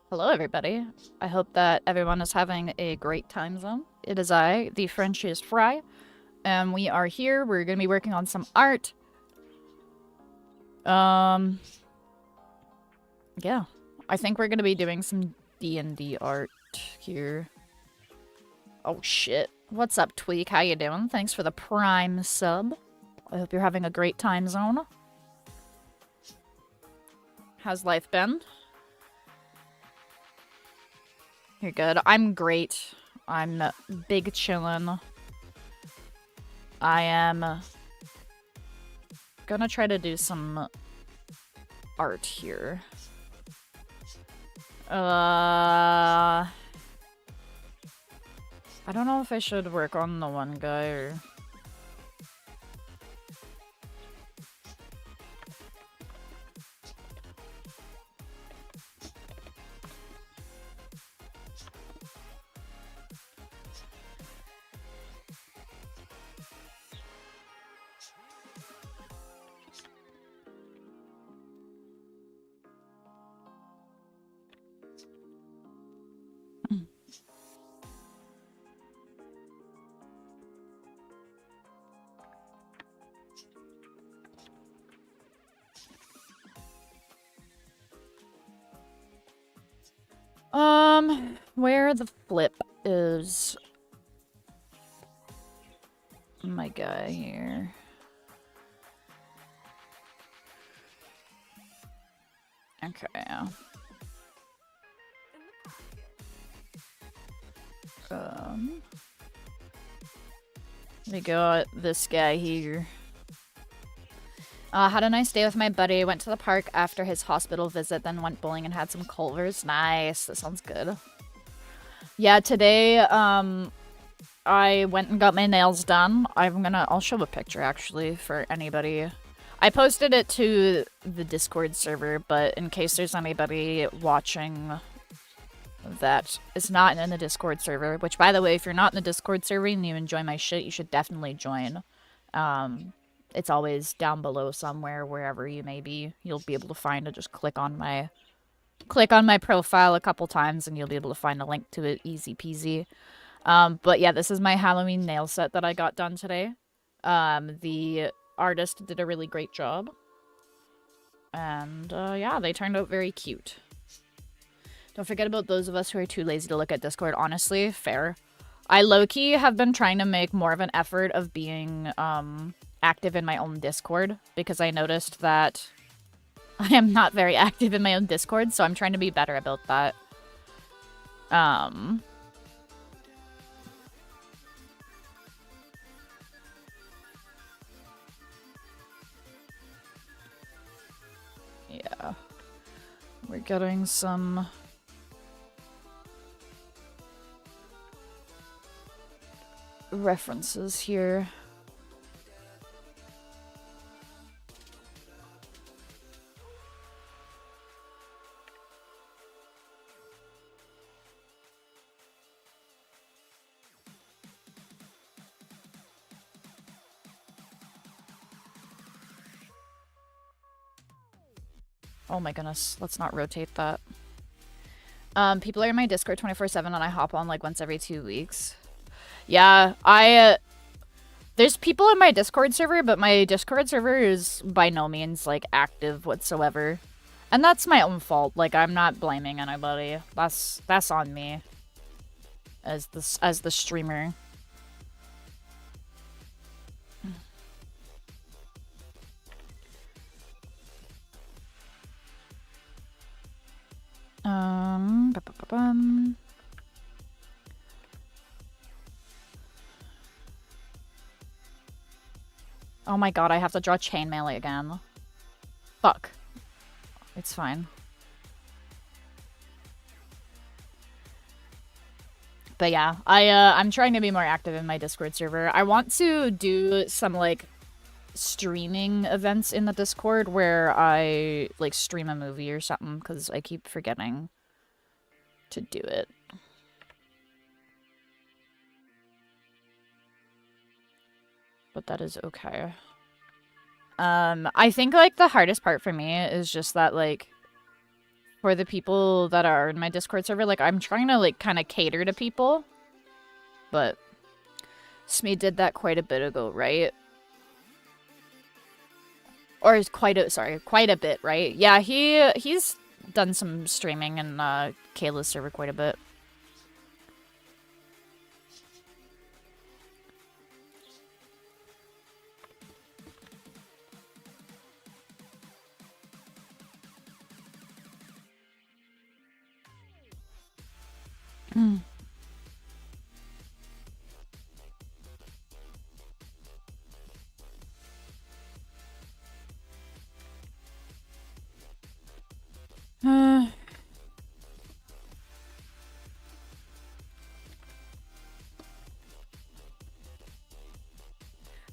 Hello, everybody. I hope that everyone is having a great time zone. It is I, the Frenchiest Fry, and we are here. We're going to be working on some art. Yeah. I think we're going to be doing some D&D art here. Oh, shit. What's up, Tweak? How you doing? Thanks for the Prime sub. I hope you're having a great time zone. How's life been? You're good. I'm great. I'm big chillin'. I am gonna try to do some art here. I don't know if I should work on the one guy or... where the flip is my guy here. Okay. We got this guy here. Had a nice day with my buddy. Went to the park after his hospital visit, then went bowling and had some Culvers. Nice. That sounds good. Yeah, today, I went and got my nails done. I'll show a picture, actually, for anybody. I posted it to the Discord server, but in case there's anybody watching that is not in the Discord server, which, by the way, if you're not in the Discord server and you enjoy my shit, you should definitely join. It's always down below somewhere, wherever you may be. You'll be able to find it. Just click on my profile a couple times and you'll be able to find a link to it. Easy peasy. But yeah, this is my Halloween nail set that I got done today. The artist did a really great job. And yeah, they turned out very cute. Don't forget about those of us who are too lazy to look at Discord. Honestly, fair. I low-key have been trying to make more of an effort of being active in my own Discord, because I noticed that I am not very active in my own Discord, so I'm trying to be better about that. Yeah. We're getting some... references here. Oh my goodness, let's not rotate that. People are in my Discord 24/7 and I hop on like once every 2 weeks. Yeah, there's people in my Discord server, but my Discord server is by no means, like, active whatsoever. And that's my own fault. Like, I'm not blaming anybody. That's on me. As the streamer. Oh my god, I have to draw chainmail again. Fuck. It's fine. But yeah, I'm trying to be more active in my Discord server. I want to do some, like, streaming events in the Discord where I, like, stream a movie or something, because I keep forgetting to do it. But that is okay. I think, like, the hardest part for me is just that, like, for the people that are in my Discord server. Like, I'm trying to, like, kind of cater to people. But Smee did that quite a bit ago, right? Or is quite a bit, right? Yeah, he's done some streaming in Kayla's server quite a bit.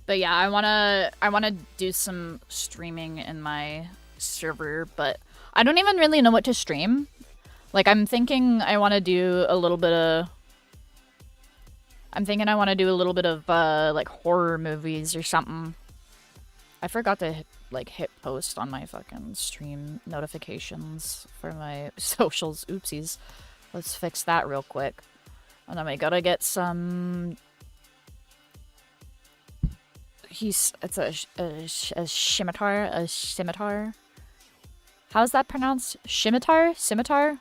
But yeah, I wanna do some streaming in my server, but I don't even really know what to stream. Like, I'm thinking I want to do a little bit of like horror movies or something. I forgot to hit post on my fucking stream notifications for my socials. Oopsies. Let's fix that real quick. And then we gotta get some. It's a scimitar. How's that pronounced? Scimitar? Scimitar?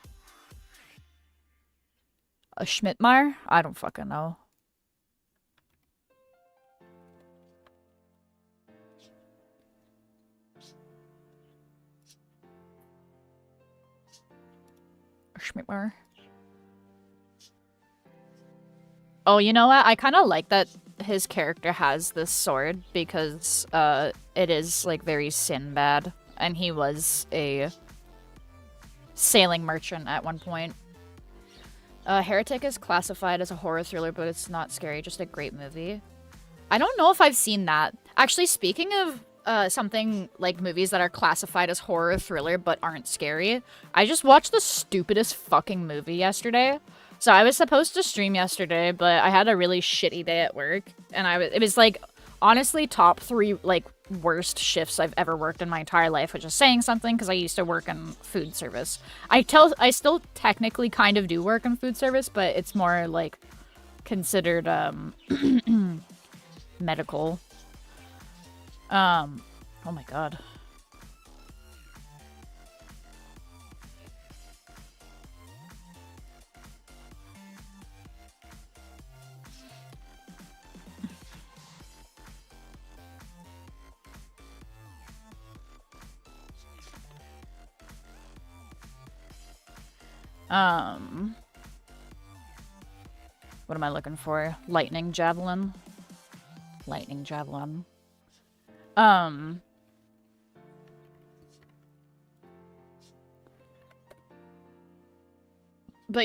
A Schmidtmar? I don't fucking know. Schmidtmar. Oh, you know what? I kind of like that his character has this sword because it is like very Sinbad, and he was a sailing merchant at one point. Heretic is classified as a horror thriller, but it's not scary, just a great movie. I don't know if I've seen that. Actually, speaking of something like movies that are classified as horror thriller but aren't scary, I just watched the stupidest fucking movie yesterday. So I was supposed to stream yesterday, but I had a really shitty day at work, and it was like honestly top 3 like worst shifts I've ever worked in my entire life, which is saying something because I used to work in food service. I still technically kind of do work in food service, but it's more like considered medical. Oh my god. What am I looking for? Lightning javelin. Lightning javelin. But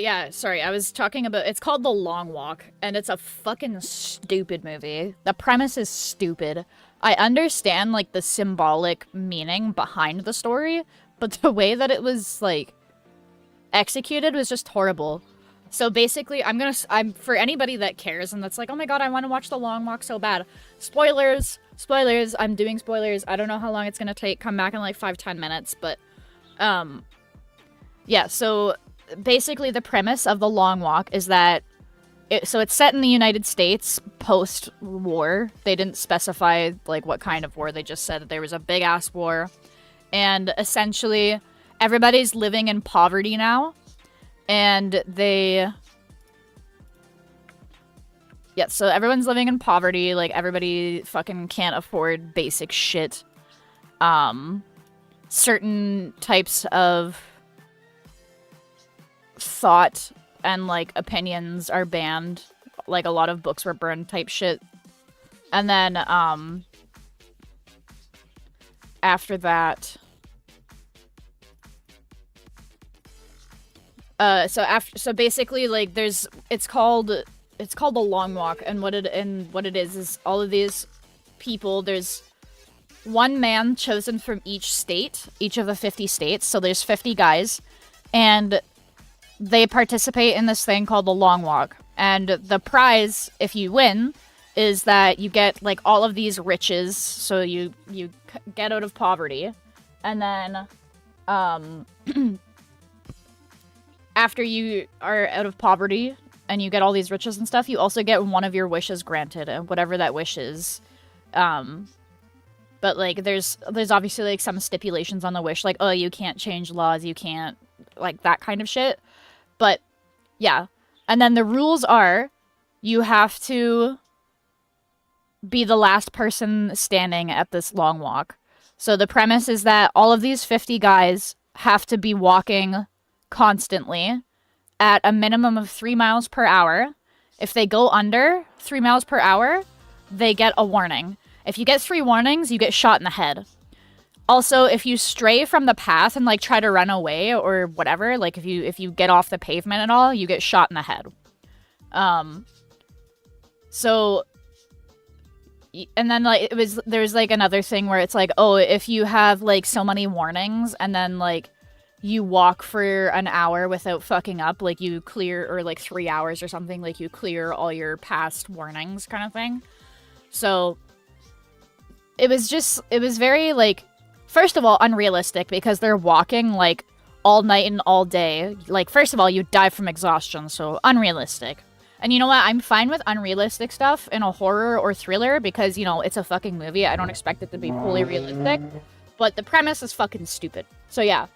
yeah, sorry, I was talking about, it's called The Long Walk, and it's a fucking stupid movie. The premise is stupid. I understand, like, the symbolic meaning behind the story, but the way that it was, like, executed was just horrible. So basically, I'm for anybody that cares and that's like, oh my god, I want to watch The Long Walk so bad. Spoilers, I'm doing spoilers. I don't know how long it's gonna take. Come back in like 5-10 minutes, but, yeah, so basically the premise of The Long Walk is that so it's set in the United States post-war. They didn't specify like what kind of war. They just said that there was a big-ass war. And essentially, everybody's living in poverty now. And so everyone's living in poverty. Like, everybody fucking can't afford basic shit. Certain types of thought and like opinions are banned, like a lot of books were burned type shit. And then after that, so basically, like, it's called The Long Walk, and what it is all of these people, there's one man chosen from each of the 50 states, so there's 50 guys, and they participate in this thing called The Long Walk. And the prize, if you win, is that you get, like, all of these riches, so you get out of poverty. And then, after you are out of poverty and you get all these riches and stuff, you also get one of your wishes granted, and whatever that wish is. But, like, there's obviously, like, some stipulations on the wish, like, oh, you can't change laws, you can't, like, that kind of shit. But, yeah. And then the rules are, you have to be the last person standing at this long walk. So the premise is that all of these 50 guys have to be walking constantly at a minimum of 3 miles per hour. If they go under 3 miles per hour, they get a warning. If you get 3 warnings, you get shot in the head. Also, if you stray from the path and, like, try to run away or whatever, like, if you get off the pavement at all, you get shot in the head. So, and then, like, there's, like, another thing where it's like, oh, if you have, like, so many warnings and then, like, you walk for an hour without fucking up, like, you clear, or, like, 3 hours or something, like, you clear all your past warnings kind of thing. So, it was very, like, first of all, unrealistic, because they're walking, like, all night and all day. Like, first of all, you die from exhaustion, so unrealistic. And you know what? I'm fine with unrealistic stuff in a horror or thriller, because, you know, it's a fucking movie. I don't expect it to be fully realistic. But the premise is fucking stupid. So yeah,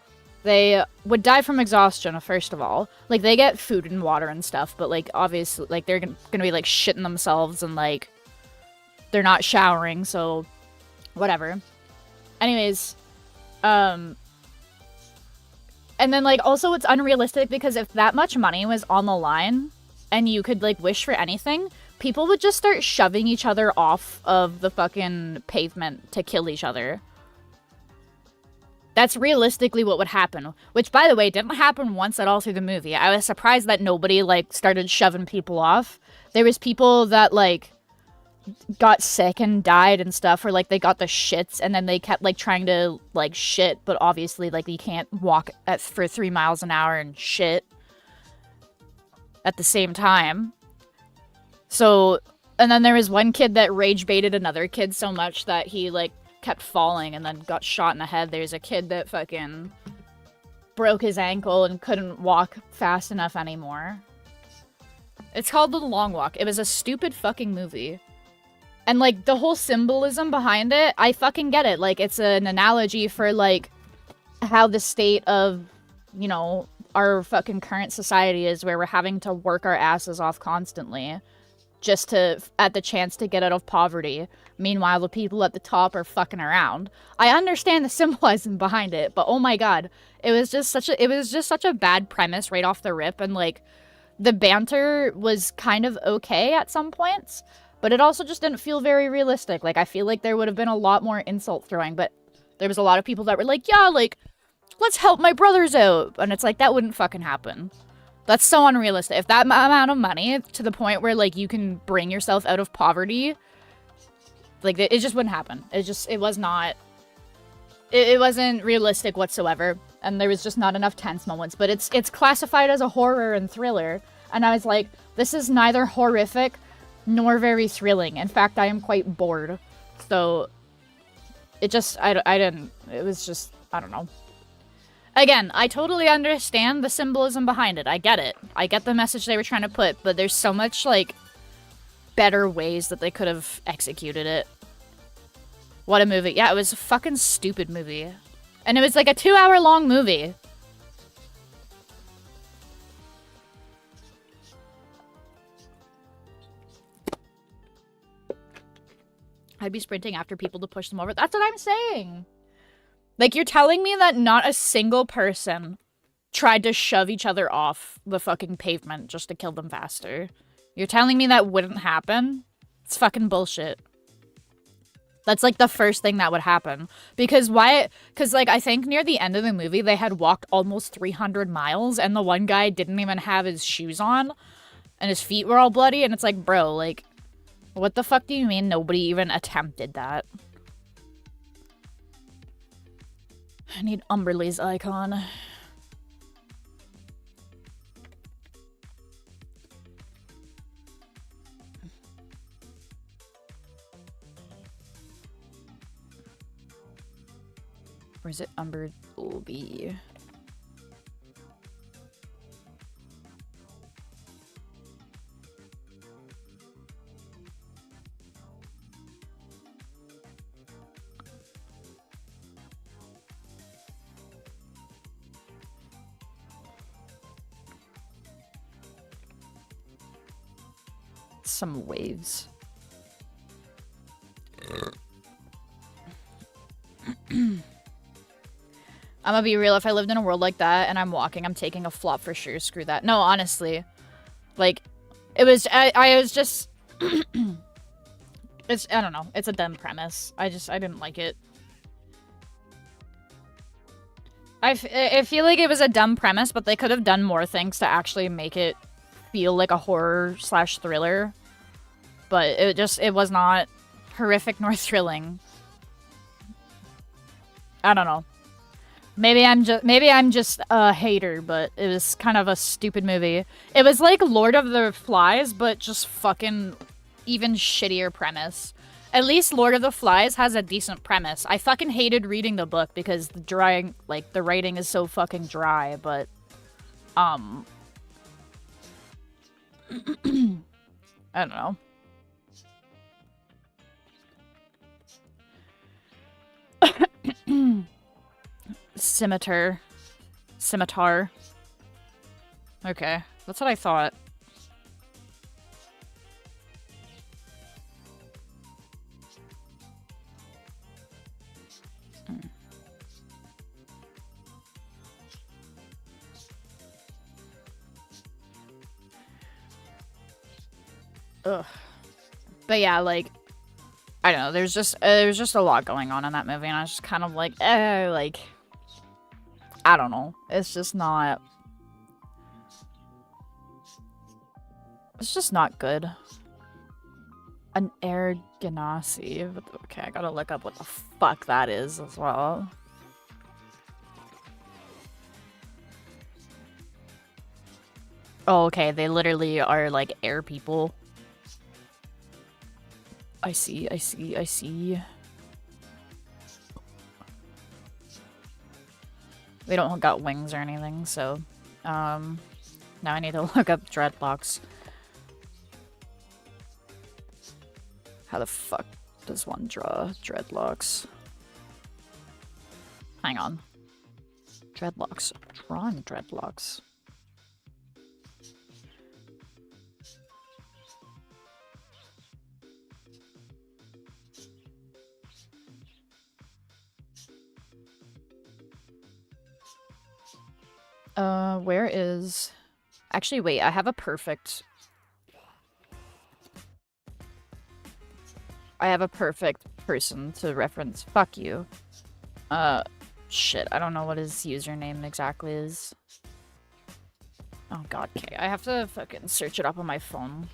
they would die from exhaustion, first of all. Like, they get food and water and stuff, but, like, obviously, like, they're gonna be, like, shitting themselves, and, like, they're not showering, so whatever. Anyways, and then, like, also it's unrealistic because if that much money was on the line and you could, like, wish for anything, people would just start shoving each other off of the fucking pavement to kill each other. That's realistically what would happen, which, by the way, didn't happen once at all through the movie. I was surprised that nobody, like, started shoving people off. There was people that, like, got sick and died and stuff, or, like, they got the shits and then they kept, like, trying to, like, shit, but obviously, like, you can't walk for 3 miles an hour and shit at the same time. So, and then there was one kid that rage baited another kid so much that he, like, kept falling and then got shot in the head. There's a kid that fucking broke his ankle and couldn't walk fast enough anymore. It's called The Long Walk. It was a stupid fucking movie. And, like, the whole symbolism behind it, I fucking get it. Like, it's an analogy for, like, how the state of, you know, our fucking current society is, where we're having to work our asses off constantly just to, at the chance to get out of poverty. Meanwhile, the people at the top are fucking around. I understand the symbolism behind it, but oh my god, it was just such a bad premise right off the rip, and, like, the banter was kind of okay at some points, but it also just didn't feel very realistic. Like, I feel like there would have been a lot more insult throwing, but there was a lot of people that were like, yeah, like, let's help my brothers out. And it's like, that wouldn't fucking happen. That's so unrealistic. If that amount of money, to the point where, like, you can bring yourself out of poverty, like, it just wouldn't happen. It wasn't realistic whatsoever. And there was just not enough tense moments. But it's classified as a horror and thriller. And I was like, this is neither horrific nor very thrilling. In fact, I am quite bored. So, it was just, I don't know. Again, I totally understand the symbolism behind it. I get it. I get the message they were trying to put, but there's so much, like, better ways that they could have executed it. What a movie. Yeah, it was a fucking stupid movie. And it was, like, a 2-hour-long movie. I'd be sprinting after people to push them over. That's what I'm saying. Like, you're telling me that not a single person tried to shove each other off the fucking pavement just to kill them faster. You're telling me that wouldn't happen? It's fucking bullshit. That's, like, the first thing that would happen. Because why? Because, like, I think near the end of the movie, they had walked almost 300 miles, and the one guy didn't even have his shoes on, and his feet were all bloody, and it's like, bro, like, what the fuck do you mean nobody even attempted that? I need Umberlee's icon. Or is it Umberlee? some waves. I'm gonna be real, if I lived in a world like that and I'm walking, I'm taking a flop for sure. Screw that. No, honestly. Like, it was, I was just, it's, I don't know. It's a dumb premise. I didn't like it. I feel like it was a dumb premise, but they could have done more things to actually make it feel like a horror/thriller. But it was not horrific nor thrilling. I don't know. Maybe I'm just a hater, but it was kind of a stupid movie. It was like Lord of the Flies, but just fucking even shittier premise. At least Lord of the Flies has a decent premise. I fucking hated reading the book because the writing is so fucking dry, but I don't know. Scimitar. Okay, that's what I thought. Ugh. But yeah, like, I don't know, there's just a lot going on in that movie, and I was just kind of like, like, I don't know. It's just not good. An 𝙻𝙸𝙽𝙺. Okay, I gotta look up what the fuck that is as well. Oh, okay, they literally are like air people. I see. They don't got wings or anything, so, now I need to look up dreadlocks. How the fuck does one draw dreadlocks? Hang on. Dreadlocks. Drawing dreadlocks. Where is... Actually, wait, I have a perfect... person to reference. Fuck you. Shit, I don't know what his username exactly is. Oh god, okay, I have to fucking search it up on my phone.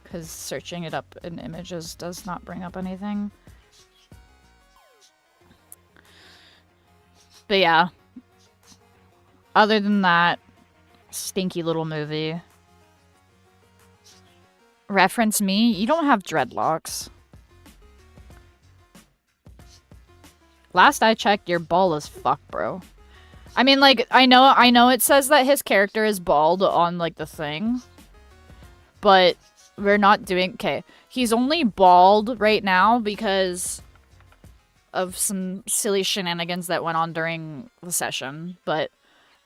Because searching it up in images does not bring up anything. But yeah. Other than that, stinky little movie. Reference me? You don't have dreadlocks. Last I checked, you're bald as fuck, bro. I mean, like, I know it says that his character is bald on, like, the thing. But we're not doing... Okay, he's only bald right now because of some silly shenanigans that went on during the session. But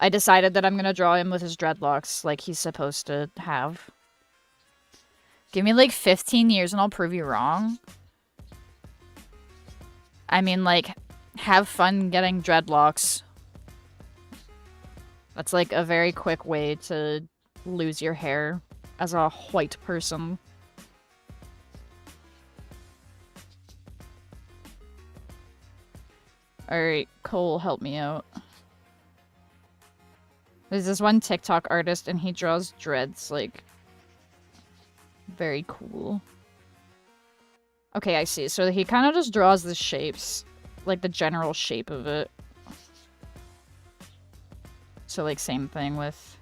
I decided that I'm gonna draw him with his dreadlocks like he's supposed to have. Give me, like, 15 years and I'll prove you wrong. I mean, like, have fun getting dreadlocks. That's, like, a very quick way to lose your hair as a white person. Alright, Cole, help me out. There's this one TikTok artist and he draws dreads, like, very cool. Okay, I see. So he kind of just draws the shapes, like the general shape of it. So, like, same thing with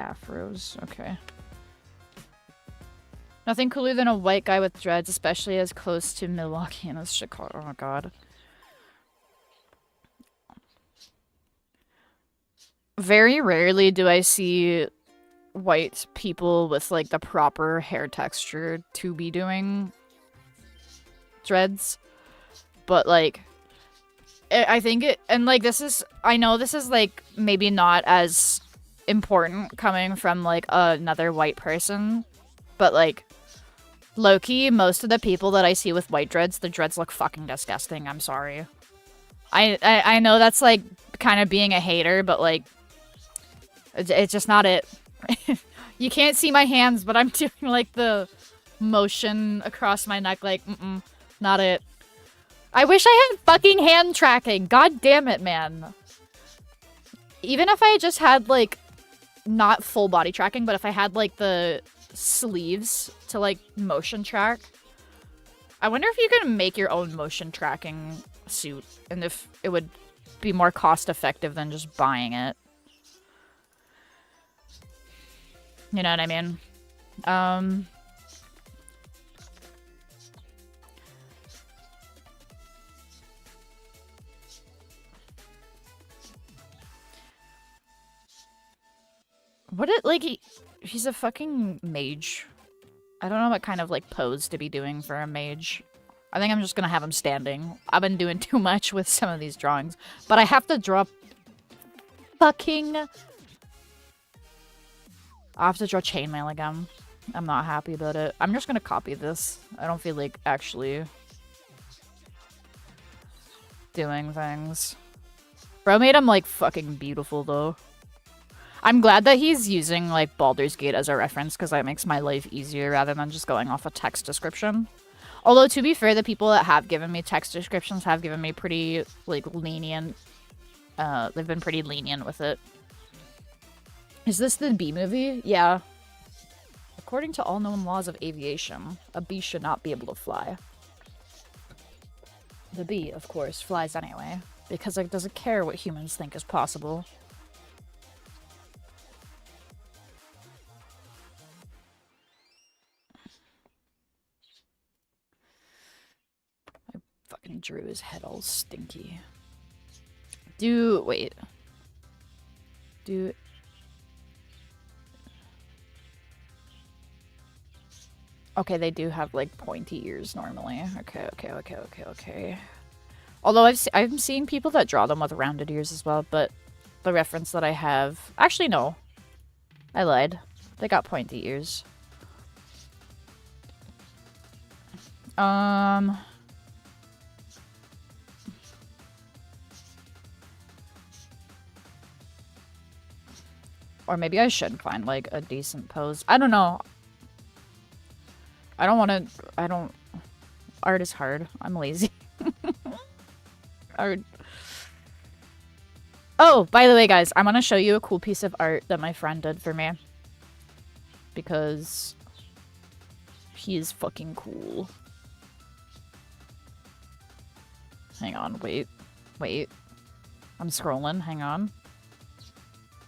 afros. Okay. Nothing cooler than a white guy with dreads, especially as close to Milwaukee and as Chicago. Oh my god. Very rarely do I see white people with, like, the proper hair texture to be doing dreads. But, like, I think it... And, like, this is... I know this is, like, maybe not as important coming from, like, another white person. But, like, low-key, most of the people that I see with white dreads, the dreads look fucking disgusting. I'm sorry. I know that's, like, kind of being a hater, but, like, it's just not it. You can't see my hands, but I'm doing, like, the motion across my neck, like, not it. I wish I had fucking hand tracking. God damn it, man. Even if I just had, like, not full body tracking, but if I had, like, the sleeves to, like, motion track. I wonder if you can make your own motion tracking suit, and if it would be more cost effective than just buying it. You know what I mean? What it, like, he's a fucking mage. I don't know what kind of, like, pose to be doing for a mage. I think I'm just gonna have him standing. I've been doing too much with some of these drawings. But I have to draw fucking... I have to draw chainmail again. I'm not happy about it. I'm just gonna copy this. I don't feel like actually doing things. Bro made him, like, fucking beautiful, though. I'm glad that he's using, like, Baldur's Gate as a reference, because that makes my life easier rather than just going off a text description. Although, to be fair, the people that have given me text descriptions have given me pretty, like, lenient... they've been pretty lenient with it. Is this the bee movie? Yeah. According to all known laws of aviation, a bee should not be able to fly. The bee, of course, flies anyway, because it doesn't care what humans think is possible. I fucking drew his head all stinky. Wait. Okay, they do have, like, pointy ears normally. Okay. Although I've seen people that draw them with rounded ears as well, but the reference that I have... Actually, no. I lied. They got pointy ears. Or maybe I should find, like, a decent pose. I don't know. Art is hard. I'm lazy. Art. Oh, by the way, guys, I'm gonna show you a cool piece of art that my friend did for me. Because he is fucking cool. Hang on, wait. I'm scrolling, hang on.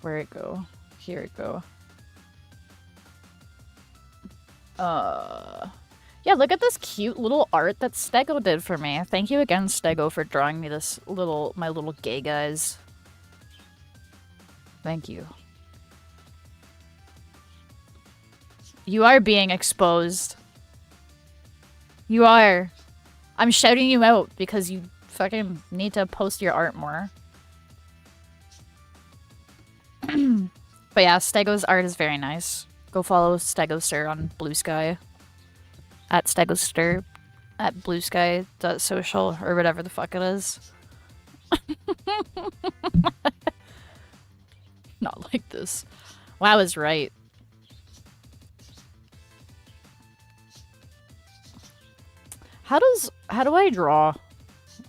Where'd it go? Here it go. Yeah, look at this cute little art that 껵 did for me. Thank you again, 껵, for drawing me this my little gay guys. Thank you. You are being exposed. You are. I'm shouting you out because you fucking need to post your art more. But yeah, 껵's art is very nice. Go follow 껵Sir on Blue Sky. At 껵Sir at bluesky.social or whatever the fuck it is. Not like this. Wow is right. How do I draw?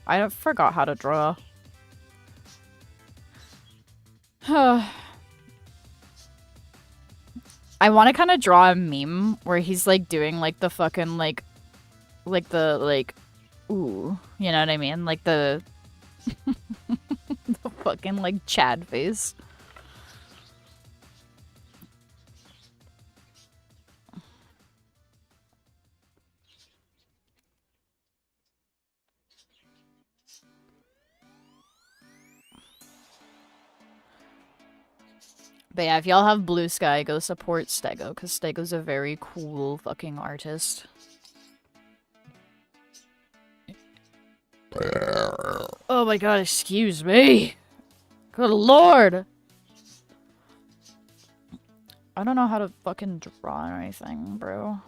I forgot how to draw. I want to kind of draw a meme where he's, like, doing, like, the fucking, like, ooh, you know what I mean? Like, the fucking, like, Chad face. But yeah, if y'all have Blue Sky, go support 껵, because 껵's a very cool fucking artist. Oh my god, excuse me! Good lord! I don't know how to fucking draw anything, bro.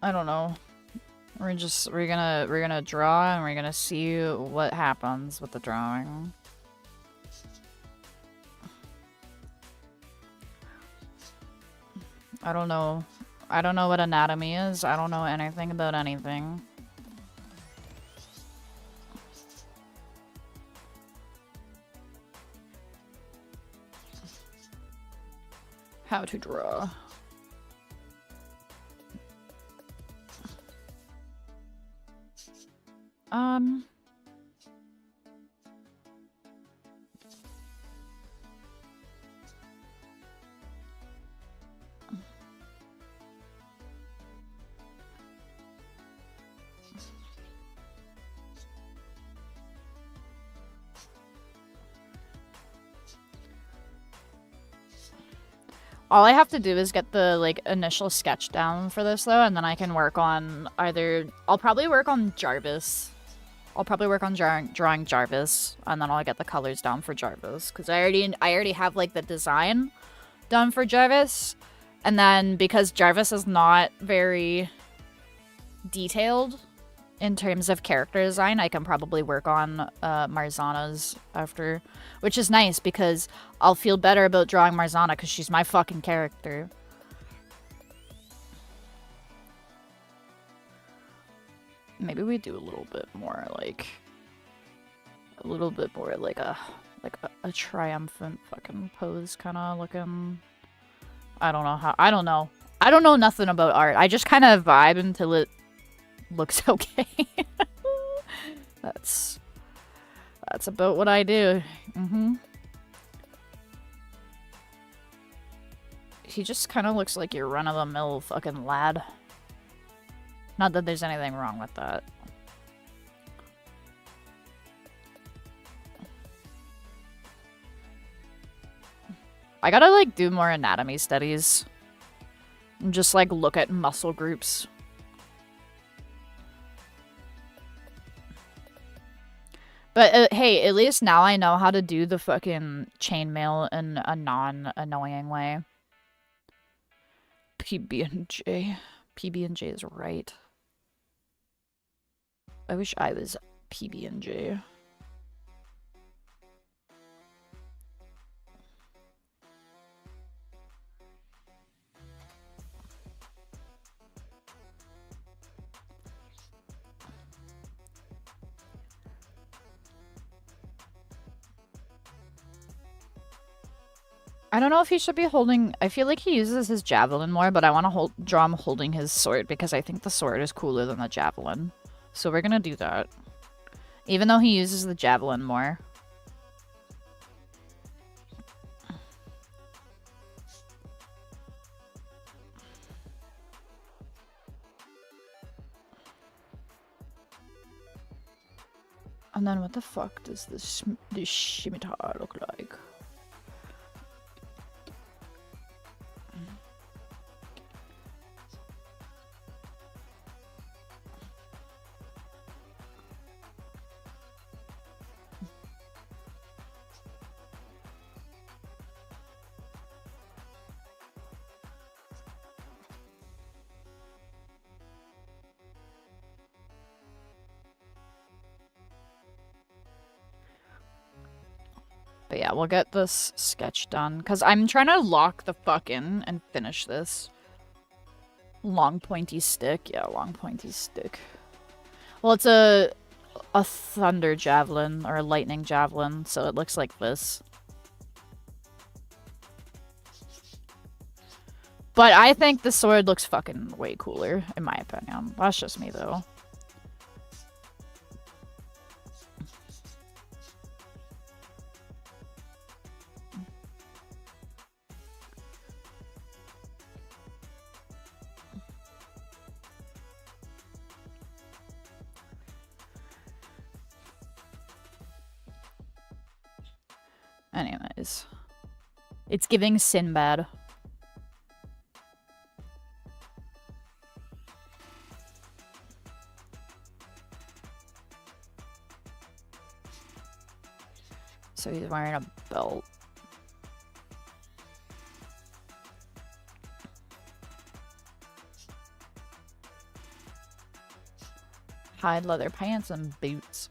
I don't know. We're gonna draw and we're gonna see what happens with the drawing. I don't know. I don't know what anatomy is. I don't know anything about anything. How to draw. All I have to do is get the, like, initial sketch down for this, though, and then I can work on either... I'll probably work on Jarvis. I'll probably work on drawing Jarvis, and then I'll get the colors down for Jarvis. Because I already have, like, the design done for Jarvis. And then, because Jarvis is not very detailed in terms of character design, I can probably work on Marzana's after, which is nice because I'll feel better about drawing Marzana because she's my fucking character. Maybe we do a little bit more like a triumphant fucking pose kind of looking. I don't know how. I don't know. I don't know nothing about art. I just kind of vibe until it looks okay. That's about what I do. He just kind of looks like your run-of-the-mill fucking lad. Not that there's anything wrong with that. I gotta, like, do more anatomy studies. And just, like, look at muscle groups. But, hey, at least now I know how to do the fucking chainmail in a non-annoying way. PB&J. PB&J is right. I wish I was PB&J. I don't know if he should be holding... I feel like he uses his javelin more, but I want to draw him holding his sword because I think the sword is cooler than the javelin. So we're gonna do that. Even though he uses the javelin more. And then what the fuck does this scimitar look like? But yeah, we'll get this sketch done. Because I'm trying to lock the fuck in and finish this. Long pointy stick. Yeah, long pointy stick. Well, it's a thunder javelin or a lightning javelin, so it looks like this. But I think the sword looks fucking way cooler, in my opinion. That's just me, though. Anyways. It's giving Sinbad. So he's wearing a belt. Hide leather pants and boots.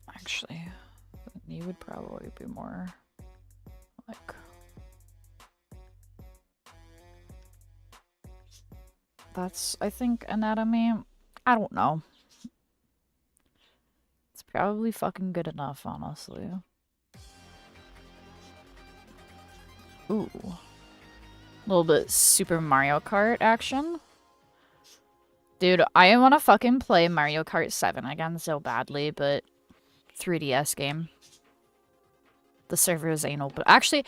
Actually, the knee would probably be more like... That's, I think, anatomy. I don't know. It's probably fucking good enough, honestly. Ooh. A little bit Super Mario Kart action. Dude, I want to fucking play Mario Kart 7 again so badly, but 3DS game. The servers ain't open. Actually,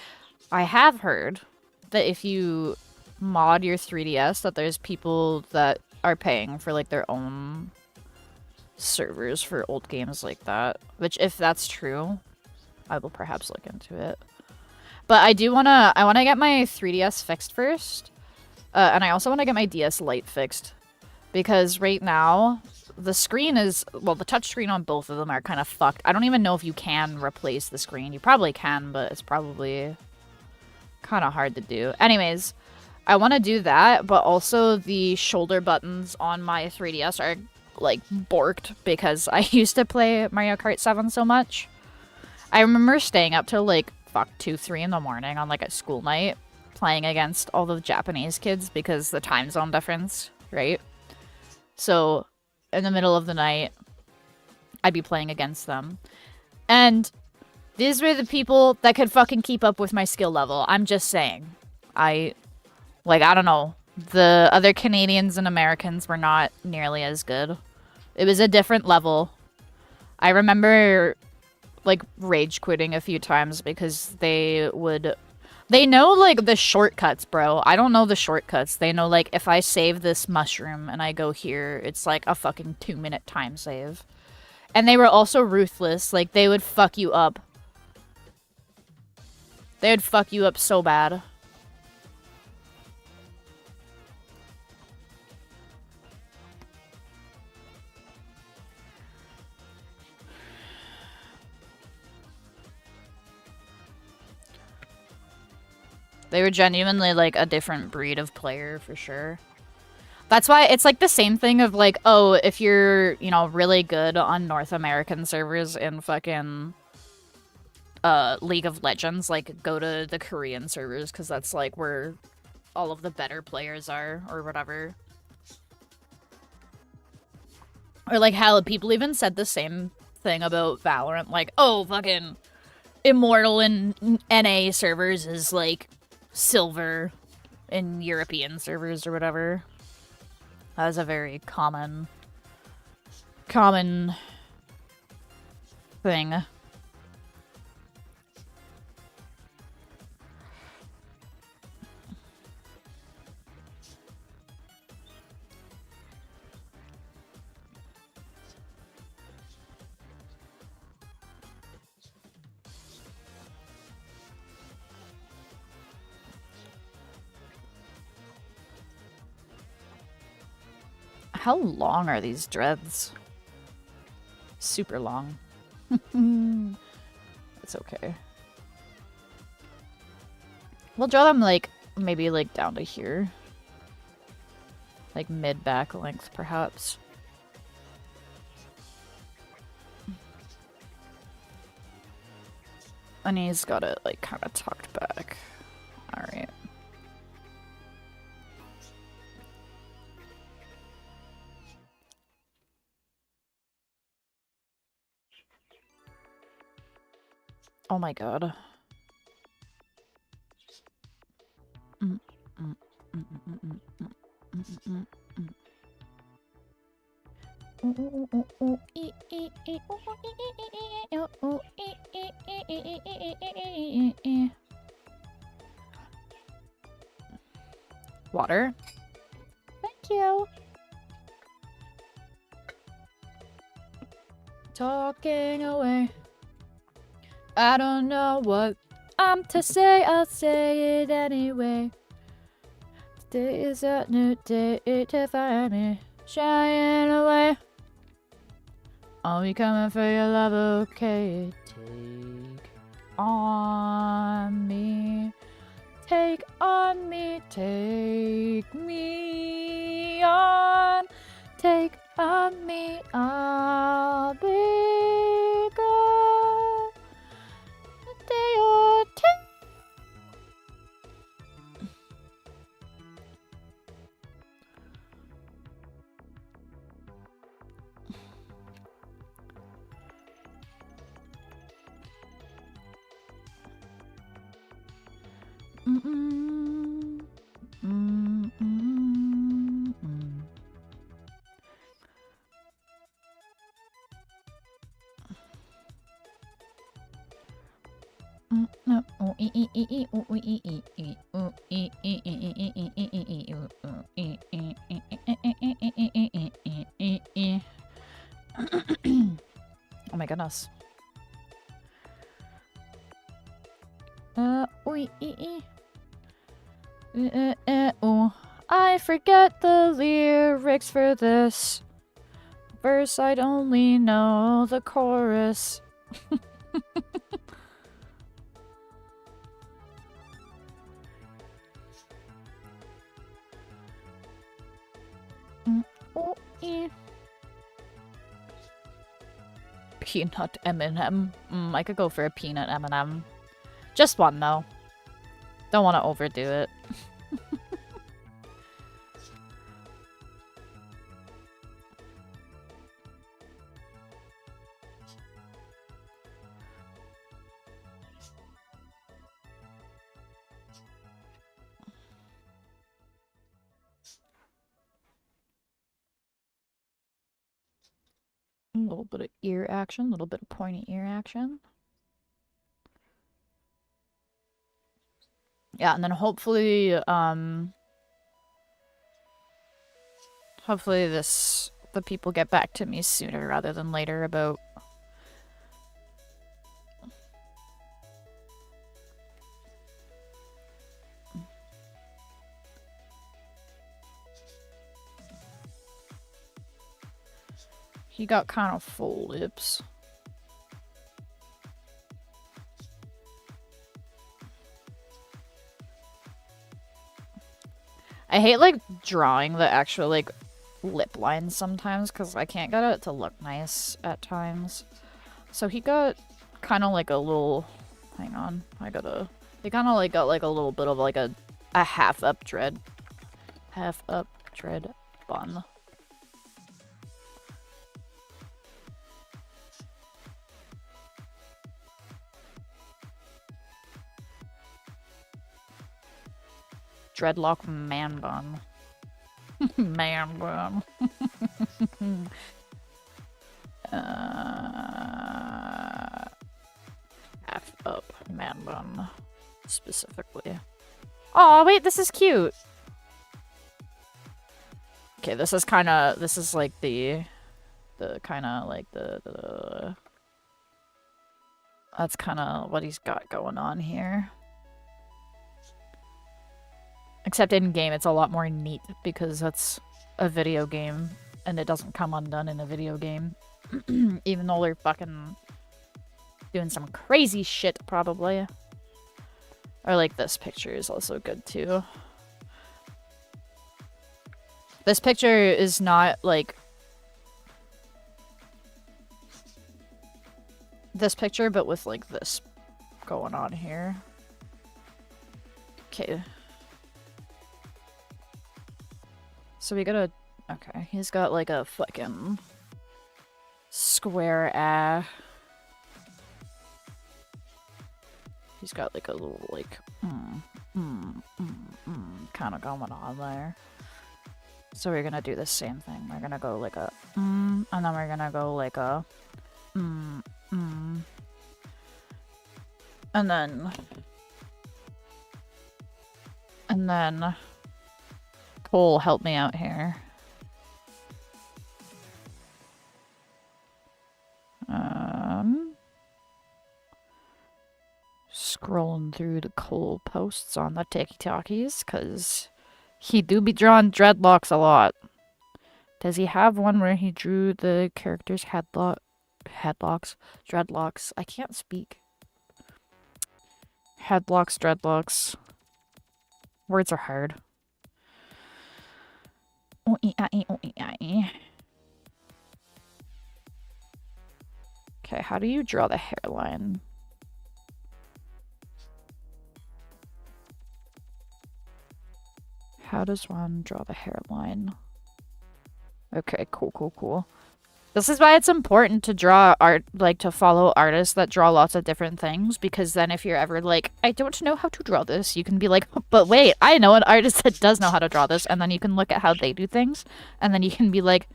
I have heard that if you mod your 3DS, that there's people that are paying for, like, their own servers for old games like that. Which, if that's true, I will perhaps look into it. But I do wanna, I wanna get my 3DS fixed first. And I also wanna get my DS Lite fixed. Because right now, the screen is, well, the touchscreen on both of them are kind of fucked. I don't even know if you can replace the screen. You probably can, but it's probably kind of hard to do. Anyways, I want to do that, but also the shoulder buttons on my 3DS are, like, borked because I used to play Mario Kart 7 so much. I remember staying up till, like, fuck, 2, 3 in the morning on, like, a school night playing against all the Japanese kids because the time zone difference, right? So, in the middle of the night, I'd be playing against them. And these were the people that could fucking keep up with my skill level. I'm just saying. I don't know. The other Canadians and Americans were not nearly as good. It was a different level. I remember, like, rage quitting a few times because they know, like, the shortcuts, bro. I don't know the shortcuts. They know, like, if I save this mushroom and I go here, it's, like, a fucking 2-minute time save. And they were also ruthless. Like, they would fuck you up. They would fuck you up so bad. They were genuinely, like, a different breed of player, for sure. That's why it's, like, the same thing of, like, oh, if you're, you know, really good on North American servers in fucking League of Legends, like, go to the Korean servers, because that's, like, where all of the better players are, or whatever. Or, like, hell, people even said the same thing about Valorant, like, oh, fucking Immortal in NA servers is, like, silver in European servers or whatever. That was a very common thing. How long are these dreads? Super long. It's okay. We'll draw them, like, maybe, like, down to here. Like, mid-back length, perhaps. And he's got it, like, kind of tucked back. Alright. Oh my god. Water. Thank you. Talking away. I don't know what to say, I'll say it anyway. Today is a new day to find me shying away. I'll be coming for your love, okay? Take on me. Take on me. Take me on. Take on me. I'll be gone a day or two. Oh my goodness. I forget the lyrics for this verse, I'd only know the chorus. Peanut M&M. I could go for a peanut M&M. Just one, though. Don't want to overdo it. A little bit of ear action, a little bit of pointy ear action. Yeah, and then hopefully, hopefully the people get back to me sooner rather than later about he got kind of full lips. I hate, like, drawing the actual, like, lip lines sometimes, because I can't get it to look nice at times. So he got kind of, like, a little... Hang on, he kind of, like, got, like, a little bit of, like, a half-up dread. Half-up dread bun. Dreadlock man bun. Man bun. Half up man bun. Specifically. Oh wait, this is cute. Okay, this is like the kind of like the that's kind of what he's got going on here. Except in game, it's a lot more neat because that's a video game and it doesn't come undone in a video game. Even though they're fucking doing some crazy shit, probably. Or like this picture is also good too. This picture is not like this picture, but with like this going on here. Okay. So we gotta... Okay, he's got like a fucking square He's got like a little like kind of going on there. So we're gonna do the same thing. We're gonna go like a and then we're gonna go like a and then Cole, help me out here. scrolling through the Cole posts on the TikTokies, because he do be drawing dreadlocks a lot. Does he have one where he drew the character's dreadlocks? I can't speak. Headlocks, dreadlocks. Words are hard. Okay, how do you draw the hairline? How does one draw the hairline? Okay, cool. This is why it's important to draw art, like to follow artists that draw lots of different things, because then if you're ever like, I don't know how to draw this, you can be like, but wait, I know an artist that does know how to draw this, and then you can look at how they do things, and then you can be like,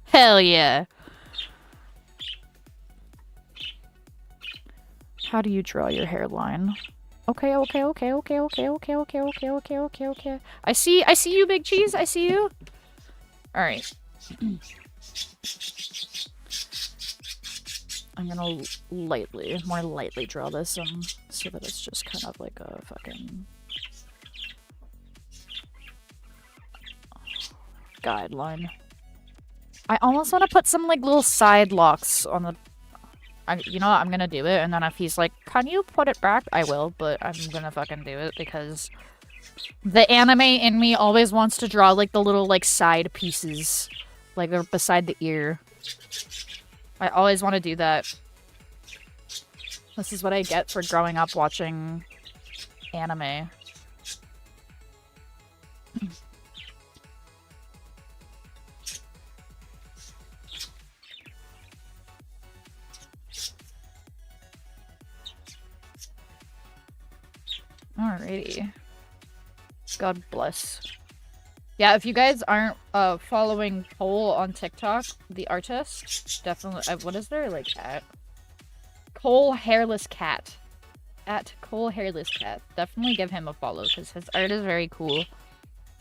hell yeah. How do you draw your hairline? Okay. I see you, Big Cheese, I see you. Alright. I'm gonna more lightly draw this so that it's just kind of like a fucking guideline. I almost want to put some like little side locks on the... you know what, I'm gonna do it, and then if he's like, can you put it back? I will, but I'm gonna fucking do it because the anime in me always wants to draw like the little like side pieces. Like they're beside the ear. I always want to do that. This is what I get for growing up watching anime. Alrighty. God bless. Yeah, if you guys aren't following Cole on TikTok, the artist, definitely. What is there like at? Cole Hairless Cat. At Cole Hairless Cat. Definitely give him a follow because his art is very cool.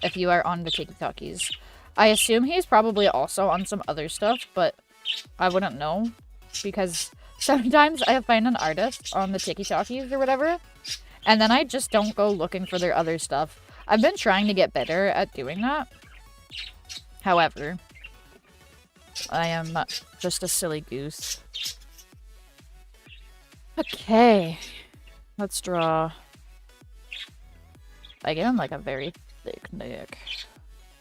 If you are on the TikTokies, I assume he's probably also on some other stuff, but I wouldn't know because sometimes I find an artist on the TikTokies or whatever, and then I just don't go looking for their other stuff. I've been trying to get better at doing that. However, I am just a silly goose. Okay. Let's draw... I gave him like a very thick neck.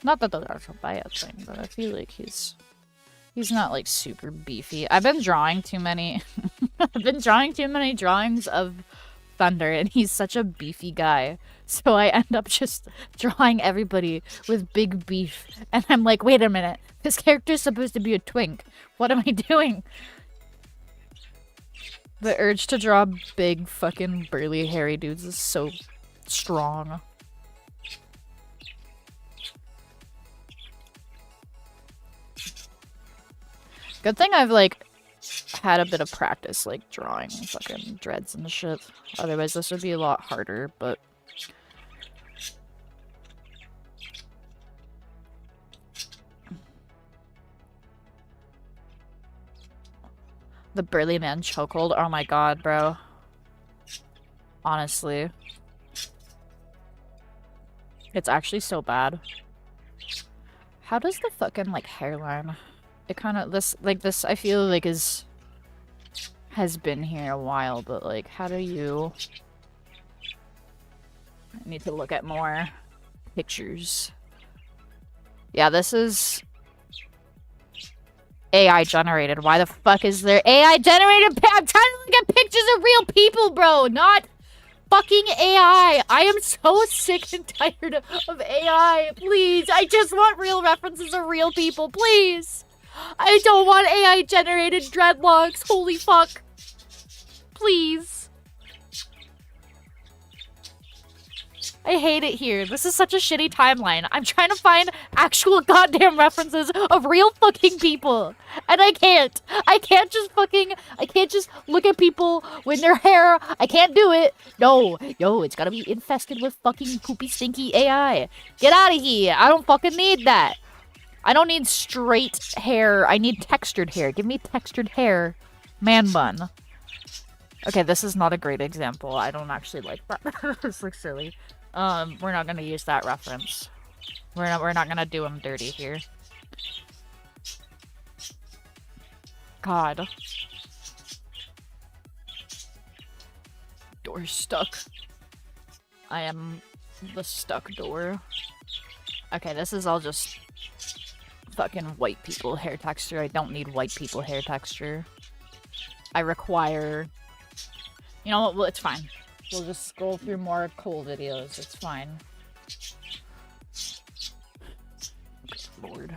Not that those are a bad thing, but I feel like he's not like super beefy. I've been drawing too many... I've been drawing too many drawings of Thunder, and he's such a beefy guy. So I end up just drawing everybody with big beef. And I'm like, wait a minute. This character's supposed to be a twink. What am I doing? The urge to draw big, fucking, burly, hairy dudes is so strong. Good thing I've, like, had a bit of practice, like, drawing fucking dreads and shit. Otherwise, this would be a lot harder, but... The burly man chokehold. Oh my god, bro. Honestly. It's actually so bad. How does the fucking, like, hairline... It kind of... This, I feel like has been here a while, but, like, how do you... I need to look at more pictures. Yeah, this is... AI generated. Why the fuck is there AI generated? I'm trying to look at pictures of real people, bro, not fucking AI. I am so sick and tired of AI. Please, I just want real references of real people, please. I don't want AI generated dreadlocks. Holy fuck. Please. I hate it here. This is such a shitty timeline. I'm trying to find actual goddamn references of real fucking people. And I can't. I can't just look at people with their hair. I can't do it. No. Yo, it's gotta be infested with fucking poopy stinky AI. Get out of here. I don't fucking need that. I don't need straight hair. I need textured hair. Give me textured hair. Man bun. Okay, this is not a great example. I don't actually like that. This looks silly. We're not gonna use that reference. We're not gonna do him dirty here. God. Door stuck. I am the stuck door. Okay, this is all just fucking white people hair texture. I don't need white people hair texture. I require... You know what? Well, it's fine. We'll just scroll through more cool videos. It's fine. Good Lord.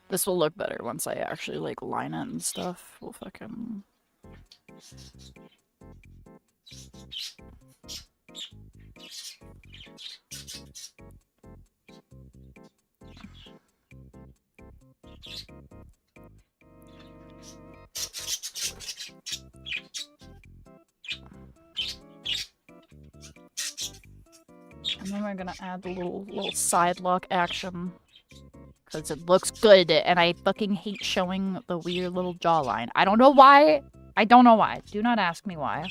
This will look better once I actually, like, line it and stuff. We'll fucking... And then we're gonna add the little side lock action. Because it looks good, and I fucking hate showing the weird little jawline. I don't know why. I don't know why. Do not ask me why.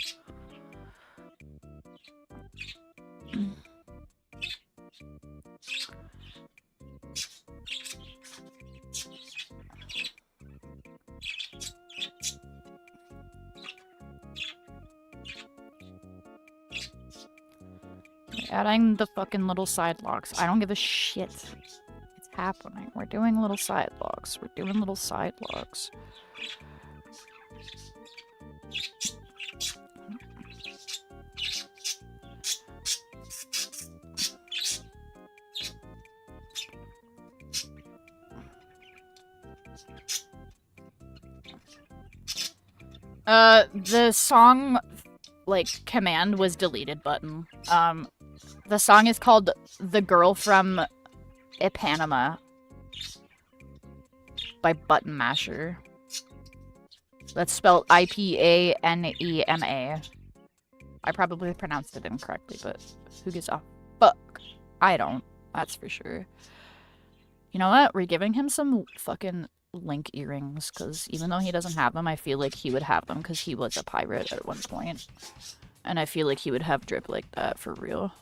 Adding the fucking little side locks. I don't give a shit. It's happening. We're doing little side locks. We're doing little side locks. The song, like, command was deleted button. The song is called The Girl from Ipanema by Button Masher. That's spelled I-P-A-N-E-M-A. I probably pronounced it incorrectly, but who gives a fuck? I don't, that's for sure. You know what? We're giving him some fucking Link earrings, because even though he doesn't have them, I feel like he would have them because he was a pirate at one point. And I feel like he would have drip like that for real.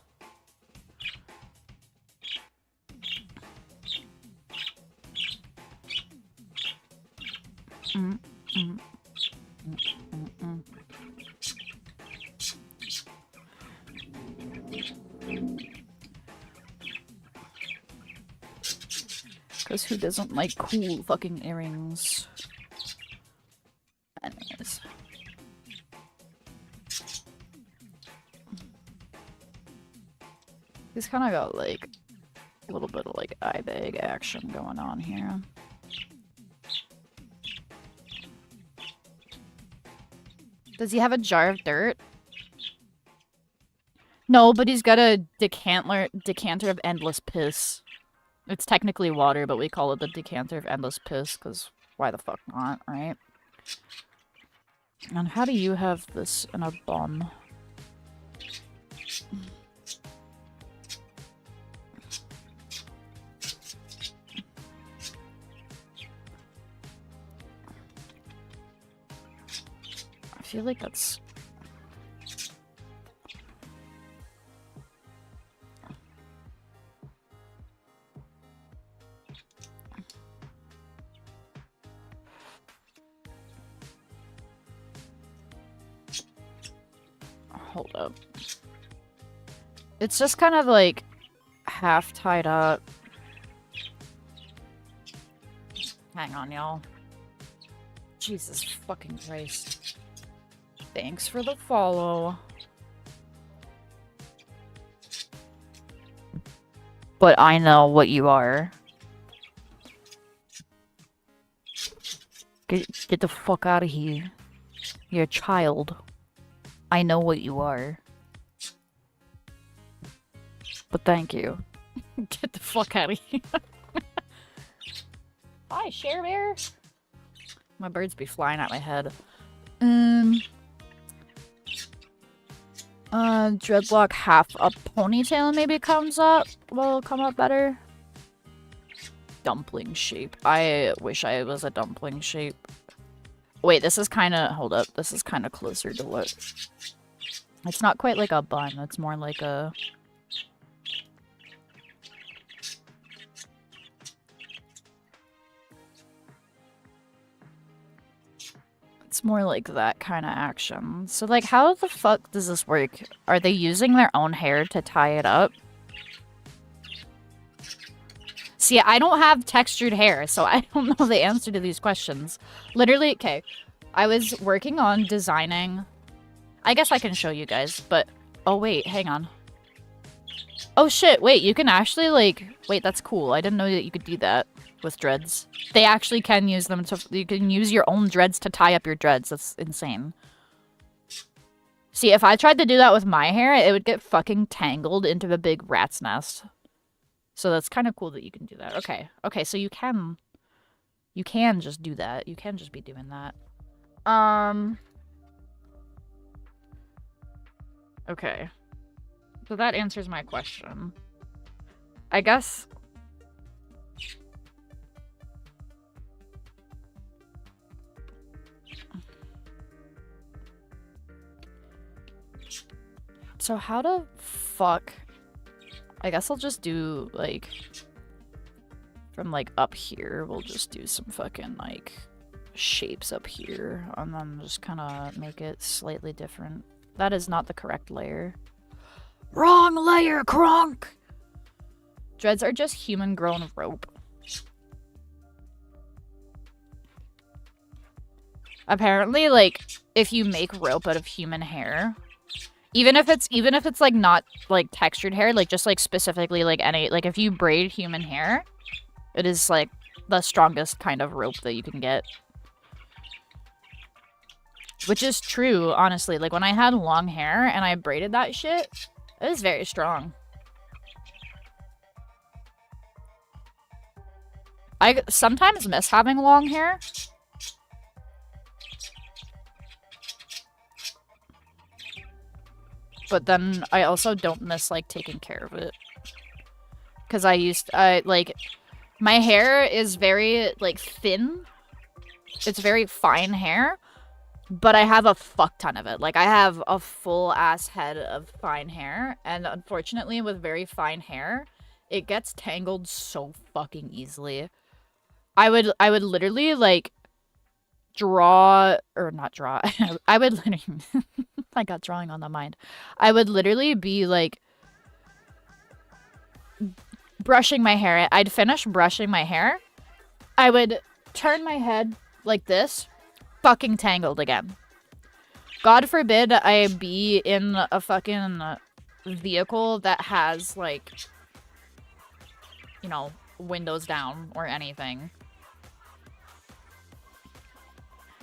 Because who doesn't like cool fucking earrings? Anyways. He's kind of got like a little bit of like eye bag action going on here. Does he have a jar of dirt? No, but he's got a decanter of endless piss. It's technically water, but we call it the decanter of endless piss, because why the fuck not, right? And how do you have this in a bun? I feel like that's... Hold up. It's just kind of like half tied up. Hang on, y'all. Jesus fucking Christ. Thanks for the follow. But I know what you are. Get the fuck out of here. You're a child. I know what you are. But thank you. Get the fuck out of here. Hi, 𝙲𝚸𝙽𝙺𝚃𝚂. My birds be flying at my head. Dreadlock half a ponytail maybe will come up better. Dumpling shape. I wish I was a dumpling shape. Wait, this is kind of, hold up. This is kind of closer to what? It's not quite like a bun. It's more like a... It's more like that kind of action. So, like, how the fuck does this work? Are they using their own hair to tie it up? See, I don't have textured hair, so I don't know the answer to these questions. Literally, okay, I was working on designing... I guess I can show you guys, but... Oh, wait, hang on. Oh, shit, wait, you can actually, like... Wait, that's cool. I didn't know that you could do that with dreads. They actually can use them to... You can use your own dreads to tie up your dreads. That's insane. See, if I tried to do that with my hair, it would get fucking tangled into a big rat's nest. So that's kind of cool that you can do that. Okay. Okay, so you can just do that. You can just be doing that. Okay. So that answers my question. I guess... So how the fuck... I guess I'll just do, like... From, like, up here, we'll just do some fucking, like, shapes up here. And then just kind of make it slightly different. That is not the correct layer. Wrong layer, Kronk! Dreads are just human-grown rope. Apparently, like, if you make rope out of human hair... Even if it's like not like textured hair, like just like specifically like any, like if you braid human hair, it is like the strongest kind of rope that you can get. Which is true, honestly. Like when I had long hair and I braided that shit, it was very strong. I sometimes miss having long hair. But then I also don't miss, like, taking care of it. Because like, my hair is very, like, thin. It's very fine hair. But I have a fuck ton of it. Like, I have a full-ass head of fine hair. And unfortunately, with very fine hair, it gets tangled so fucking easily. I would literally, like, I would literally... I got drawing on the mind. I would literally be, like, brushing my hair. I'd finish brushing my hair. I would turn my head like this. Fucking tangled again. God forbid I be in a fucking vehicle that has, like, you know, windows down or anything.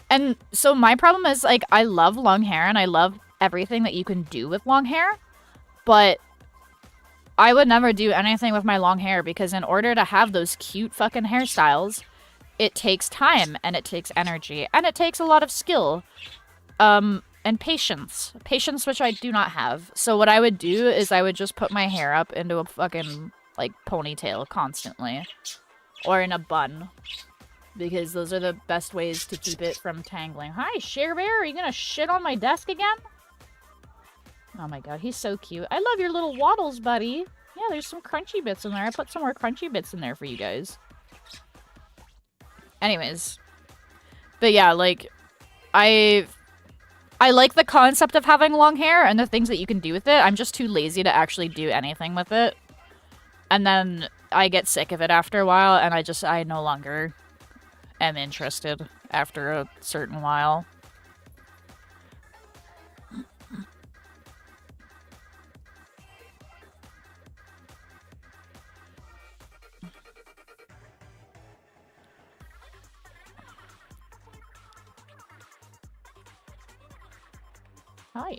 And so my problem is, like, I love long hair and I love everything that you can do with long hair, but I would never do anything with my long hair because in order to have those cute fucking hairstyles, it takes time and it takes energy and it takes a lot of skill, and patience. Patience, which I do not have. So what I would do is I would just put my hair up into a fucking, like, ponytail constantly. Or in a bun. Because those are the best ways to keep it from tangling. Hi, 𝙲𝚘𝚽𝚽, are you gonna shit on my desk again? Oh my god, he's so cute. I love your little waddles, buddy. Yeah, there's some crunchy bits in there. I put some more crunchy bits in there for you guys. Anyways. But yeah, like, I like the concept of having long hair and the things that you can do with it. I'm just too lazy to actually do anything with it. And then I get sick of it after a while, and I no longer am interested after a certain while. Hi.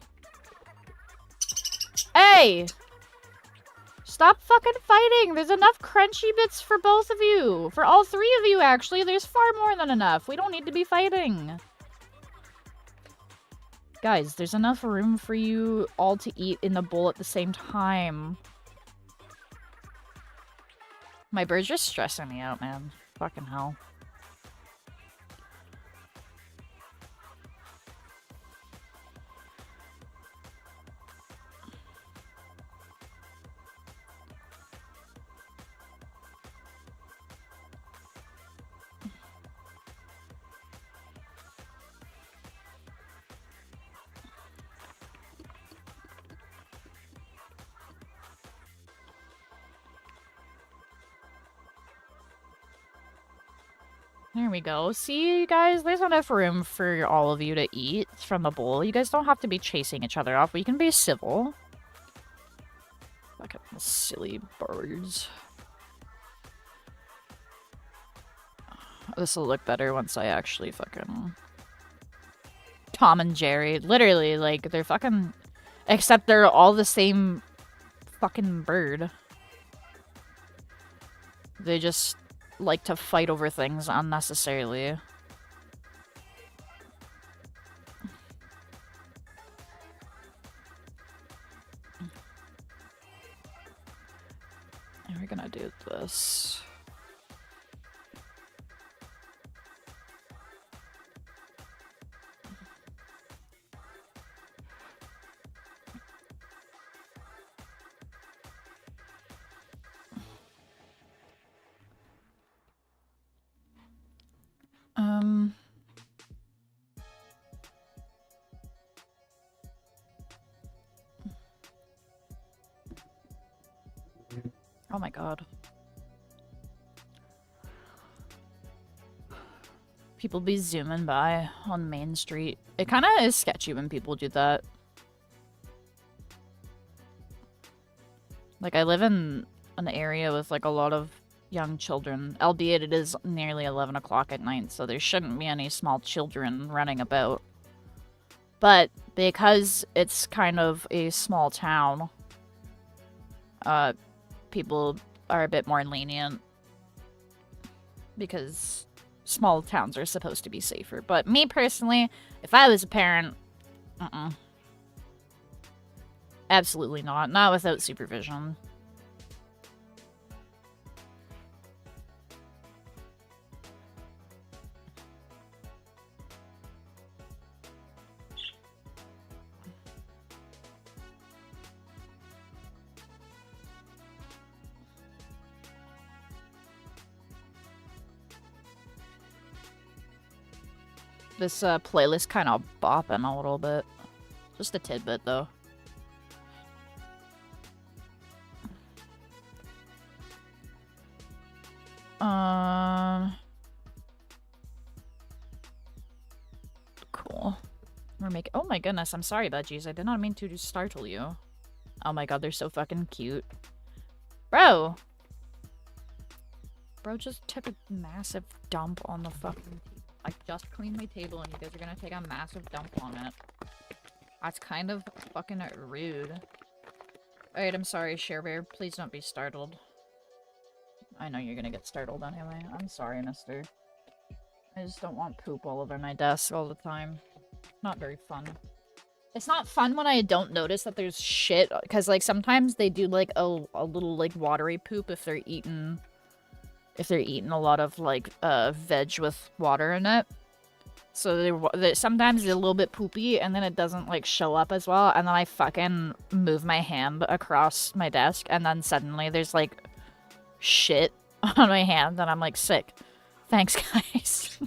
Hey! Stop fucking fighting! There's enough crunchy bits for both of you! For all three of you, actually. There's far more than enough. We don't need to be fighting. Guys, there's enough room for you all to eat in the bowl at the same time. My bird's just stressing me out, man. Fucking hell. There we go. See, you guys, there's enough room for all of you to eat from the bowl. You guys don't have to be chasing each other off. We can be civil. Fucking silly birds. This will look better once I actually fucking... Tom and Jerry. Literally, like, they're fucking... Except they're all the same fucking bird. They just like to fight over things unnecessarily. And we're gonna do this. Oh my god. People be zooming by on Main Street. It kind of is sketchy when people do that. Like, I live in an area with, like, a lot of young children, albeit it is nearly 11 o'clock at night, so there shouldn't be any small children running about. But because it's kind of a small town, people are a bit more lenient because small towns are supposed to be safer. But me personally, if I was a parent, absolutely not. Not without supervision. This playlist kind of bopping a little bit. Just a tidbit, though. Cool. We're making... Oh my goodness, I'm sorry, Budgies. I did not mean to startle you. Oh my god, they're so fucking cute. Bro! Bro just took a massive dump on the fucking... I just cleaned my table and you guys are gonna take a massive dump on it. That's kind of fucking rude. Alright, I'm sorry, Sherebear. Please don't be startled. I know you're gonna get startled anyway. I'm sorry, mister. I just don't want poop all over my desk all the time. Not very fun. It's not fun when I don't notice that there's shit, because, like, sometimes they do, like, a little, like, watery poop if they're eating... If they're eating a lot of, like, veg with water in it. So they're sometimes they're a little bit poopy, and then it doesn't, like, show up as well, and then I fucking move my hand across my desk, and then suddenly there's, like, shit on my hand, and I'm, like, sick. Thanks, guys.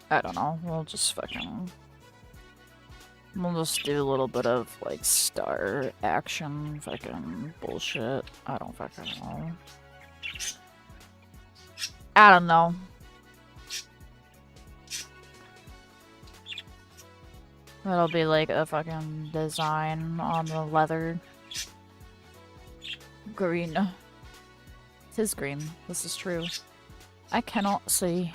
I don't know. We'll just fucking... We'll just do a little bit of, like, star action fucking bullshit. I don't fucking know. I don't know. That'll be like a fucking design on the leather. Green. It is green. This is true. I cannot see.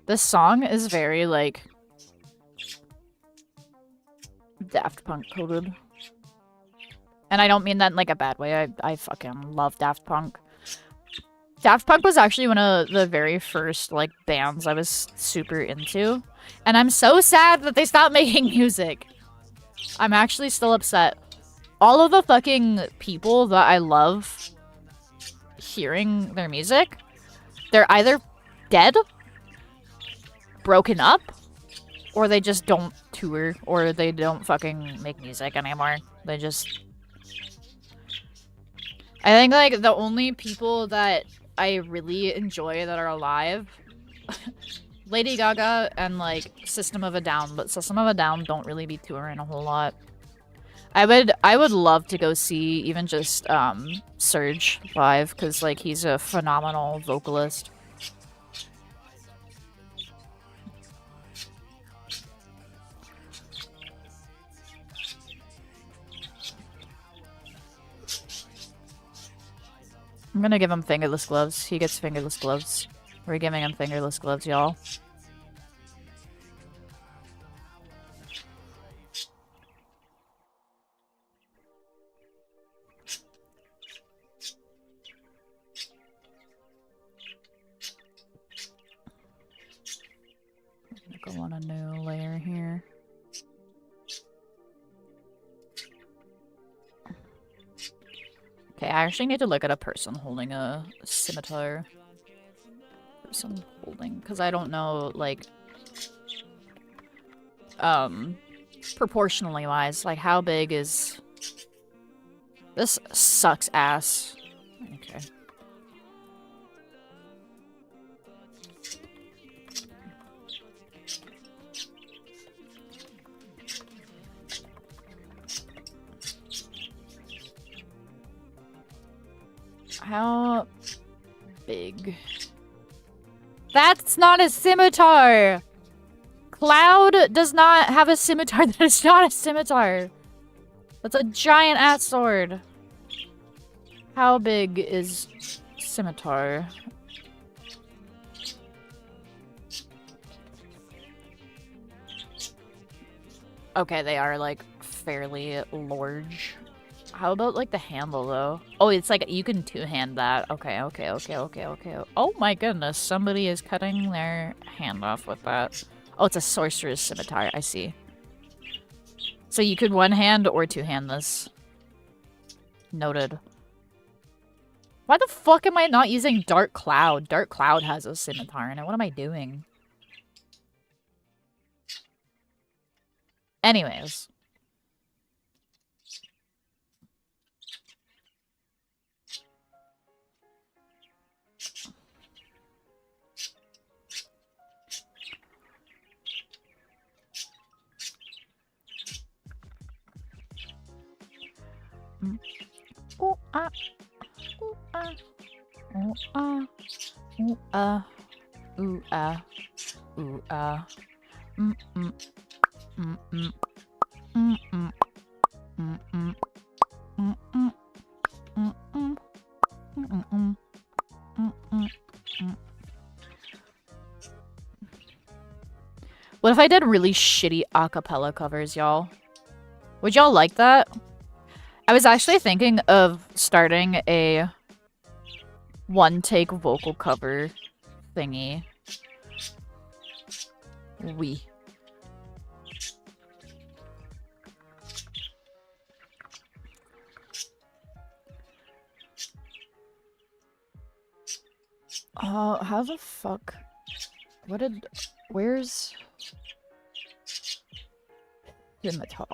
This song is very, like, Daft Punk coded. And I don't mean that in, like, a bad way. I fucking love Daft Punk. Daft Punk was actually one of the very first, like, bands I was super into. And I'm so sad that they stopped making music. I'm actually still upset. All of the fucking people that I love hearing their music, they're either dead, broken up, or they just don't tour, or they don't fucking make music anymore. They just... I think, like, the only people that I really enjoy that are alive, Lady Gaga and, like, System of a Down, but System of a Down don't really be touring a whole lot. I would love to go see even just, 𝙲𝚫 live, because, like, he's a phenomenal vocalist. I'm gonna give him fingerless gloves. He gets fingerless gloves. We're giving him fingerless gloves, y'all. Go on a new layer here. Okay, I actually need to look at a person holding a scimitar. Person holding, because I don't know, like, proportionally wise, like, how big is... This sucks ass. Okay. How big? That's not a scimitar! Cloud does not have a scimitar. That is not a scimitar. That's a giant ass sword. How big is scimitar? Okay, they are, like, fairly large. How about, like, the handle, though? Oh, it's like, you can two-hand that. Okay. Oh my goodness, somebody is cutting their hand off with that. Oh, it's a sorcerer's scimitar, I see. So you could one-hand or two-hand this. Noted. Why the fuck am I not using Dark Cloud? Dark Cloud has a scimitar in it. What am I doing? Anyways. Ooh ah, ooh ah, ooh ah, ooh ah, ooh ah, ooh ah, mm mm, mm mm, mm mm, mm mm, mm mm, mm mm, mm mm, mm mm. What if I did really shitty acapella covers, y'all? Would y'all like that? I was actually thinking of starting a one-take vocal cover thingy. How the fuck? Where's Scimitar?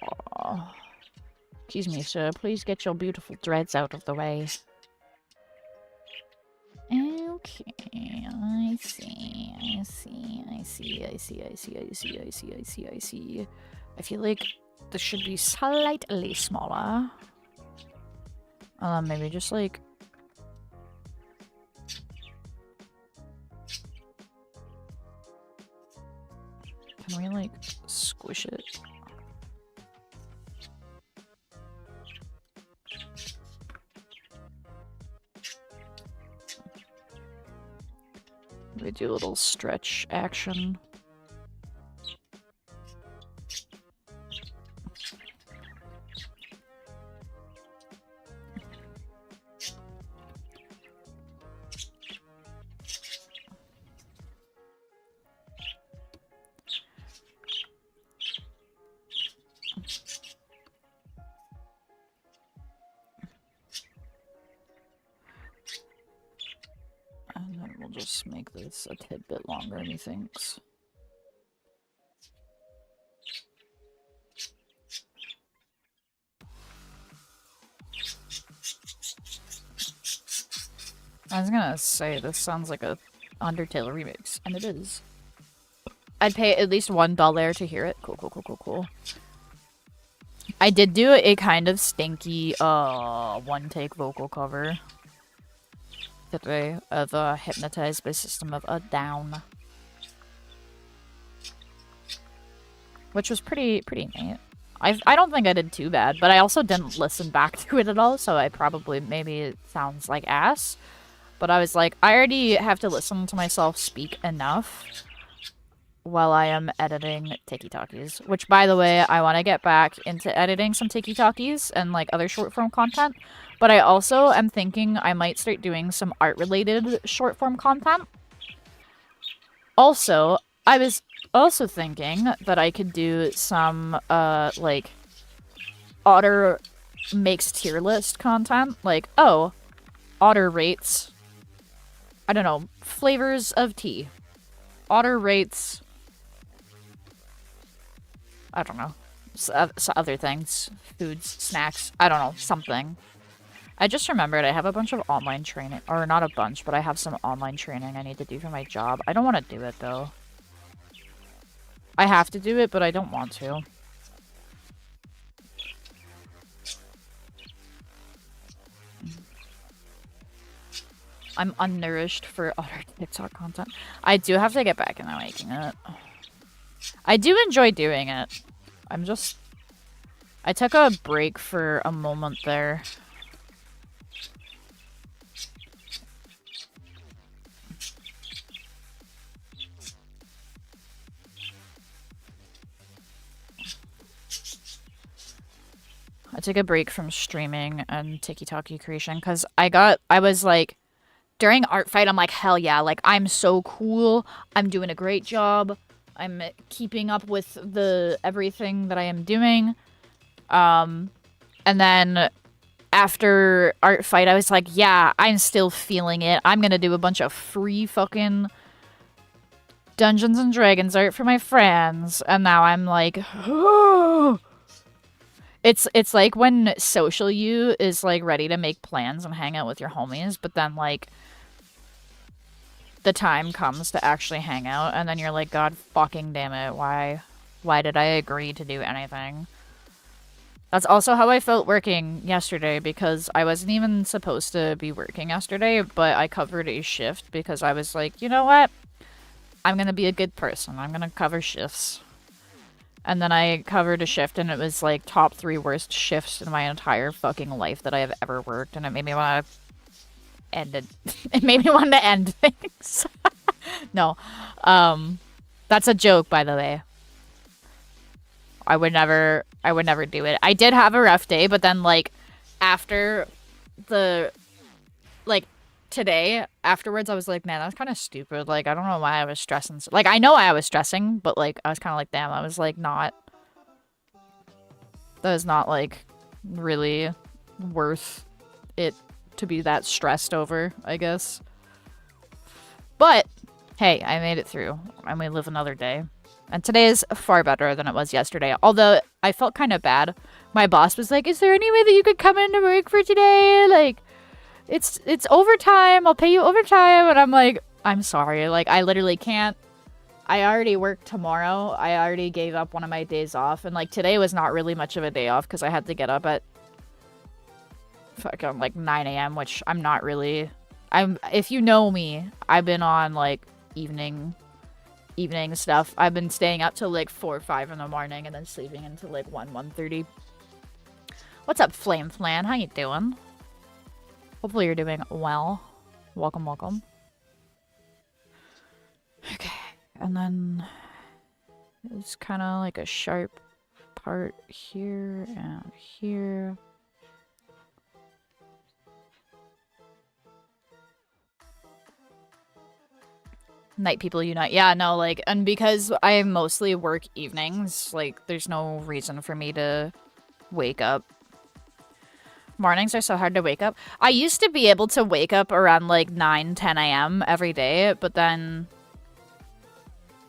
Excuse me, sir. Please get your beautiful dreads out of the way. Okay, I see. I feel like this should be slightly smaller. Maybe just like... Can we like squish it? We do a little stretch action. And then we'll just make this a tidbit longer, methinks. I was gonna say, this sounds like a Undertale remix, and it is. I'd pay at least $1 to hear it. Cool. I did do a kind of stinky, one-take vocal cover today of Hypnotized by System of a Down. Which was pretty neat. I don't think I did too bad, but I also didn't listen back to it at all, so I probably, maybe it sounds like ass. But I was like, I already have to listen to myself speak enough while I am editing TikTokies. Which, by the way, I want to get back into editing some TikTokies and, like, other short-form content. But I also am thinking I might start doing some art-related short-form content. Also, I was also thinking that I could do some, like, Otter makes tier list content. Like, oh, Otter rates, I don't know, flavors of tea. Otter rates, I don't know, other things. Foods, snacks, I don't know, something. I just remembered I have a bunch of online training, or not a bunch, but I have some online training I need to do for my job. I don't want to do it, though. I have to do it, but I don't want to. I'm unnourished for other TikTok content. I do have to get back into making it. I do enjoy doing it. I took a break for a moment there. I took a break from streaming and TikTok creation because I was like, during Art Fight, I'm like, hell yeah, like, I'm so cool. I'm doing a great job. I'm keeping up with everything that I am doing. And then after Art Fight, I was like, yeah, I'm still feeling it. I'm gonna do a bunch of free fucking Dungeons and Dragons art for my friends. And now I'm like, oh. It's like when social you is like ready to make plans and hang out with your homies, but then like the time comes to actually hang out, and then you're like, God fucking damn it, why did I agree to do anything? That's also how I felt working yesterday, because I wasn't even supposed to be working yesterday, but I covered a shift because I was like, you know what? I'm gonna be a good person. I'm gonna cover shifts. And then I covered a shift, and it was like top 3 worst shifts in my entire fucking life that I have ever worked, and it made me want to end it. It made me want to end things. No. That's a joke, by the way. I would never do it. I did have a rough day, but then, like, after today, afterwards, I was like, man, that's kind of stupid. Like, I don't know why I was stressing. Like, I know why I was stressing, but, like, I was kind of like, damn, I was, like, that is not, like, really worth it to be that stressed over, I guess. Hey, I made it through, and we live another day. And today is far better than it was yesterday. Although, I felt kind of bad. My boss was like, is there any way that you could come into work for today? Like, it's overtime. I'll pay you overtime. And I'm like, I'm sorry. Like, I literally can't. I already work tomorrow. I already gave up one of my days off. And, like, today was not really much of a day off because I had to get up at fucking, like, 9 a.m., which I'm not really... If you know me, I've been on, like, evening stuff. I've been staying up till like 4 or 5 in the morning and then sleeping until like 1:30. What's up, Flame Flan? How you doing? Hopefully you're doing well. Welcome, welcome. Okay, and then it's kind of like a sharp part here and here. Night people unite. Yeah, no, like, and because I mostly work evenings, like, there's no reason for me to wake up. Mornings are so hard to wake up. I used to be able to wake up around, like, 9, 10 a.m. every day, but then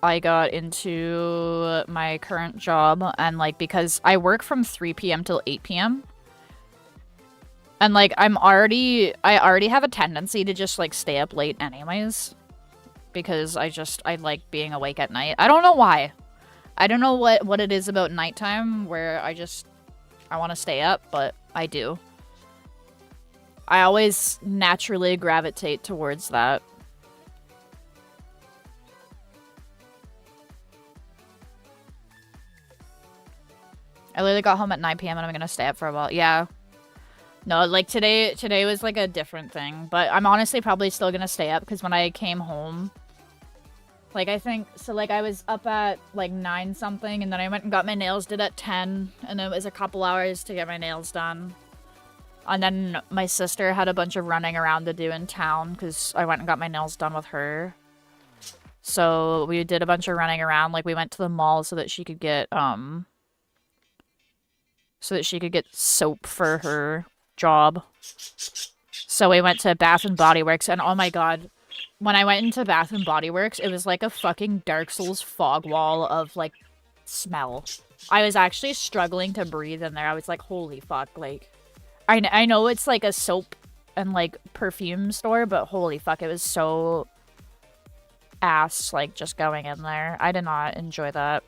I got into my current job, and, like, because I work from 3 p.m. till 8 p.m., and, like, I already have a tendency to just, like, stay up late anyways. Because I like being awake at night. I don't know why. I don't know what it is about nighttime where I want to stay up, but I do. I always naturally gravitate towards that. I literally got home at 9 p.m. and I'm gonna stay up for a while. Yeah. No, like today was like a different thing, but I'm honestly probably still gonna stay up because when I came home, like I think, so like I was up at like 9 something and then I went and got my nails did at 10 and it was a couple hours to get my nails done. And then my sister had a bunch of running around to do in town because I went and got my nails done with her. So we did a bunch of running around, like we went to the mall so that she could get soap for her job. So we went to Bath and Body Works, and oh my god, when I went into Bath and Body Works, it was like a fucking Dark Souls fog wall of like smell. I was actually struggling to breathe in there. I was like, holy fuck, like I know it's like a soap and like perfume store, but holy fuck, it was so ass, like just going in there. I did not enjoy that.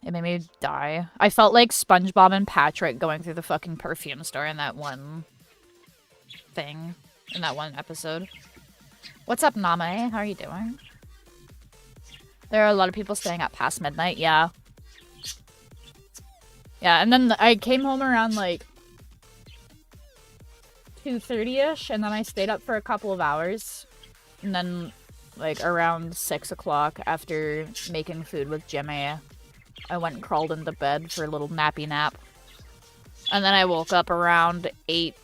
It made me die. I felt like SpongeBob and Patrick going through the fucking perfume store in that one thing. In that one episode. What's up, Name? How are you doing? There are a lot of people staying up past midnight, yeah. Yeah, and then I came home around like 2:30-ish, and then I stayed up for a couple of hours. And then like around 6 o'clock after making food with Jimmy, I went and crawled into bed for a little nappy nap. And then I woke up around 8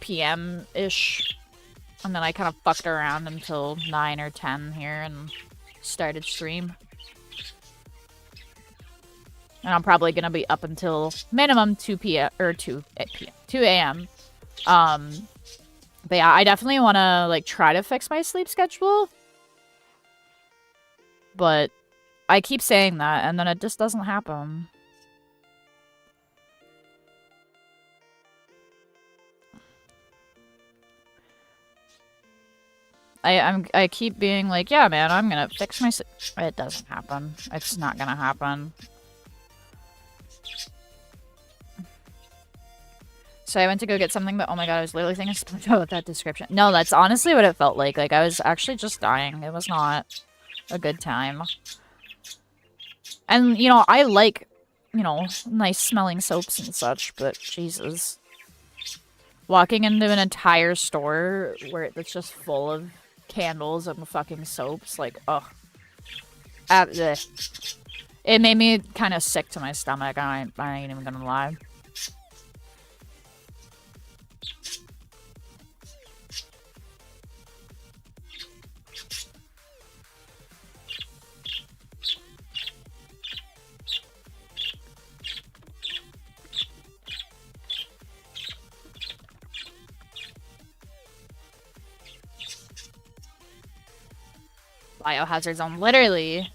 p.m.-ish. And then I kind of fucked around until 9 or 10 here and started stream. And I'm probably gonna be up until minimum 2 p.m. or 2 a.m. But yeah, I definitely want to like try to fix my sleep schedule. But I keep saying that, and then it just doesn't happen. I keep being like, yeah, man, I'm gonna fix my sleep. It doesn't happen. It's not gonna happen. So I went to go get something, but oh my god, I was literally thinking about that description. No, that's honestly what it felt like. Like, I was actually just dying. It was not a good time. And, you know, I like, you know, nice smelling soaps and such, but Jesus. Walking into an entire store where it's just full of candles and fucking soaps, like, ugh. It made me kind of sick to my stomach, I ain't even gonna lie. biohazard zone, literally.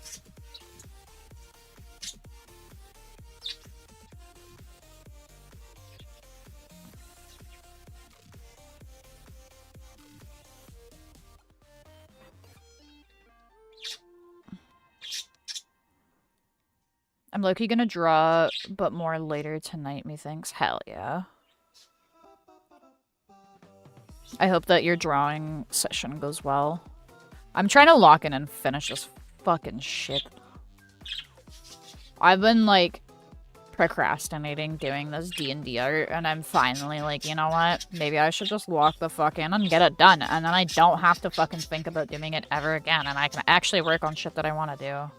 I'm low-key gonna draw, but more later tonight, methinks. Hell yeah. I hope that your drawing session goes well. I'm trying to lock in and finish this fucking shit. I've been, like, procrastinating doing this D&D art, and I'm finally like, you know what? Maybe I should just lock the fuck in and get it done, and then I don't have to fucking think about doing it ever again, and I can actually work on shit that I want to do.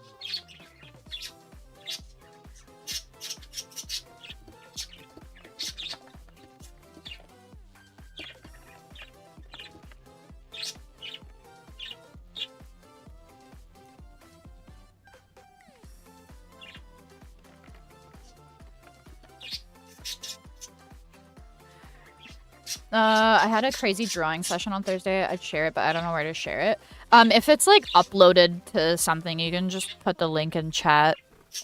I had a crazy drawing session on Thursday. I'd share it, but I don't know where to share it. If it's, like, uploaded to something, you can just put the link in chat.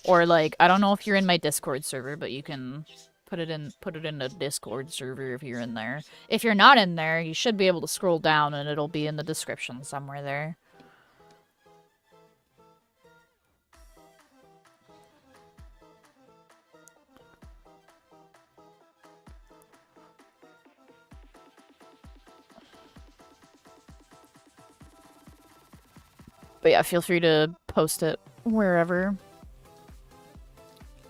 Or, like, I don't know if you're in my Discord server, but you can put it in the Discord server if you're in there. If you're not in there, you should be able to scroll down and it'll be in the description somewhere there. But yeah, feel free to post it wherever.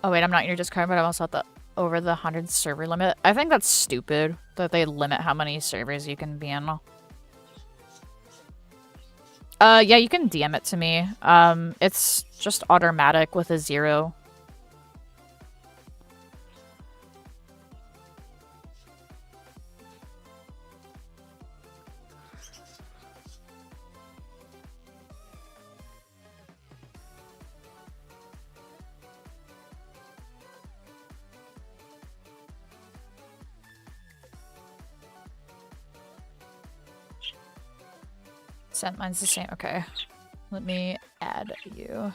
Oh wait, I'm not in your Discord, but I'm also at the over the 100 server limit. I think that's stupid that they limit how many servers you can be in. Yeah, you can DM it to me. It's just automatic with a 0. Mine's the same. Okay. Let me add you.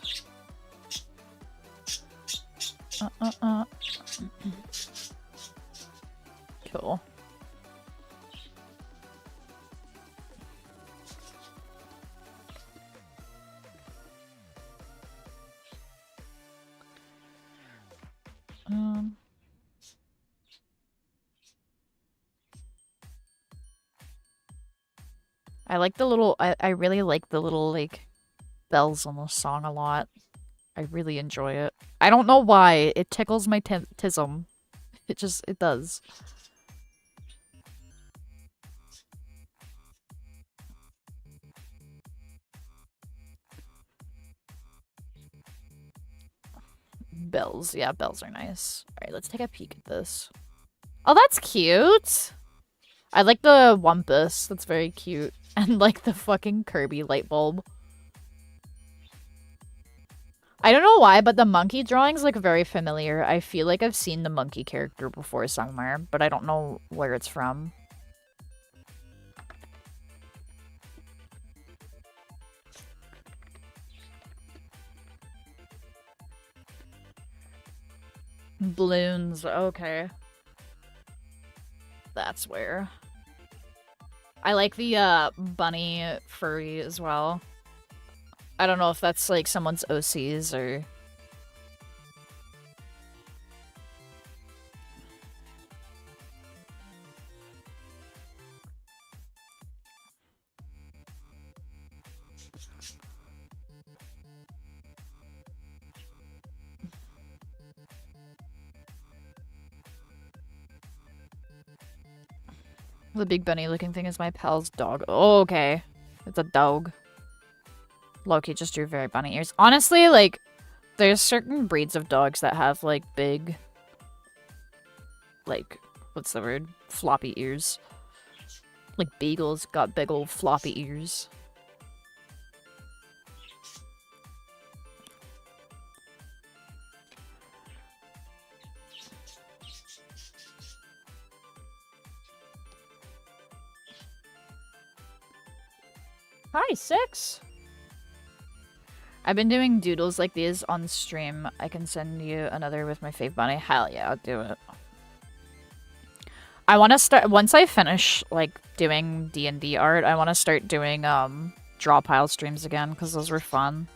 Cool. I like the little, I really like the little, like, bells on the song a lot. I really enjoy it. I don't know why. It tickles my tism. It does. Bells. Yeah, bells are nice. Alright, let's take a peek at this. Oh, that's cute! I like the Wumpus. That's very cute. And, like, the fucking Kirby light bulb. I don't know why, but the monkey drawings look very familiar. I feel like I've seen the monkey character before somewhere, but I don't know where it's from. Balloons, okay. That's where. I like the, bunny furry as well. I don't know if that's, like, someone's OCs or... The big bunny-looking thing is my pal's dog. Oh, okay. It's a dog. Loki just drew very bunny ears. Honestly, like, there's certain breeds of dogs that have, like, big... Like, what's the word? Floppy ears. Like, beagles got big old floppy ears. Hi, 6. I've been doing doodles like these on stream. I can send you another with my fave bunny. Hell yeah, I'll do it. I want to start, once I finish, like, doing D&D art, I want to start doing, draw pile streams again, because those were fun.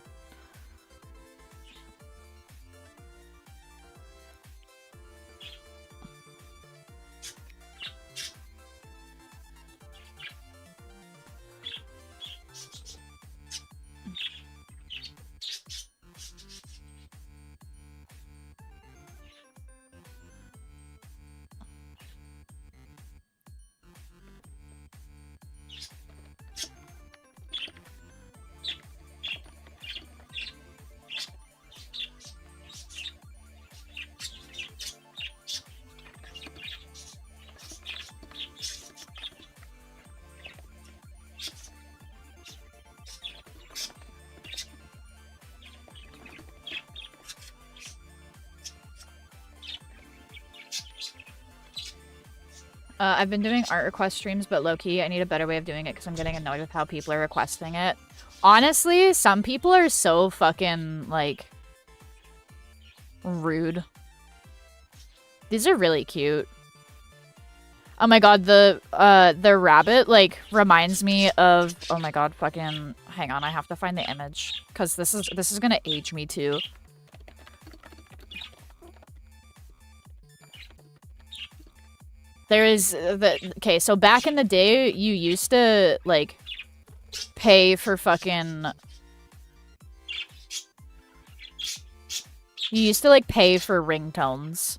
I've been doing art request streams, but low-key, I need a better way of doing it because I'm getting annoyed with how people are requesting it. Honestly, some people are so fucking, like, rude. These are really cute. Oh my god, the rabbit, like, reminds me of... Oh my god, fucking... Hang on, I have to find the image. Because this is gonna age me, too. There is okay, so back in the day, you used to, like, pay for fucking... You used to, like, pay for ringtones.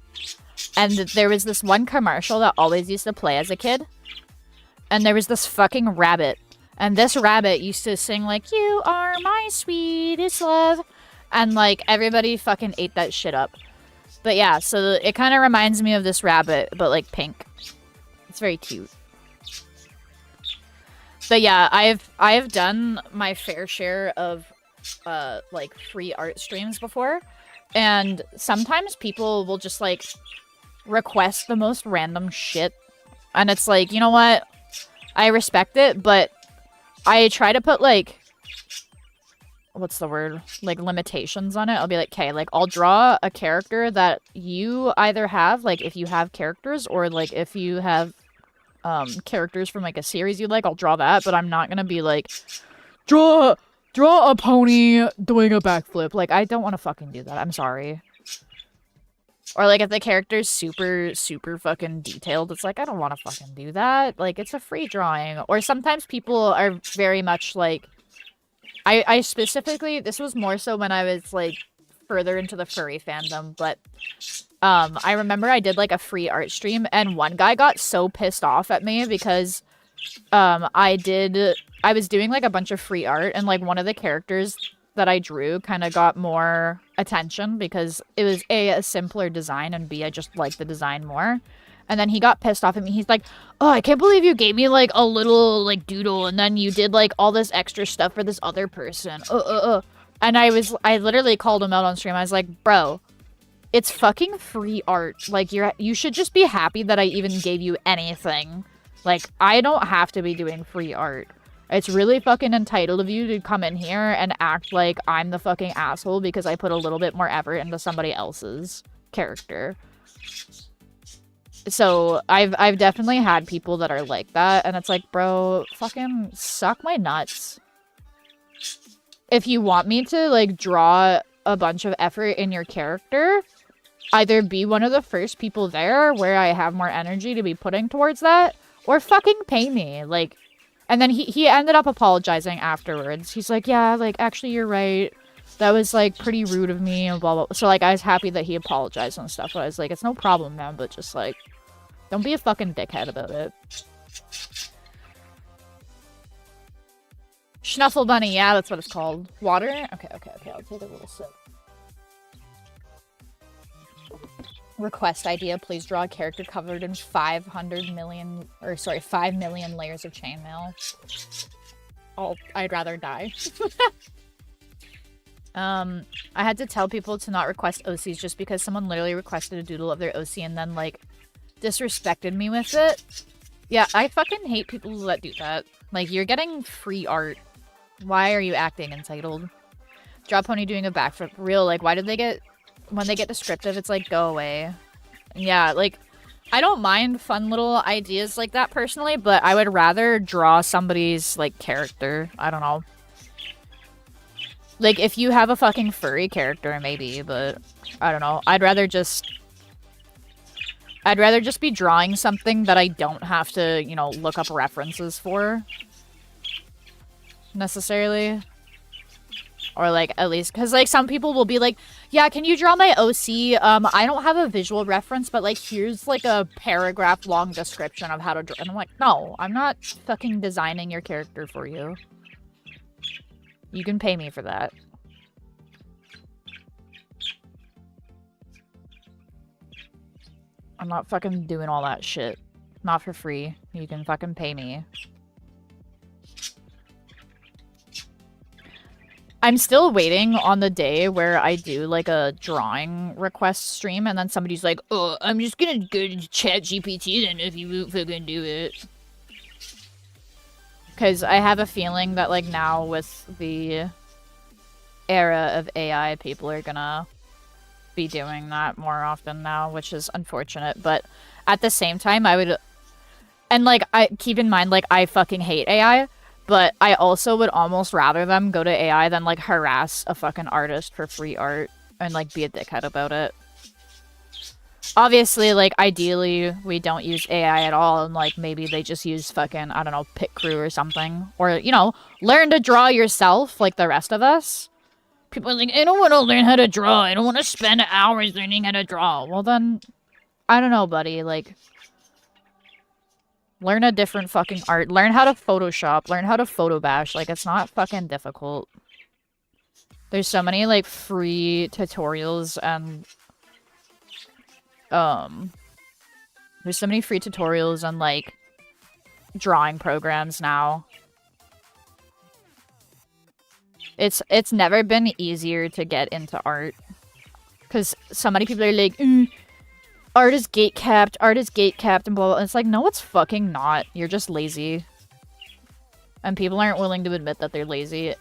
And there was this one commercial that always used to play as a kid. And there was this fucking rabbit. And this rabbit used to sing, like, "You are my sweetest love." And, like, everybody fucking ate that shit up. But yeah, so it kind of reminds me of this rabbit, but, like, pink. It's very cute. But yeah, I've done my fair share of, like, free art streams before. And sometimes people will just, like, request the most random shit. And it's like, you know what? I respect it, but I try to put, like... What's the word? Like, limitations on it. I'll be like, okay, like, I'll draw a character that you either have, like, if you have characters, or, like, if you have, characters from, like, a series you like, I'll draw that, but I'm not gonna be like, draw a pony doing a backflip. Like, I don't want to fucking do that. I'm sorry. Or, like, if the character's super, super fucking detailed, it's like, I don't want to fucking do that. Like, it's a free drawing. Or sometimes people are very much, like, I specifically, this was more so when I was, like, further into the furry fandom, but, I remember I did, like, a free art stream, and one guy got so pissed off at me because, I was doing, like, a bunch of free art, and, like, one of the characters that I drew kind of got more attention because it was A, simpler design, and B, I just liked the design more. And then he got pissed off at me. He's like, "Oh, I can't believe you gave me, like, a little, like, doodle, and then you did, like, all this extra stuff for this other person. And I literally called him out on stream. I was like, bro, it's fucking free art. Like, you should just be happy that I even gave you anything. Like, I don't have to be doing free art. It's really fucking entitled of you to come in here and act like I'm the fucking asshole because I put a little bit more effort into somebody else's character." So, I've definitely had people that are like that, and it's like, bro, fucking suck my nuts. If you want me to, like, draw a bunch of effort in your character, either be one of the first people there where I have more energy to be putting towards that, or fucking pay me, like... And then he ended up apologizing afterwards. He's like, "Yeah, like, actually, you're right. That was, like, pretty rude of me," and blah, blah. So, like, I was happy that he apologized and stuff. But I was like, it's no problem, man, but just, like... Don't be a fucking dickhead about it. Schnuffle bunny, yeah, that's what it's called. Water? Okay, I'll take a little sip. Request idea, please draw a character covered in 5 million layers of chainmail. I'd rather die. I had to tell people to not request OCs just because someone literally requested a doodle of their OC and then, like, disrespected me with it. Yeah, I fucking hate people that do that. Like, you're getting free art. Why are you acting entitled? Draw pony doing a backflip. Real, like, why did they get... When they get descriptive, it's like, go away. Yeah, like, I don't mind fun little ideas like that personally, but I would rather draw somebody's, like, character. I don't know. Like, if you have a fucking furry character, maybe, but I don't know. I'd rather just be drawing something that I don't have to, you know, look up references for. Necessarily. Or, like, at least... Because, like, some people will be like, yeah, can you draw my OC? I don't have a visual reference, but, like, here's, like, a paragraph-long description of how to draw. And I'm like, no, I'm not fucking designing your character for you. You can pay me for that. I'm not fucking doing all that shit. Not for free. You can fucking pay me. I'm still waiting on the day where I do, like, a drawing request stream, and then somebody's like, oh, I'm just gonna go to ChatGPT then if you won't fucking do it. Because I have a feeling that, like, now with the era of AI, people are gonna be doing that more often now, which is unfortunate. But at the same time, I would... And, like, I keep in mind, like, I fucking hate AI. But I also would almost rather them go to AI than, like, harass a fucking artist for free art and, like, be a dickhead about it. Obviously, like, ideally, we don't use AI at all, and, like, maybe they just use fucking, I don't know, Pit Crew or something. Or, you know, learn to draw yourself, like the rest of us. People are like, I don't want to learn how to draw. I don't want to spend hours learning how to draw. Well, then, I don't know, buddy, like... Learn a different fucking art. Learn how to Photoshop. Learn how to photo bash. Like, it's not fucking difficult. There's so many, like, free tutorials and... There's so many free tutorials and, like, drawing programs now. It's never been easier to get into art. Because so many people are like, art is gatekept, and blah, blah, and it's like, no, it's fucking not. You're just lazy. And people aren't willing to admit that they're lazy,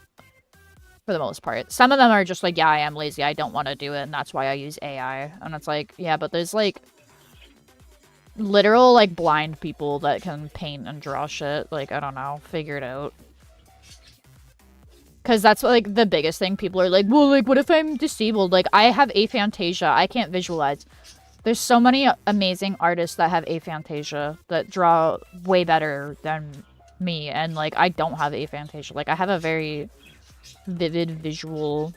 for the most part. Some of them are just like, yeah, I am lazy, I don't want to do it, and that's why I use AI. And it's like, yeah, but there's, like, literal, like, blind people that can paint and draw shit. Like, I don't know, figure it out. Because that's, like, the biggest thing. People are like, well, like, what if I'm disabled? Like, I have aphantasia, I can't visualize. There's so many amazing artists that have aphantasia that draw way better than me, and, like, I don't have aphantasia. Like, I have a very vivid visual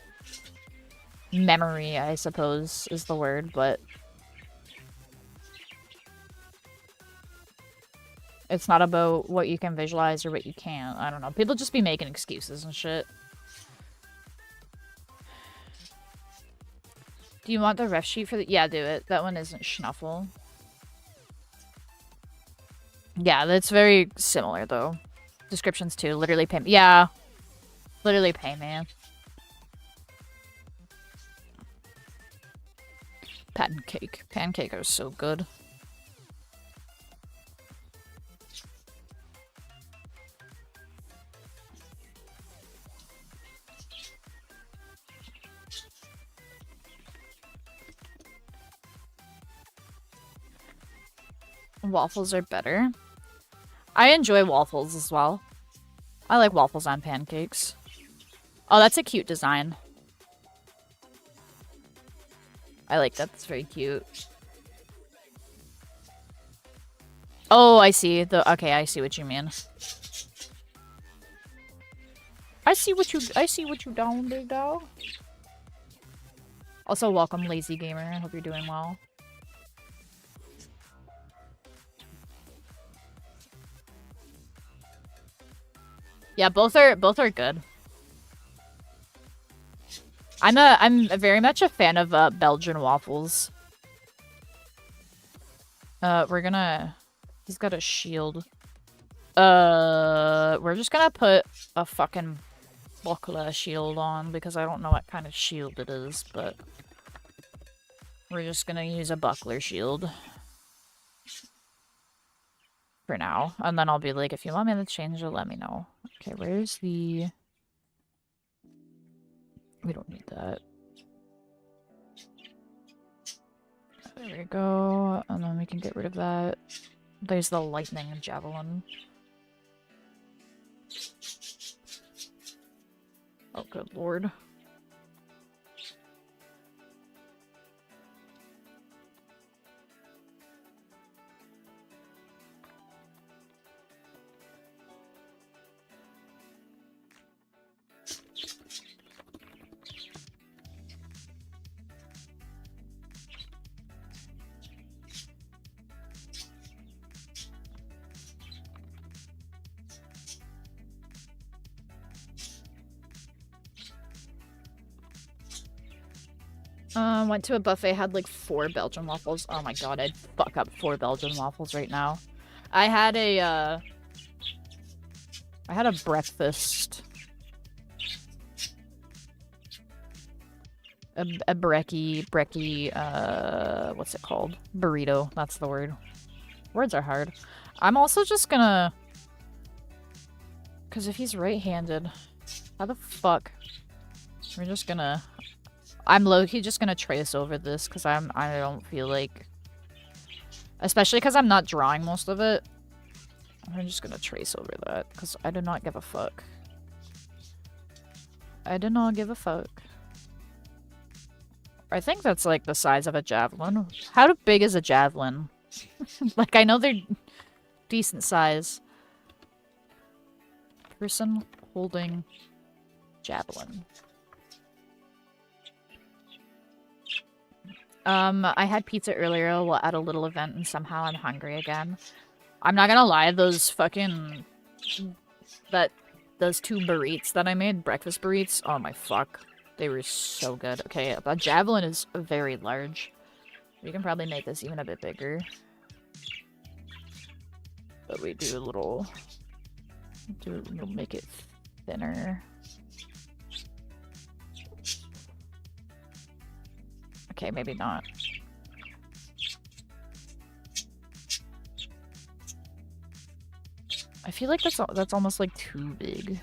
memory, I suppose, is the word, but... It's not about what you can visualize or what you can't. I don't know. People just be making excuses and shit. Do you want the ref sheet for the... Yeah, do it. That one isn't Schnuffle. Yeah, that's very similar, though. Descriptions, too. Literally pay... Yeah. Literally pay, man. Pancake. Pancake are so good. Waffles are better. I enjoy waffles as well. I like waffles on pancakes. Oh, that's a cute design. I like that. That's very cute. Oh, I see. Okay, I see what you mean. I see what you doing, big dog. Also, welcome, Lazy Gamer. I hope you're doing well. Yeah, both are good. I'm very much a fan of Belgian waffles. He's got a shield. We're just gonna put a fucking buckler shield on because I don't know what kind of shield it is, but we're just gonna use a buckler shield for now, and then I'll be like, if you want me to change it, let me know. Okay, where's We don't need that. There we go. And then we can get rid of that. There's the lightning javelin. Oh, good lord. Went to a buffet, had like 4 Belgian waffles. Oh my god, I'd fuck up 4 Belgian waffles right now. I had a breakfast. A brekkie, what's it called? Burrito, that's the word. Words are hard. I'm also just gonna... Because if he's right-handed, how the fuck? We're just gonna... I'm low-key just gonna trace over this, because I don't feel like... Especially because I'm not drawing most of it. I'm just gonna trace over that, because I do not give a fuck. I do not give a fuck. I think that's like the size of a javelin. How big is a javelin? Like, I know they're decent size. Person holding javelin. I had pizza earlier at a little event and somehow I'm hungry again. I'm not gonna lie, those fucking... Those 2 burritos that I made, breakfast burritos, oh my fuck. They were so good. Okay, a javelin is very large. We can probably make this even a bit bigger. But we do a little... We'll make it thinner. Okay, maybe not. I feel like that's almost like too big.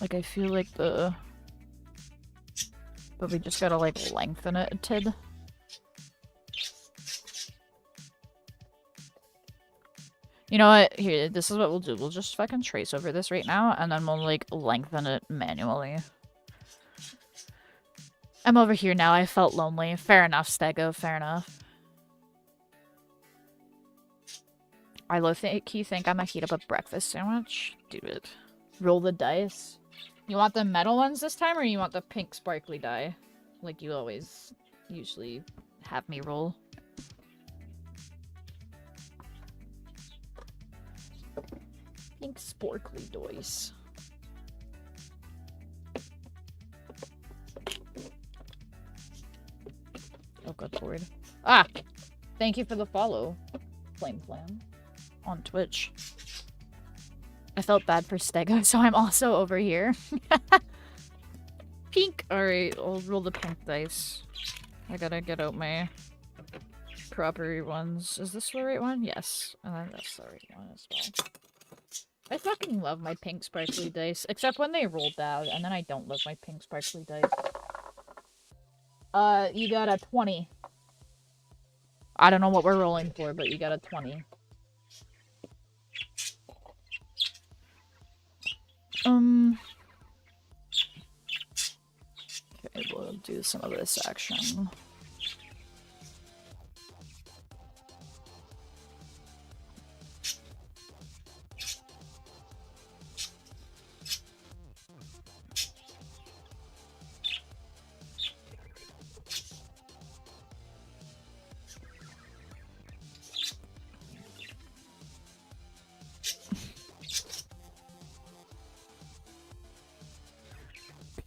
Like, I feel like the... But we just gotta, like, lengthen it a tid. You know what? Here, this is what we'll do. We'll just fucking trace over this right now, and then we'll, like, lengthen it manually. I'm over here now. I felt lonely. Fair enough, Stego. Fair enough. I low-key think I'm gonna heat up a breakfast sandwich. Do it. Roll the dice. You want the metal ones this time, or you want the pink sparkly die? Like you always usually have me roll. Pink sparkly dice. Oh, good lord. Ah! Thank you for the follow, Flame Flam, on Twitch. I felt bad for Stego, so I'm also over here. Pink! Alright, I'll roll the pink dice. I gotta get out my proper ones. Is this the right one? Yes. And then that's the right one as well. I fucking love my pink sparkly dice, except when they roll down, and then I don't love my pink sparkly dice. You got a 20. I don't know what we're rolling for, but you got a 20. Okay, we'll do some of this action.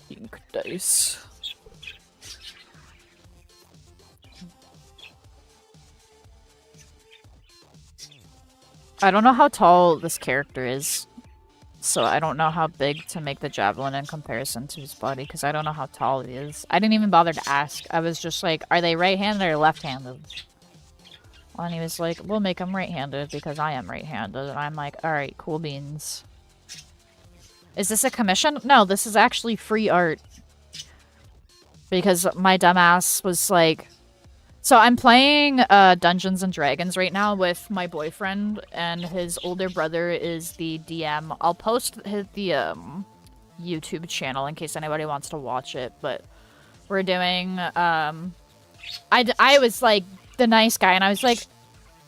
Pink dice. I don't know how tall this character is, so I don't know how big to make the javelin in comparison to his body, because I don't know how tall he is. I didn't even bother to ask. I was just like, are they right-handed or left-handed? And he was like, we'll make him right-handed because I am right-handed. And I'm like, alright, cool beans. Is this a commission? No, this is actually free art. Because my dumbass was like... So I'm playing Dungeons and Dragons right now with my boyfriend, and his older brother is the DM. I'll post the YouTube channel in case anybody wants to watch it, but we're doing... I was like the nice guy, and I was like...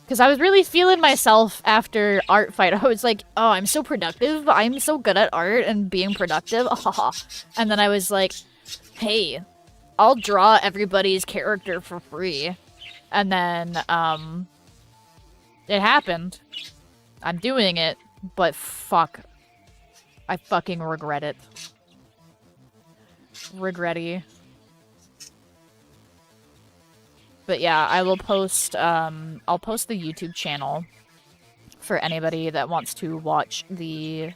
Because I was really feeling myself after art fight. I was like, oh, I'm so productive. I'm so good at art and being productive. And then I was like, hey... I'll draw everybody's character for free. And then, it happened. I'm doing it, but fuck. I fucking regret it. Regretty. But yeah, I will post, I'll post the YouTube channel for anybody that wants to watch the,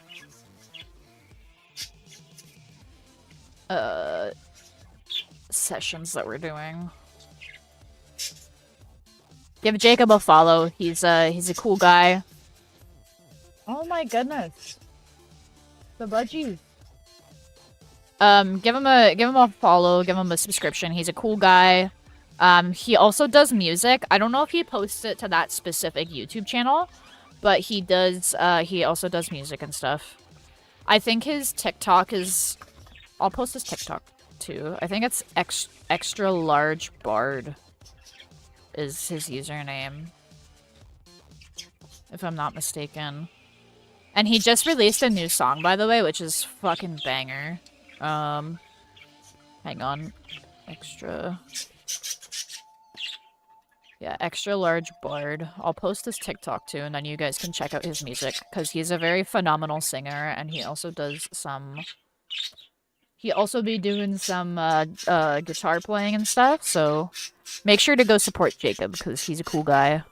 sessions that we're doing. Give Jacob a follow. He's a cool guy. Oh my goodness. The budgies. Give him a follow, give him a subscription. He's a cool guy. He also does music. I don't know if he posts it to that specific YouTube channel, but he does, he also does music and stuff. I think his TikTok is... I'll post his TikTok too. I think it's 꽍𝙀𝙺𝙀 is his username, if I'm not mistaken. And he just released a new song, by the way, which is fucking banger. Hang on. Yeah, 꽍𝙀𝙺𝙀. I'll post his TikTok too, and then you guys can check out his music, because he's a very phenomenal singer, and he also does some... He also be doing some guitar playing and stuff, so make sure to go support Jacob, because he's a cool guy.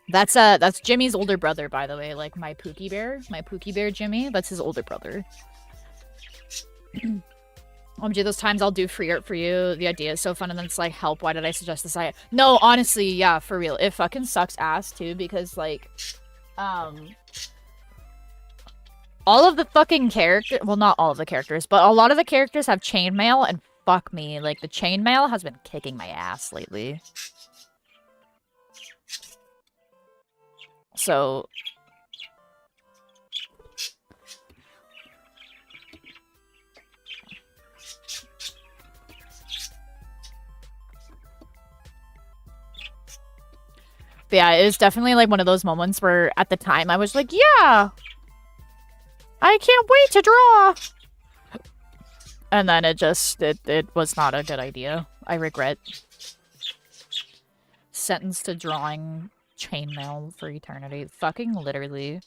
That's Jimmy's older brother, by the way, like my Pookie Bear Jimmy, that's his older brother. OMG, those times I'll do free art for you, the idea is so fun, and then it's like, help, why did I suggest this? No, honestly, yeah, for real, it fucking sucks ass, too, because, like, all of the fucking characters, well, not all of the characters, but a lot of the characters have chainmail, and fuck me, like, the chainmail has been kicking my ass lately. So... But yeah, it was definitely, like, one of those moments where, at the time, I was like, yeah! I can't wait to draw! And then it just, it was not a good idea. I regret. Sentenced to drawing chainmail for eternity. Fucking literally.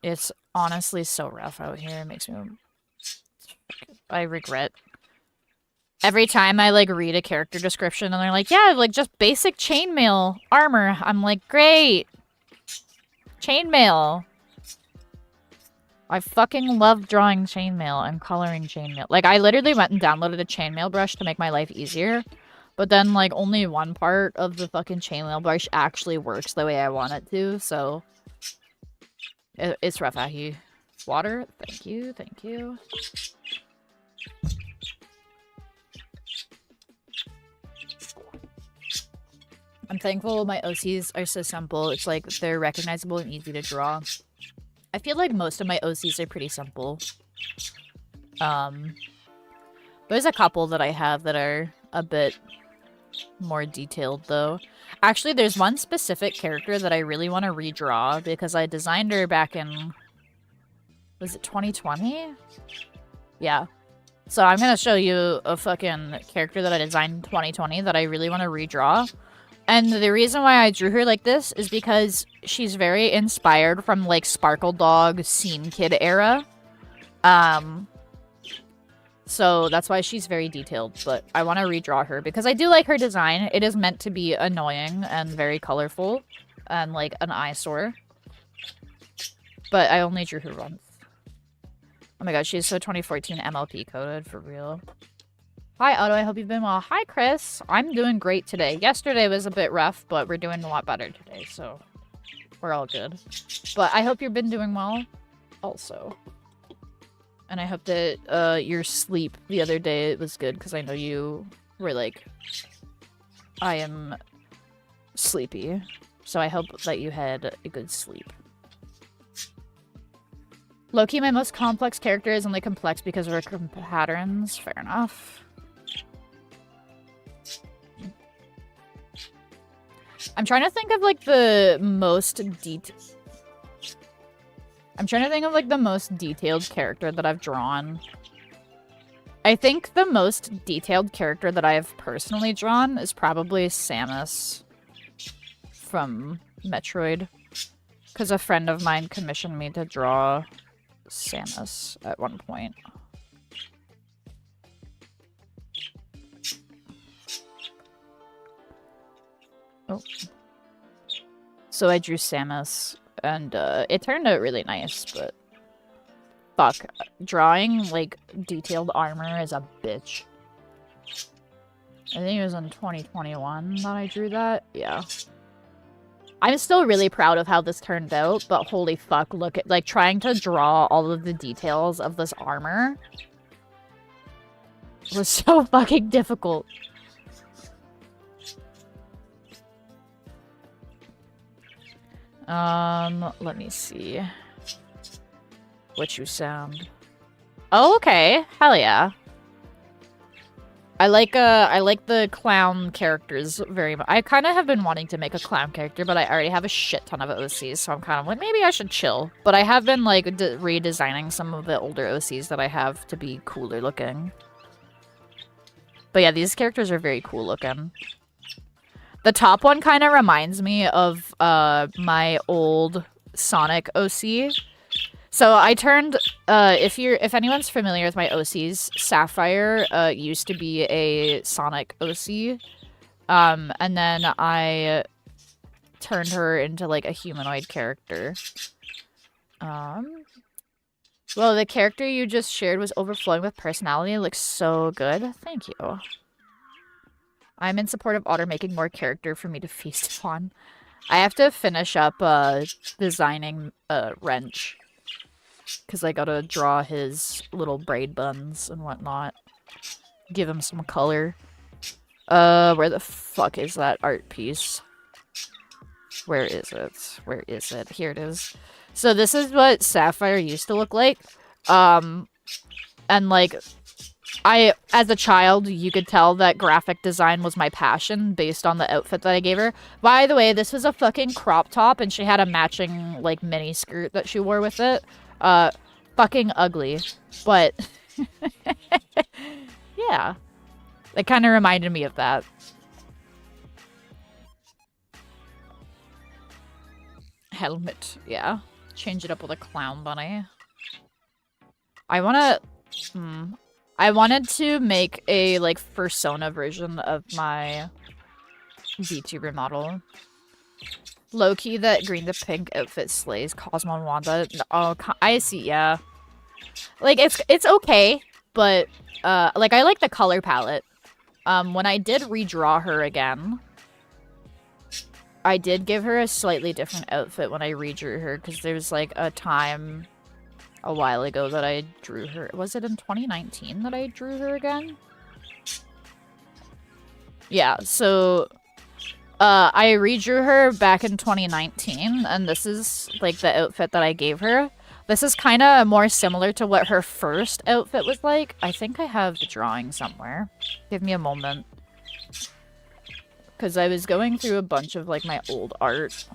It's honestly so rough out here. It makes me... I regret. Every time I, like, read a character description and they're like, yeah, like, just basic chainmail armor. I'm like, great! Chainmail! I fucking love drawing chainmail and coloring chainmail. Like, I literally went and downloaded a chainmail brush to make my life easier. But then, like, only one part of the fucking chainmail brush actually works the way I want it to, so... It's rough out here. Water? Thank you, thank you. I'm thankful my OCs are so simple. It's like, they're recognizable and easy to draw. I feel like most of my OCs are pretty simple. There's a couple that I have that are a bit more detailed, though. Actually, there's one specific character that I really want to redraw, because I designed her back in... Was it 2020? Yeah. So I'm gonna show you a fucking character that I designed in 2020 that I really want to redraw. And the reason why I drew her like this is because she's very inspired from, like, Sparkle Dog, Scene Kid era. So that's why she's very detailed, but I want to redraw her because I do like her design. It is meant to be annoying and very colorful and, like, an eyesore. But I only drew her once. Oh my god, she's so 2014 MLP coded, for real. Hi, Otto. I hope you've been well. Hi, Chris. I'm doing great today. Yesterday was a bit rough, but we're doing a lot better today, so we're all good. But I hope you've been doing well also. And I hope that your sleep the other day was good, because I know you were like, I am sleepy. So I hope that you had a good sleep. Low-key, my most complex character is only complex because of her patterns. Fair enough. I'm trying to think of like the most detailed character that I've drawn. I think the most detailed character that I've personally drawn is probably Samus from Metroid. Because a friend of mine commissioned me to draw Samus at one point. Oh. So I drew Samus, and it turned out really nice, but fuck. Drawing, like, detailed armor is a bitch. I think it was in 2021 that I drew that. Yeah. I'm still really proud of how this turned out, but holy fuck, look at, like, trying to draw all of the details of this armor was so fucking difficult. Let me see. What you sound. Oh, okay. Hell yeah. I like the clown characters very much. I kind of have been wanting to make a clown character, but I already have a shit ton of OCs, so I'm kind of like, maybe I should chill. But I have been, like, redesigning some of the older OCs that I have to be cooler looking. But yeah, these characters are very cool looking. The top one kind of reminds me of my old Sonic OC. So I turned, if anyone's familiar with my OCs, Sapphire used to be a Sonic OC, and then I turned her into like a humanoid character. Well, the character you just shared was overflowing with personality. It looks so good. Thank you. I'm in support of Otter making more character for me to feast upon. I have to finish up designing Wrench. Because I gotta draw his little braid buns and whatnot. Give him some color. Where the fuck is that art piece? Where is it? Where is it? Here it is. So this is what Sapphire used to look like. And like, as a child, you could tell that graphic design was my passion based on the outfit that I gave her. By the way, this was a fucking crop top and she had a matching, like, mini skirt that she wore with it. Fucking ugly, but yeah, it kind of reminded me of that. Helmet, yeah. Change it up with a clown bunny. I wanted to make a, like, Persona version of my VTuber model. Low-key, that green to pink outfit slays Cosmo and Wanda. Oh, I see, yeah. Like, it's okay, but, like, I like the color palette. When I did redraw her again, I did give her a slightly different outfit when I redrew her, because there was, like, a time a while ago that I drew her. Was it in 2019 that I drew her again? Yeah, so I redrew her back in 2019, and this is, like, the outfit that I gave her. This is kind of more similar to what her first outfit was like. I think I have the drawing somewhere. Give me a moment. Because I was going through a bunch of, like, my old art.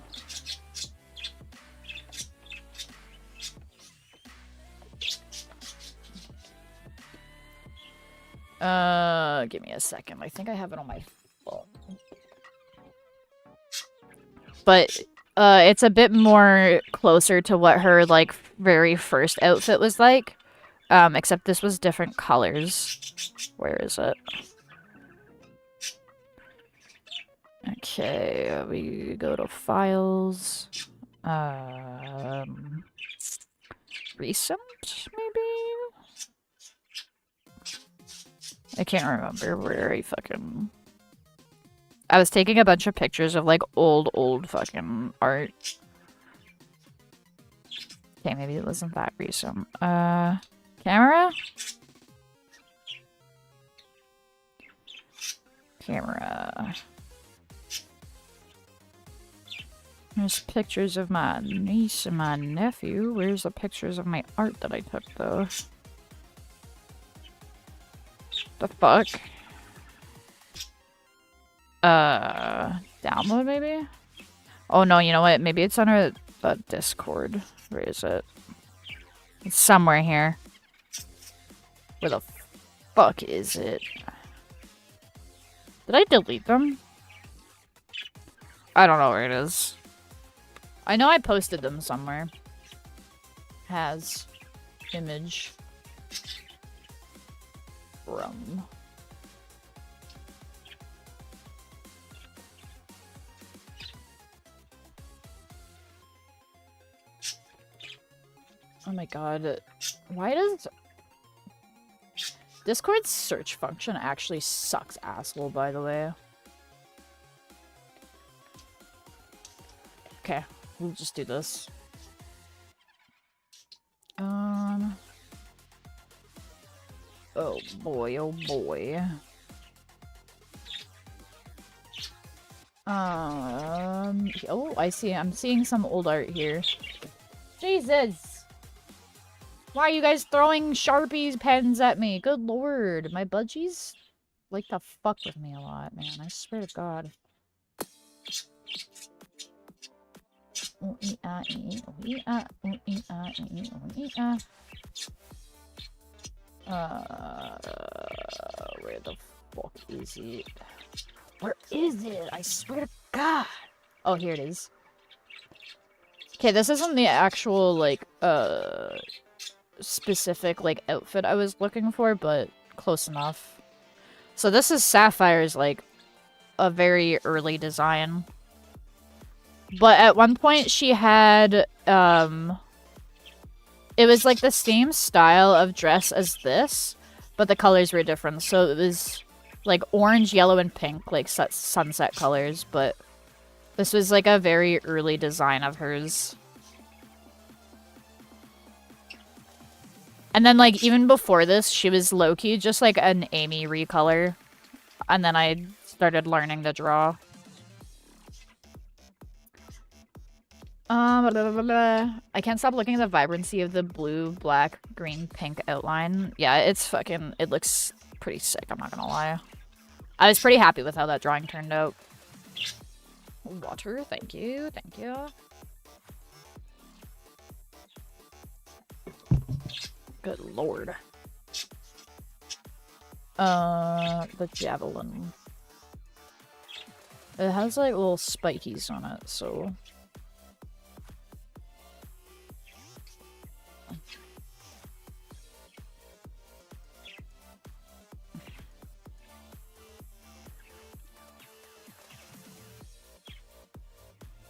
Give me a second. I think I have it on my phone. But it's a bit more closer to what her, like, very first outfit was like. Except this was different colors. Where is it? Okay, we go to files. Recent, maybe? I can't remember where I was taking a bunch of pictures of, like, old fucking art. Okay, maybe it wasn't that recent. Camera? Camera. There's pictures of my niece and my nephew. Where's the pictures of my art that I took, though? The fuck? Download, maybe? Oh, no, you know what? Maybe it's under the Discord. Where is it? It's somewhere here. Where the fuck is it? Did I delete them? I don't know where it is. I know I posted them somewhere. Has image from. Oh my god. Why does Discord's search function actually sucks asshole, by the way? Okay, we'll just do this. Oh boy, oh boy. Oh, I see. I'm seeing some old art here. Jesus! Why are you guys throwing Sharpies pens at me? Good lord. My budgies like to fuck with me a lot, man. I swear to God. Where the fuck is it? Where is it? I swear to God. Oh, here it is. Okay, this isn't the actual, like, specific, like, outfit I was looking for, but close enough. So this is Sapphire's, like, a very early design. But at one point she had, it was, like, the same style of dress as this, but the colors were different. So it was, like, orange, yellow, and pink, like, sunset colors, but this was, like, a very early design of hers. And then, like, even before this, she was low-key just, like, an Amy recolor. And then I started learning to draw. I can't stop looking at the vibrancy of the blue, black, green, pink outline. Yeah, it's fucking... It looks pretty sick, I'm not gonna lie. I was pretty happy with how that drawing turned out. Water, thank you, thank you. Good lord. The javelin. It has, like, little spikies on it, so...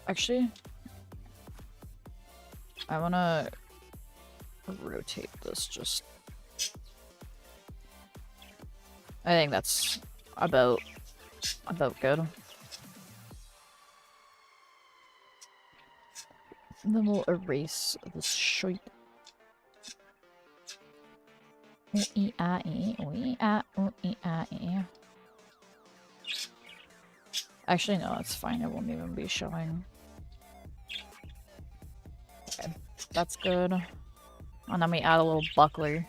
Actually, I wanna rotate this just... I think that's about good. And then we'll erase this shite. Actually, no, that's fine. It won't even be showing. Okay, that's good. And then we add a little buckler.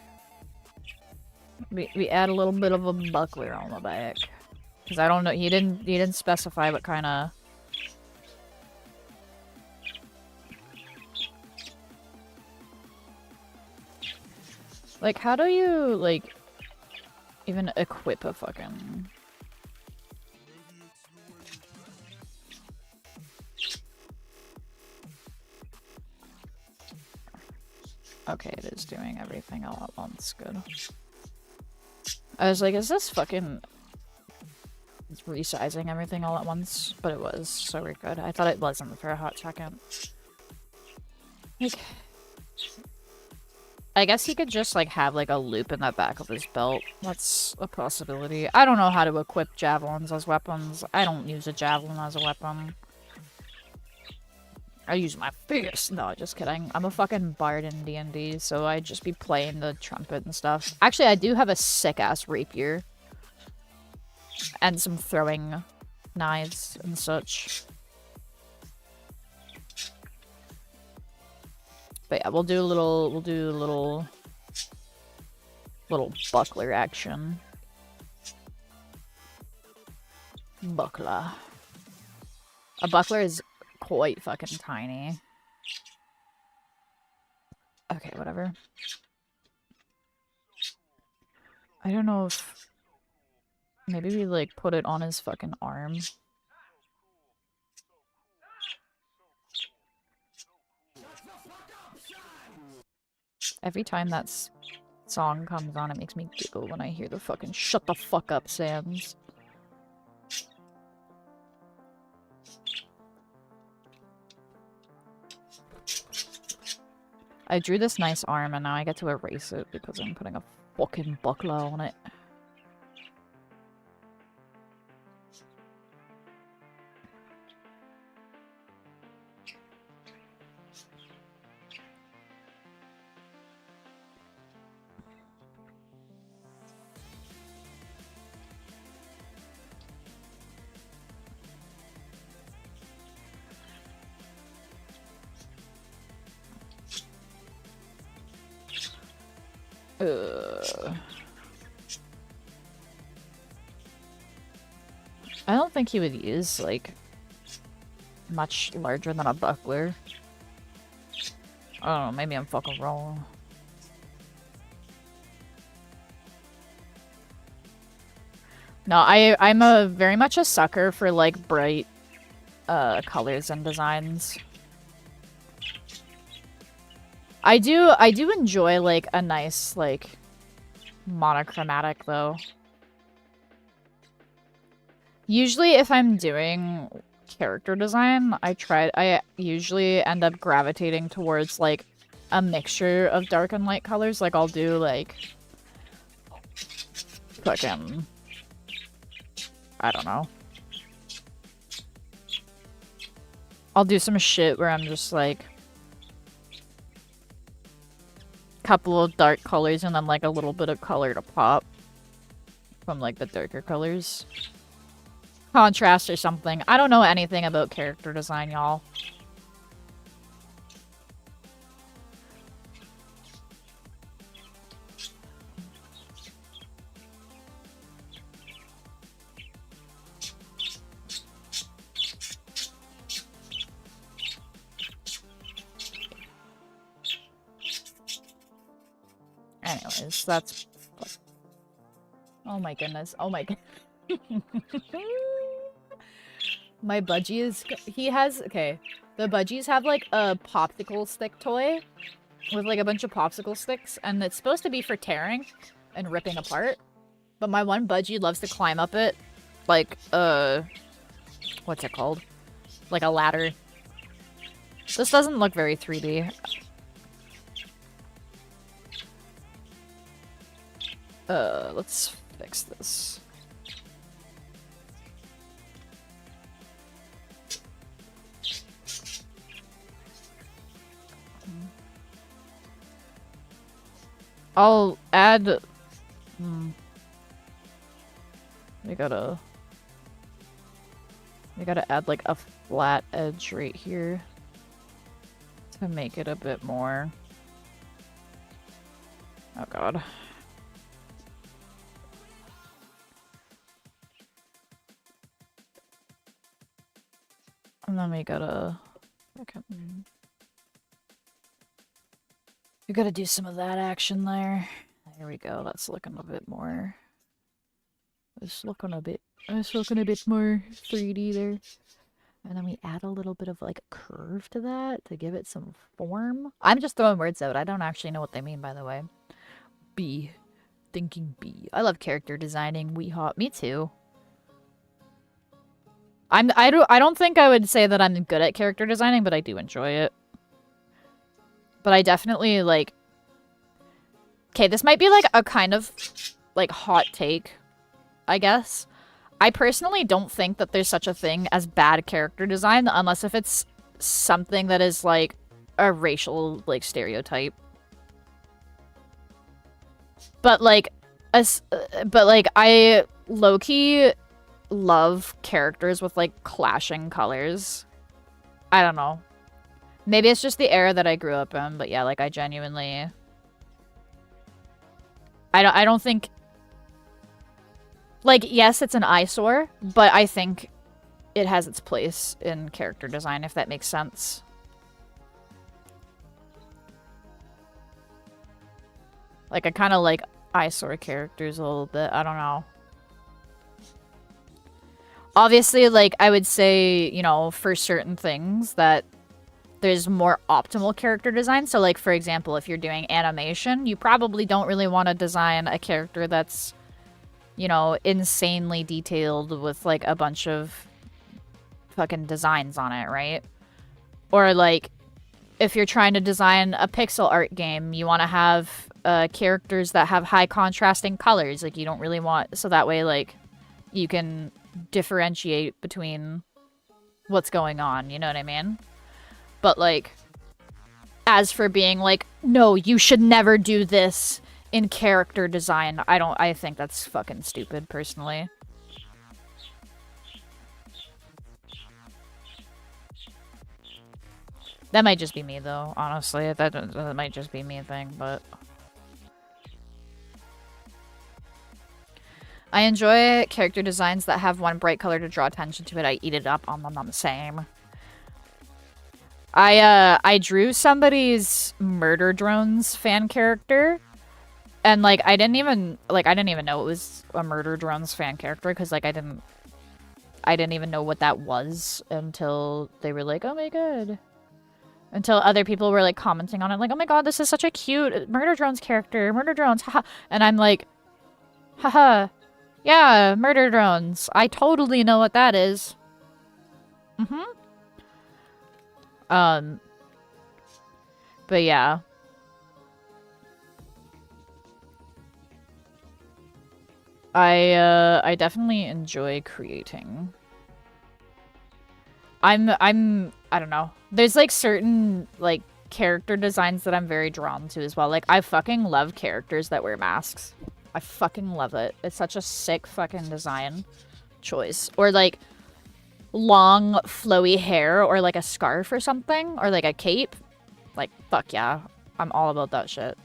We add a little bit of a buckler on the back. Because I don't know, he didn't specify what kind of... Like, how do you, like, even equip a fucking... Okay, it is doing everything all at once. Good. I was like, is this fucking... It's resizing everything all at once? But it was, so we're good. I thought it wasn't for a hot second. Like... I guess he could just, like, have, like, a loop in the back of his belt. That's a possibility. I don't know how to equip javelins as weapons. I don't use a javelin as a weapon. I use my fist. No, just kidding. I'm a fucking bard in D&D, so I just be playing the trumpet and stuff. Actually, I do have a sick-ass rapier. And some throwing knives and such. But yeah, we'll do a little buckler action. Buckler. A buckler is quite fucking tiny. Okay, whatever. I don't know if... Maybe we, like, put it on his fucking arm. Every time that song comes on, it makes me giggle when I hear the fucking shut the fuck up sounds. I drew this nice arm and now I get to erase it because I'm putting a fucking buckler on it. I don't think he would use, like, much larger than a buckler. I don't know, maybe I'm fucking wrong. No, I'm very much a sucker for, like, bright colors and designs. I do enjoy, like, a nice, like, monochromatic, though. Usually, if I'm doing character design, I usually end up gravitating towards, like, a mixture of dark and light colors. Like, I'll do, like, fucking... I don't know. I'll do some shit where I'm just, like... couple of dark colors and then, like, a little bit of color to pop from, like, the darker colors. Contrast or something. I don't know anything about character design, y'all. Anyways, that's... Oh my goodness. Oh my god. My budgie is... He has... Okay. The budgies have, like, a popsicle stick toy with, like, a bunch of popsicle sticks, and it's supposed to be for tearing and ripping apart. But my one budgie loves to climb up it, like, what's it called? Like a ladder. This doesn't look very 3D. Let's fix this. I'll add... We gotta add, like, a flat edge right here to make it a bit more... Oh god. And then we gotta... We gotta do some of that action there. There we go, that's looking a bit more... It's looking a bit more 3D there. And then we add a little bit of, like, curve to that to give it some form. I'm just throwing words out. I don't actually know what they mean, by the way. B. Thinking B. I love character designing. We hot. Me too. I don't think I would say that I'm good at character designing, but I do enjoy it. But I definitely, like... Okay, this might be like a kind of like hot take, I guess. I personally don't think that there's such a thing as bad character design unless if it's something that is like a racial like stereotype. But like I low-key love characters with like clashing colors. I don't know. Maybe it's just the era that I grew up in, but yeah, like I genuinely I don't think, like, yes, it's an eyesore, but I think it has its place in character design, if that makes sense. Like, I kind of like eyesore characters a little bit. I don't know. Obviously, like, I would say, you know, for certain things that there's more optimal character design. So, like, for example, if you're doing animation, you probably don't really want to design a character that's, you know, insanely detailed with, like, a bunch of fucking designs on it, right? Or, like, if you're trying to design a pixel art game, you want to have characters that have high contrasting colors. Like, you don't really want... So that way, like, you can differentiate between what's going on, you know what I mean? But, like, as for being like, no, you should never do this in character design, I think that's fucking stupid, personally. That might just be me, though, honestly. That might just be me a thing, but... I enjoy character designs that have one bright color to draw attention to it. I eat it up on them. I'm the same. I drew somebody's Murder Drones fan character, and, like, I didn't even know it was a Murder Drones fan character, because, like, I didn't even know what that was until they were like, oh my god. Until other people were, like, commenting on it, like, oh my god, this is such a cute Murder Drones character, Murder Drones, haha. And I'm like, haha, yeah, Murder Drones. I totally know what that is. Mm-hmm. But yeah. I definitely enjoy creating. I don't know. There's, like, certain, like, character designs that I'm very drawn to as well. Like, I fucking love characters that wear masks. I fucking love it. It's such a sick fucking design choice. Or, like, long, flowy hair, or, like, a scarf or something. Or, like, a cape. Like, fuck yeah. I'm all about that shit.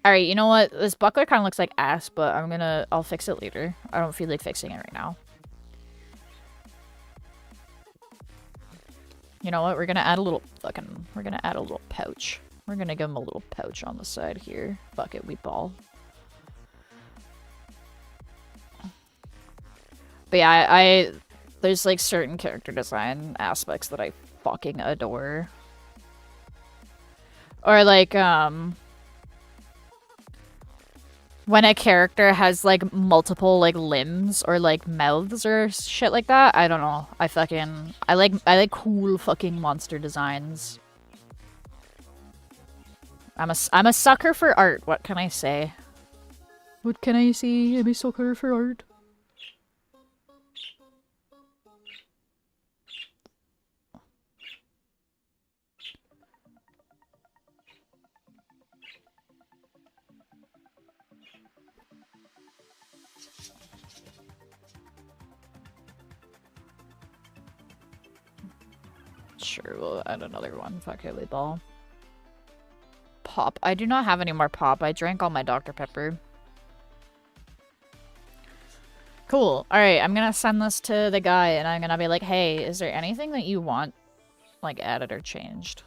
Alright, you know what? This buckler kind of looks like ass, but I'll fix it later. I don't feel like fixing it right now. You know what? We're gonna add a little pouch. We're gonna give him a little pouch on the side here. Fuck it, we ball. But yeah, there's, like, certain character design aspects that I fucking adore. Or, like, when a character has, like, multiple, like, limbs or, like, mouths or shit like that, I don't know. I like cool fucking monster designs. I'm a sucker for art, what can I say? What can I say? I'm a sucker for art. Sure, we'll add another one. Fuck it, we ball. Pop. I do not have any more pop. I drank all my Dr. Pepper. Cool. Alright, I'm gonna send this to the guy, and I'm gonna be like, hey, is there anything that you want, like, added or changed?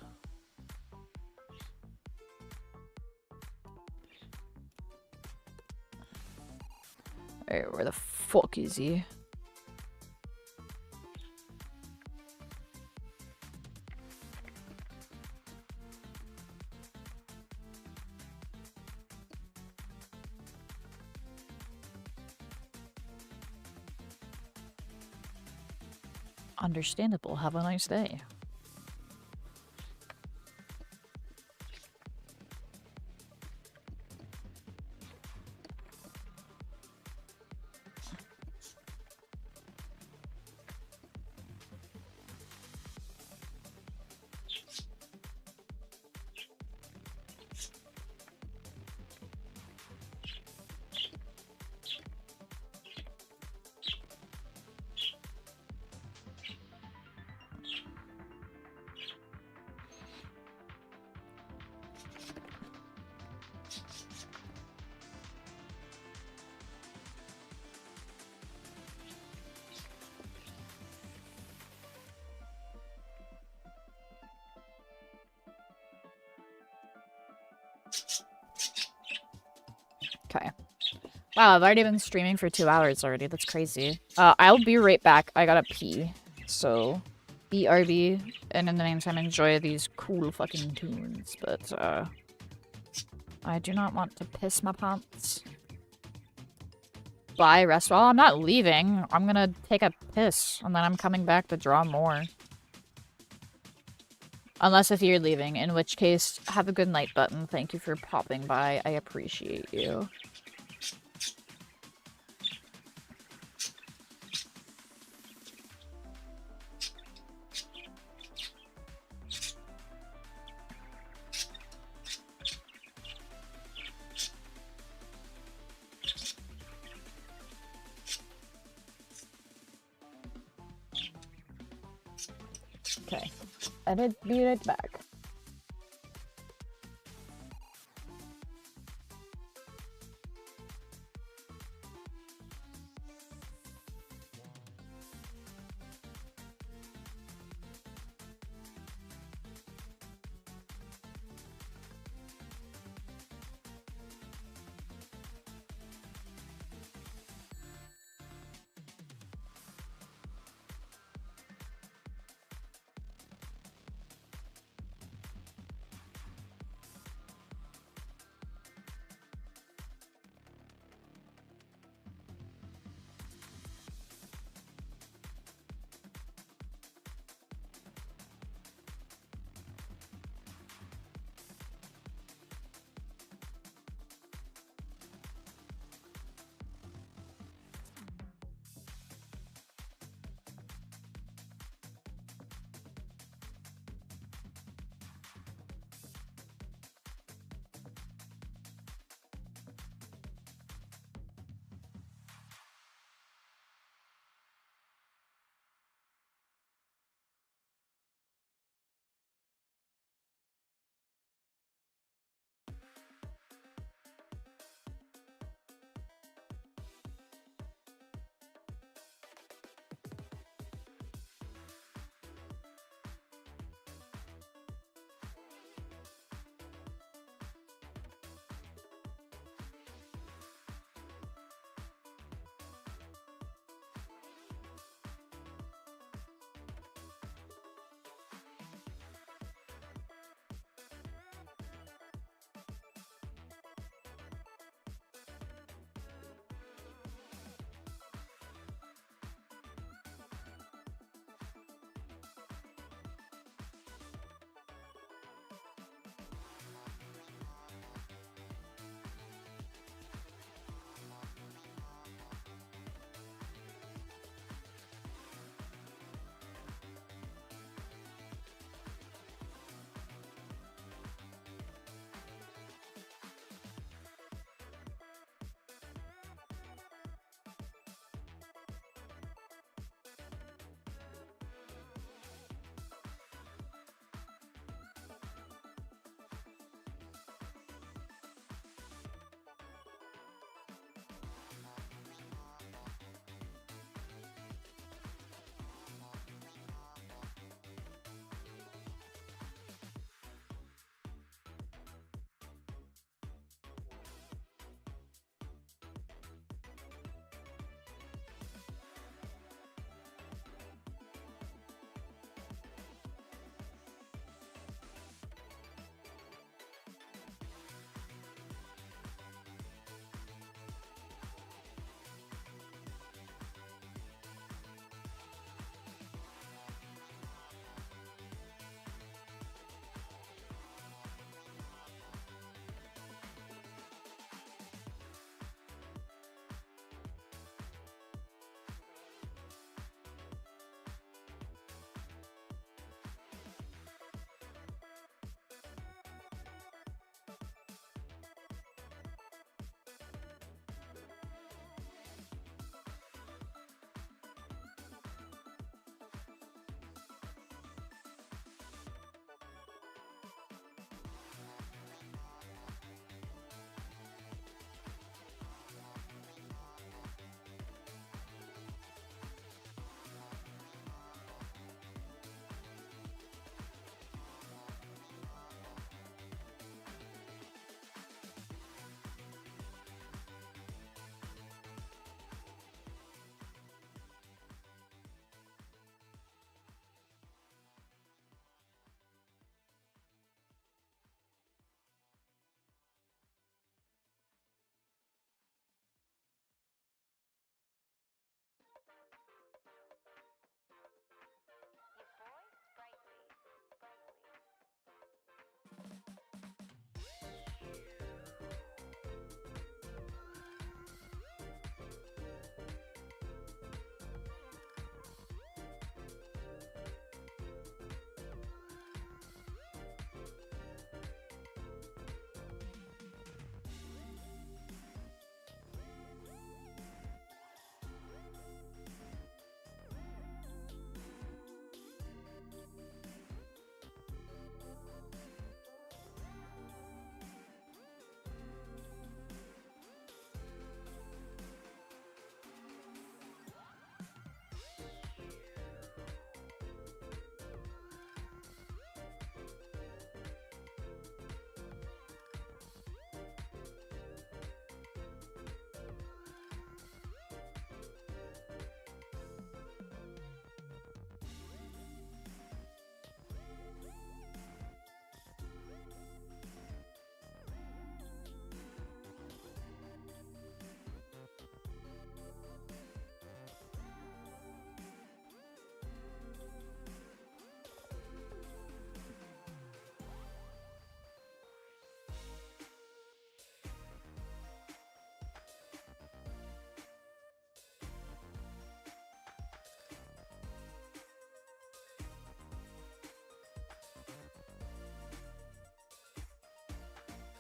Alright, where the fuck is he? Understandable. Have a nice day. Okay. Wow, I've already been streaming for 2 hours already. That's crazy. I'll be right back. I gotta pee. So, BRB. And in the meantime, enjoy these cool fucking tunes. But, I do not want to piss my pants. Bye, rest. Well, I'm not leaving. I'm gonna take a piss. And then I'm coming back to draw more. Unless if you're leaving. In which case, have a good night, Button. Thank you for popping by. I appreciate you. Okay. I'll be right back.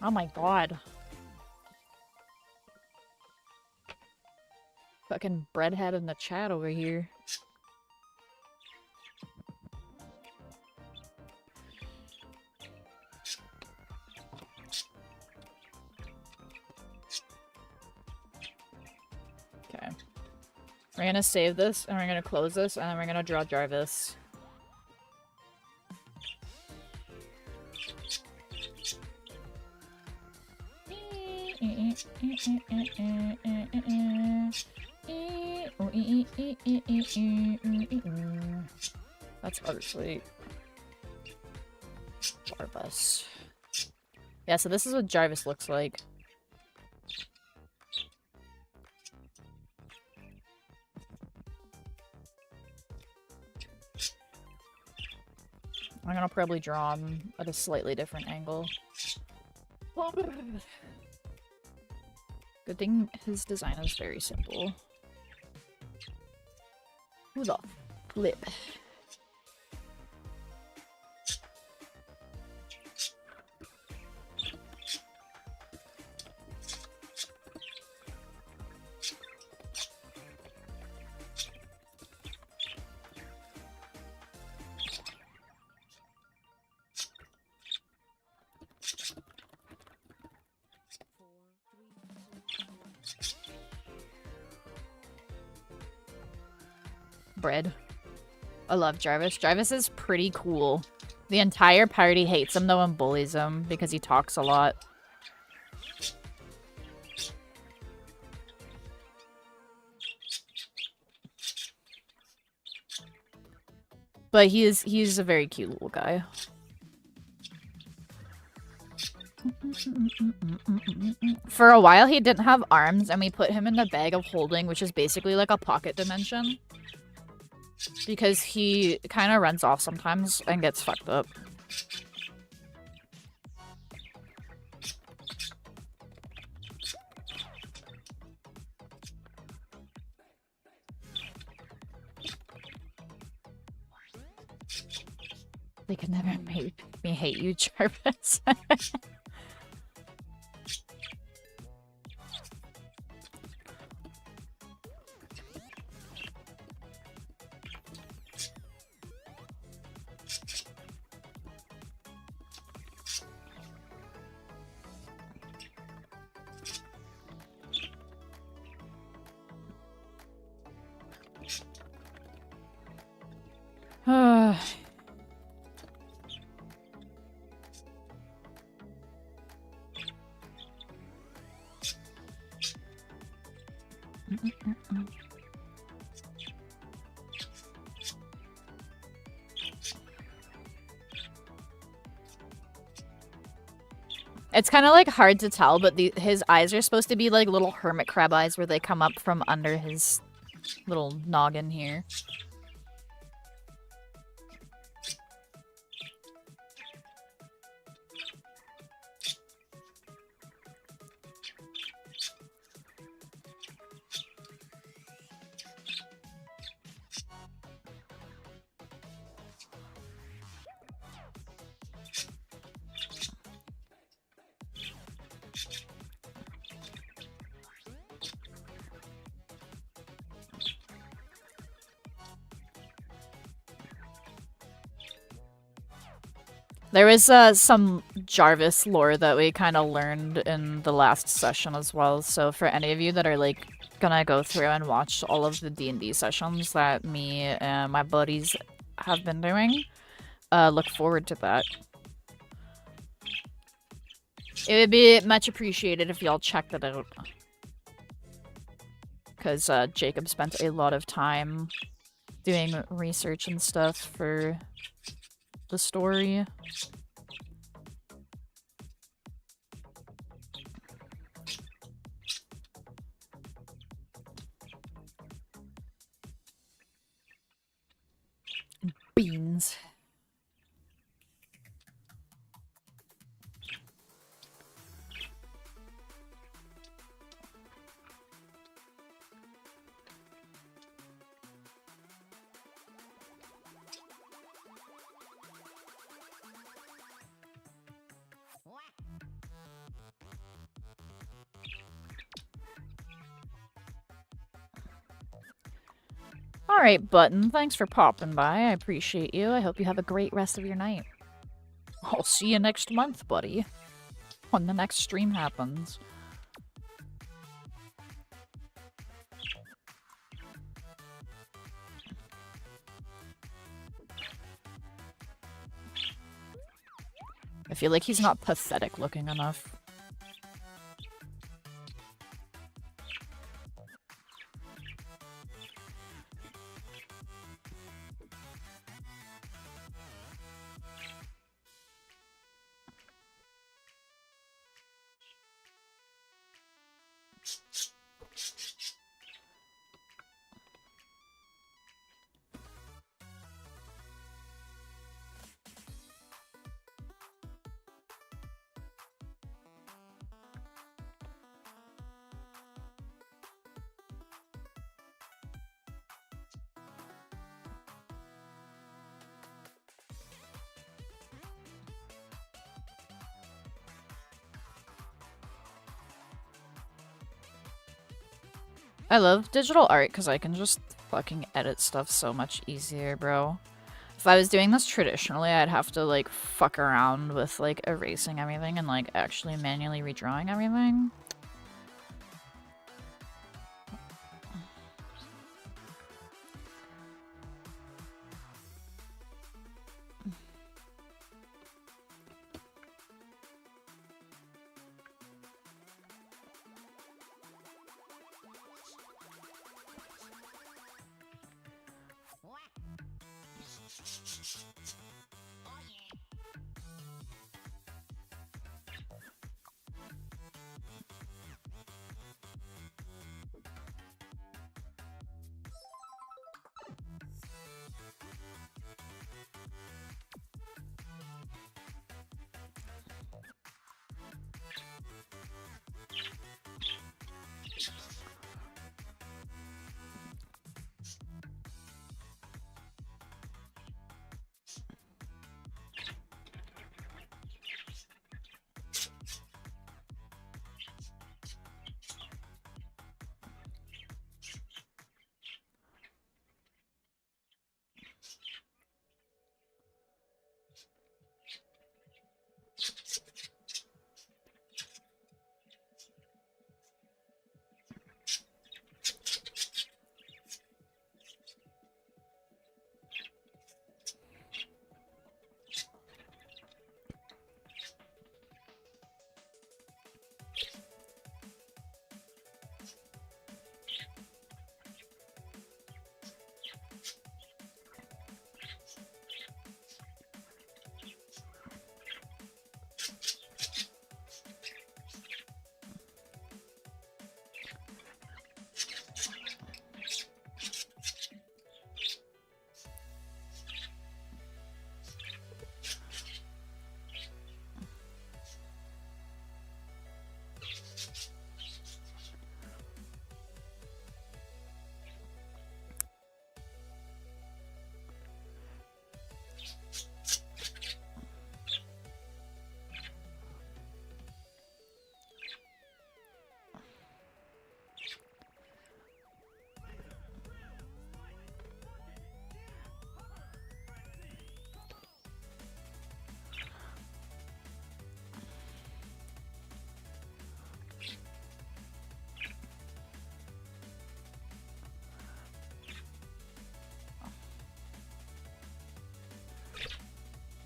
Oh my god. Fucking breadhead in the chat over here. Okay. We're gonna save this, and we're gonna close this, and then we're gonna draw Jarvis. That's obviously Jarvis. Yeah, so this is what Jarvis looks like. I'm gonna probably draw him at a slightly different angle. Good thing his design is very simple. Who the flip? Bread. I love Jarvis. Jarvis is pretty cool. The entire party hates him though and bullies him because he talks a lot. But he's a very cute little guy. For a while he didn't have arms and we put him in the bag of holding, which is basically like a pocket dimension. Because he kind of runs off sometimes and gets fucked up. They could never make me hate you, Jarvis. It's kind of like hard to tell, but his eyes are supposed to be like little hermit crab eyes where they come up from under his little noggin here. There was some Jarvis lore that we kind of learned in the last session as well, so for any of you that are like gonna go through and watch all of the D&D sessions that me and my buddies have been doing, look forward to that. It would be much appreciated if y'all checked it out. Because Jacob spent a lot of time doing research and stuff for the story. Beans. Alright, Button, thanks for popping by. I appreciate you. I hope you have a great rest of your night. I'll see you next month, buddy. When the next stream happens. I feel like he's not pathetic looking enough. I love digital art because I can just fucking edit stuff so much easier, bro. If I was doing this traditionally, I'd have to, like, fuck around with, like, erasing everything and, like, actually manually redrawing everything.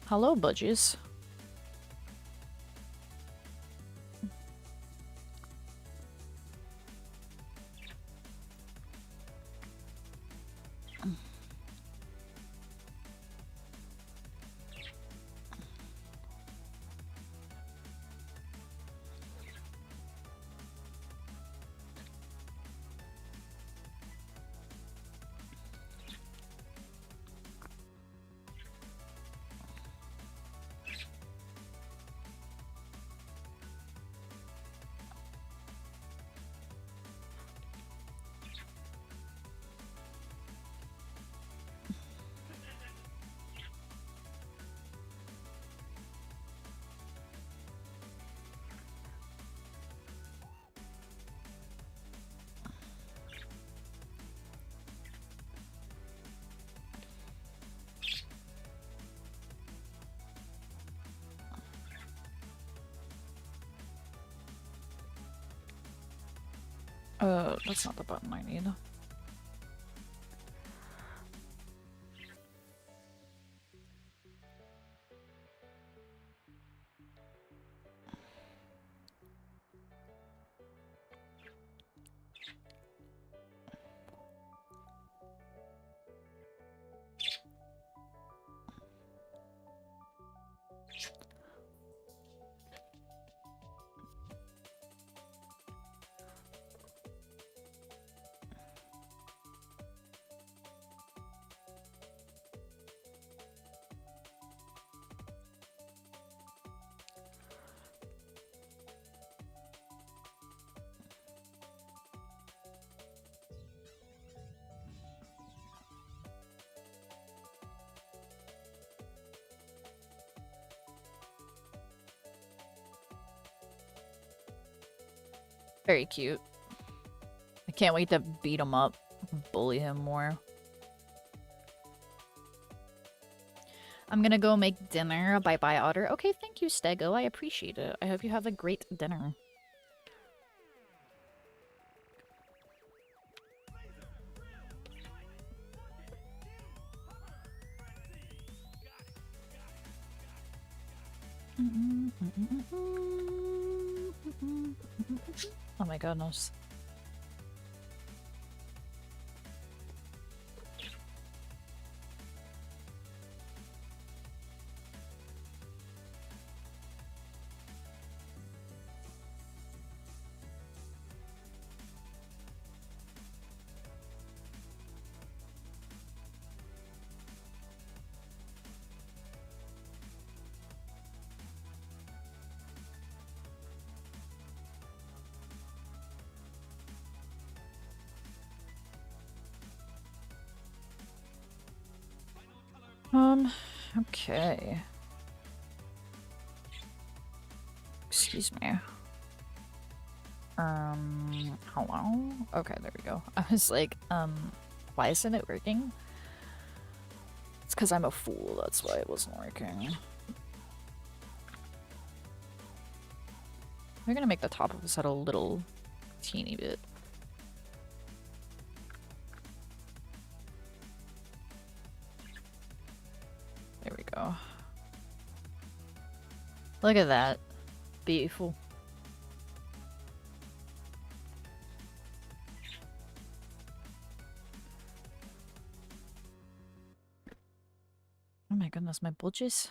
Hello, budgies. That's not the button I need. Very cute. I can't wait to beat him up, bully him more. I'm gonna go make dinner. Bye-bye, Otter. Okay, thank you, Stego. I appreciate it. I hope you have a great dinner. Oh my goodness. Okay. Excuse me. Hello? Okay, there we go. I was like, why isn't it working? It's because I'm a fool, that's why it wasn't working. We're gonna make the top of his head a little teeny bit. There we go. Look at that. Beautiful. Oh my goodness, my bulges.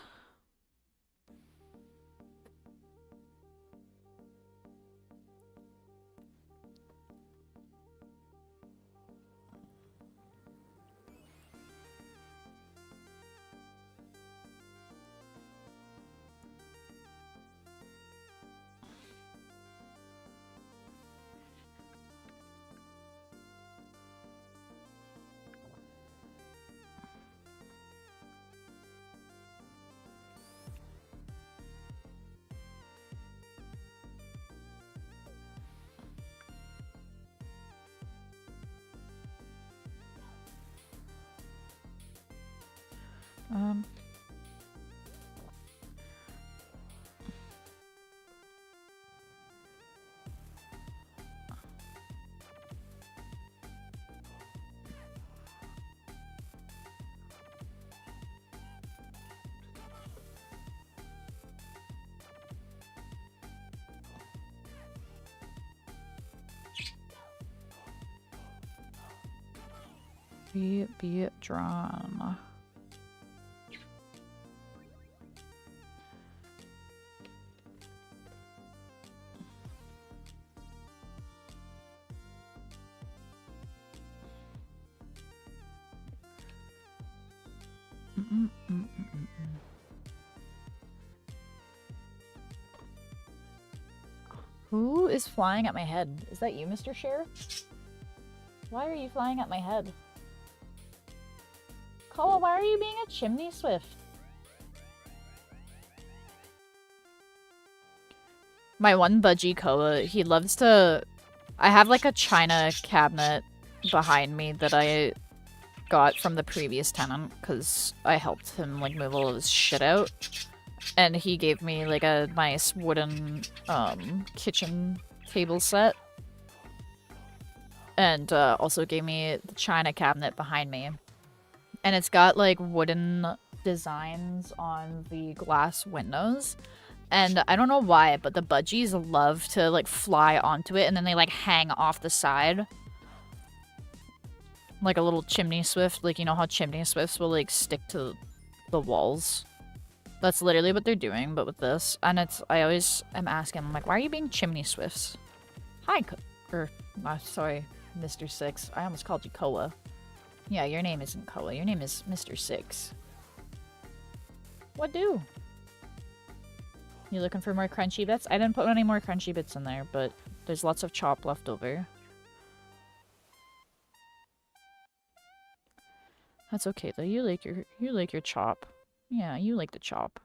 Be drawn. Who is flying at my head? Is that you, Mr. Share? Why are you flying at my head? Koa, why are you being a chimney swift? My one budgie, Koa, he loves to... I have like a china cabinet behind me that I got from the previous tenant because I helped him like move all of his shit out. And he gave me like a nice wooden kitchen table set. And also gave me the china cabinet behind me. And it's got like wooden designs on the glass windows. And I don't know why, but the budgies love to like fly onto it and then they like hang off the side. Like a little chimney swift. Like, you know how chimney swifts will like stick to the walls? That's literally what they're doing, but with this. And it's, I always am asking, I'm like, why are you being chimney swifts? Hi, sorry, Mr. Six. I almost called you Koa. Yeah, your name isn't Koa. Your name is Mr. Six. What do? You looking for more crunchy bits? I didn't put any more crunchy bits in there, but there's lots of chop left over. That's okay though. You like your chop. Yeah, you like the chop.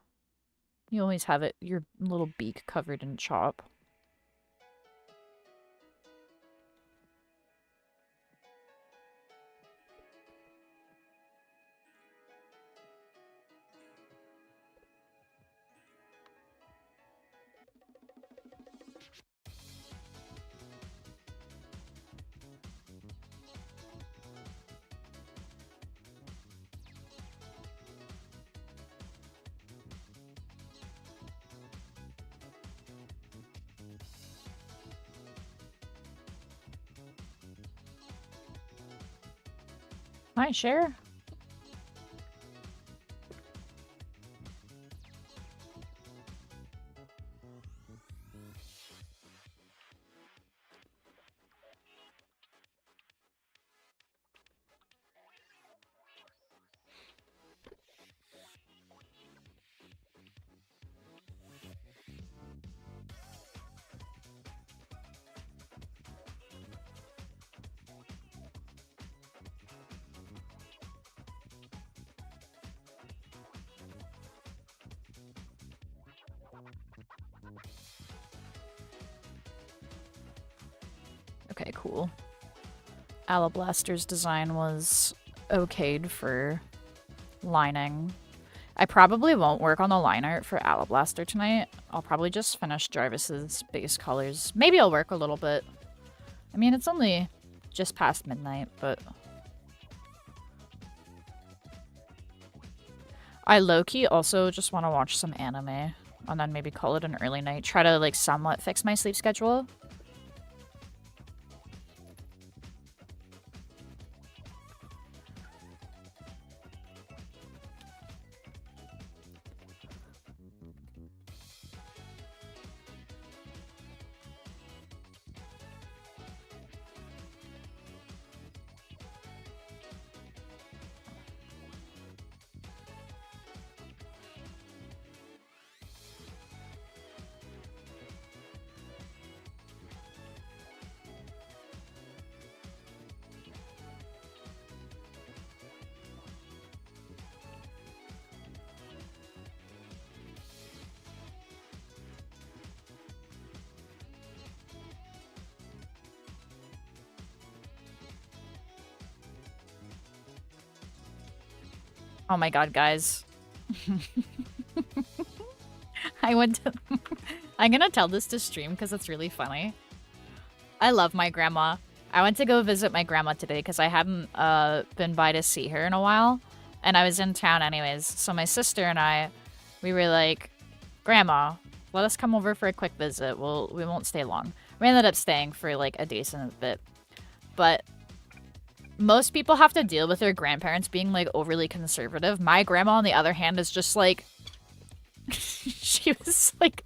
You always have it, your little beak covered in chop. Hi, Cher. Okay, cool. Alablaster's design was okayed for lining. I probably won't work on the line art for Alablaster tonight. I'll probably just finish Jarvis's base colors. Maybe I'll work a little bit. I mean, it's only just past midnight, but... I low-key also just want to watch some anime, and then maybe call it an early night. Try to, like, somewhat fix my sleep schedule. Oh my god, guys. I went to... I'm gonna tell this to stream because it's really funny. I love my grandma. I went to go visit my grandma today because I hadn't been by to see her in a while. And I was in town anyways. So my sister and I, we were like, Grandma, let us come over for a quick visit. We won't stay long. We ended up staying for like a decent bit. But... most people have to deal with their grandparents being, like, overly conservative. My grandma, on the other hand, is just, like... she was like,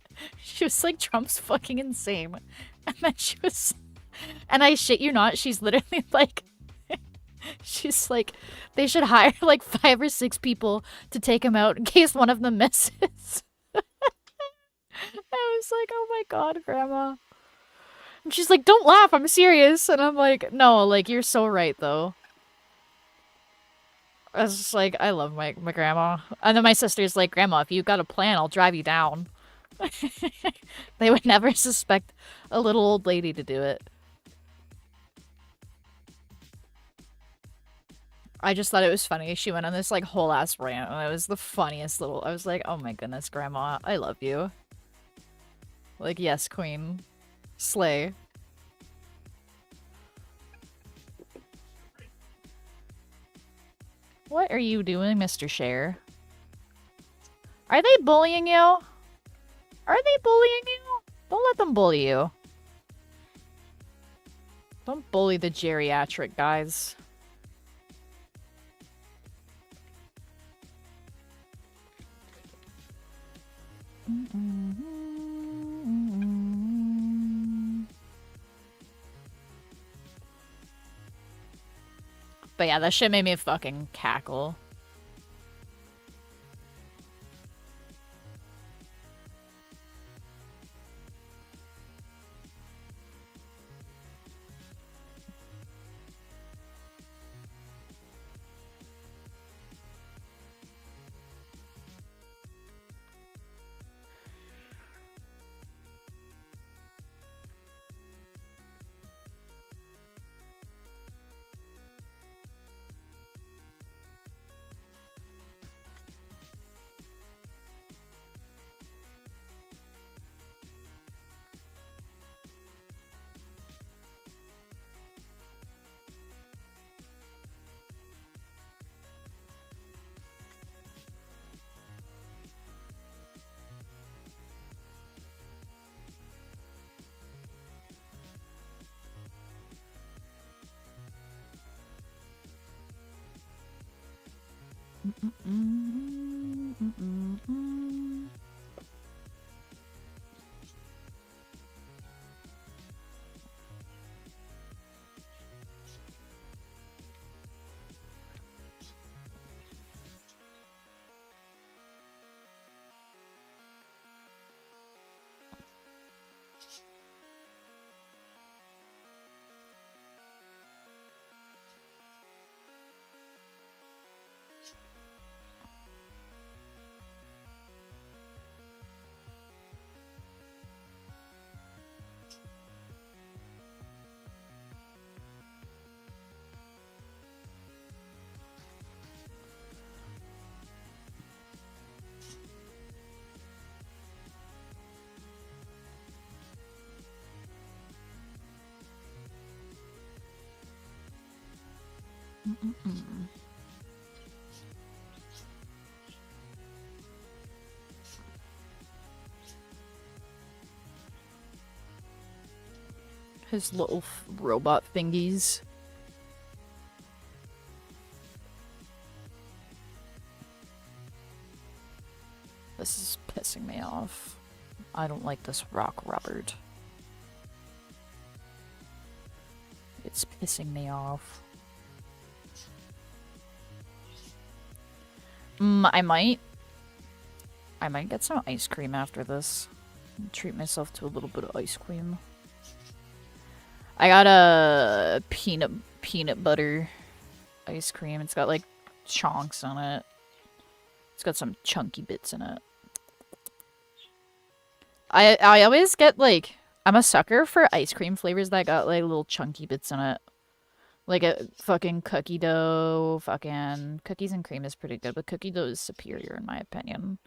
Trump's fucking insane. And then she was... and I shit you not, she's literally, like... she's like, they should hire, like, 5 or 6 people to take him out in case one of them misses. I was like, oh my god, Grandma. And she's like, don't laugh, I'm serious. And I'm like, no, like, you're so right, though. I was just like, I love my grandma. And then my sister's like, Grandma, if you've got a plan, I'll drive you down. They would never suspect a little old lady to do it. I just thought it was funny. She went on this, like, whole-ass rant, and it was the funniest little... I was like, oh my goodness, Grandma, I love you. Like, yes, queen. Slay. What are you doing, Mr. Cher? Are they bullying you? Are they bullying you? Don't let them bully you. Don't bully the geriatric guys. But yeah, that shit made me fucking cackle. His little robot thingies. This is pissing me off. I don't like this rock, Robert. It's pissing me off. I might get some ice cream after this. Treat myself to a little bit of ice cream. I got a peanut butter ice cream. It's got like chunks on it. It's got some chunky bits in it. I always get like, I'm a sucker for ice cream flavors that got like little chunky bits in it. Like a fucking cookie dough, fucking cookies and cream is pretty good, but cookie dough is superior in my opinion.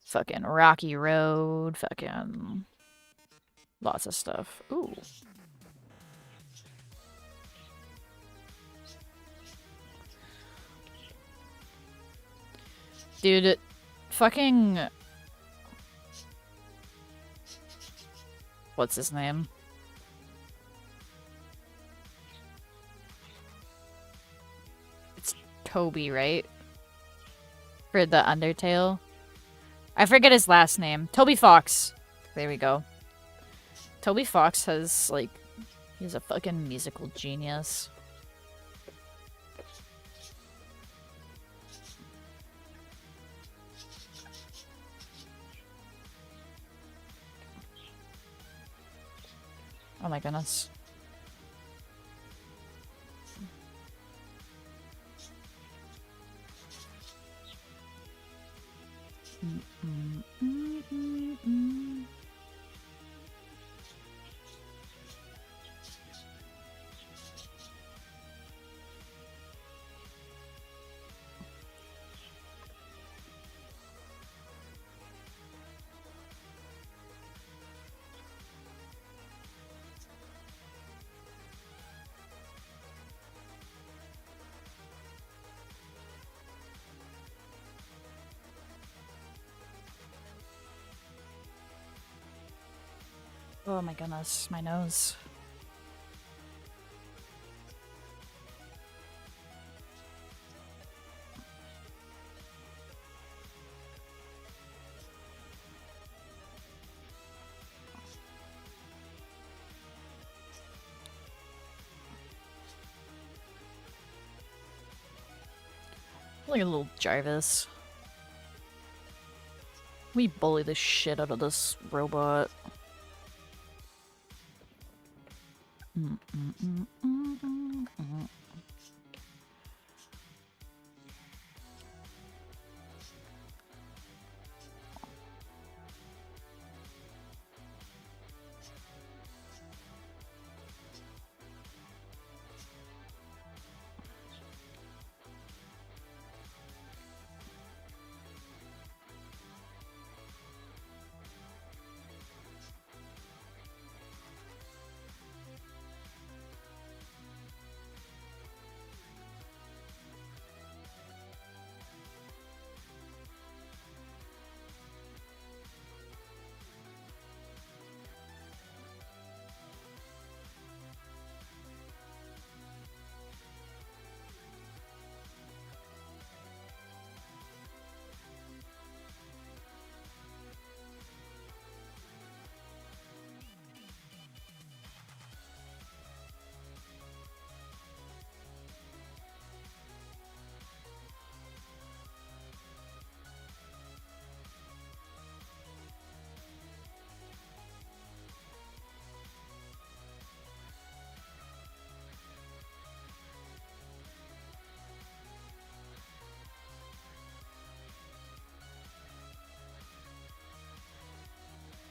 Fucking Rocky Road, fucking lots of stuff. Ooh. Dude, fucking... What's his name? It's Toby, right? For the Undertale. I forget his last name. Toby Fox. There we go. Toby Fox has, like... He's a fucking musical genius. Oh my goodness. Oh my goodness, my nose. Like a little Jarvis. We bully the shit out of this robot.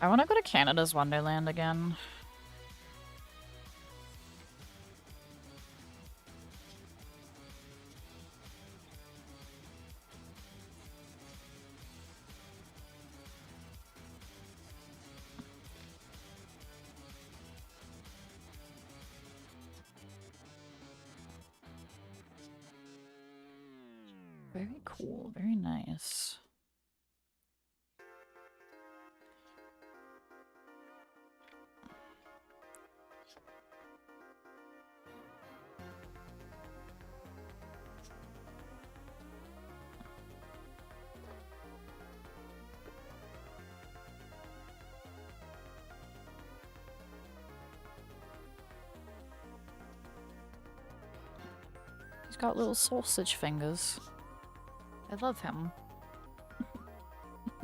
I want to go to Canada's Wonderland again. Very cool, very nice. He's got little sausage fingers. I love him.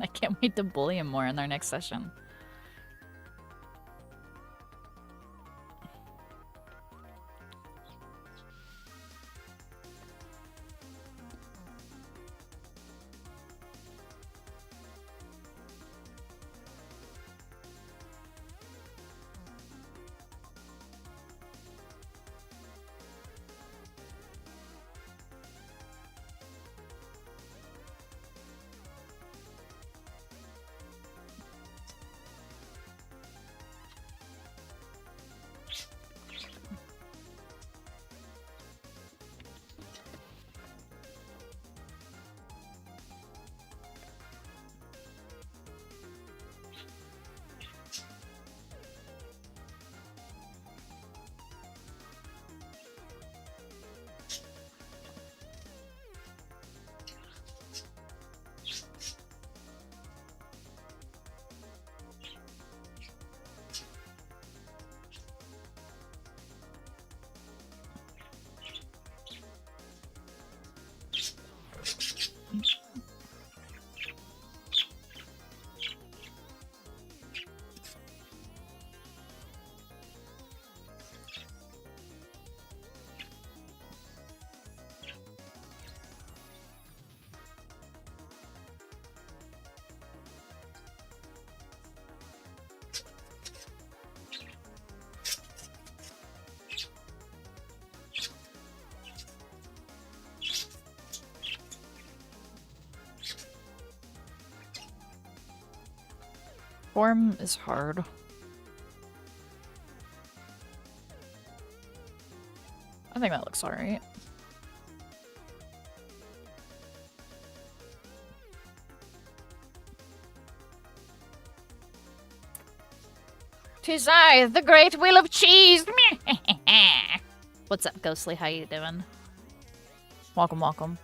I can't wait to bully him more in our next session. Form is hard. I think that looks alright. 'Tis I, the great wheel of cheese! What's up, Ghostly? How you doing? Welcome, welcome.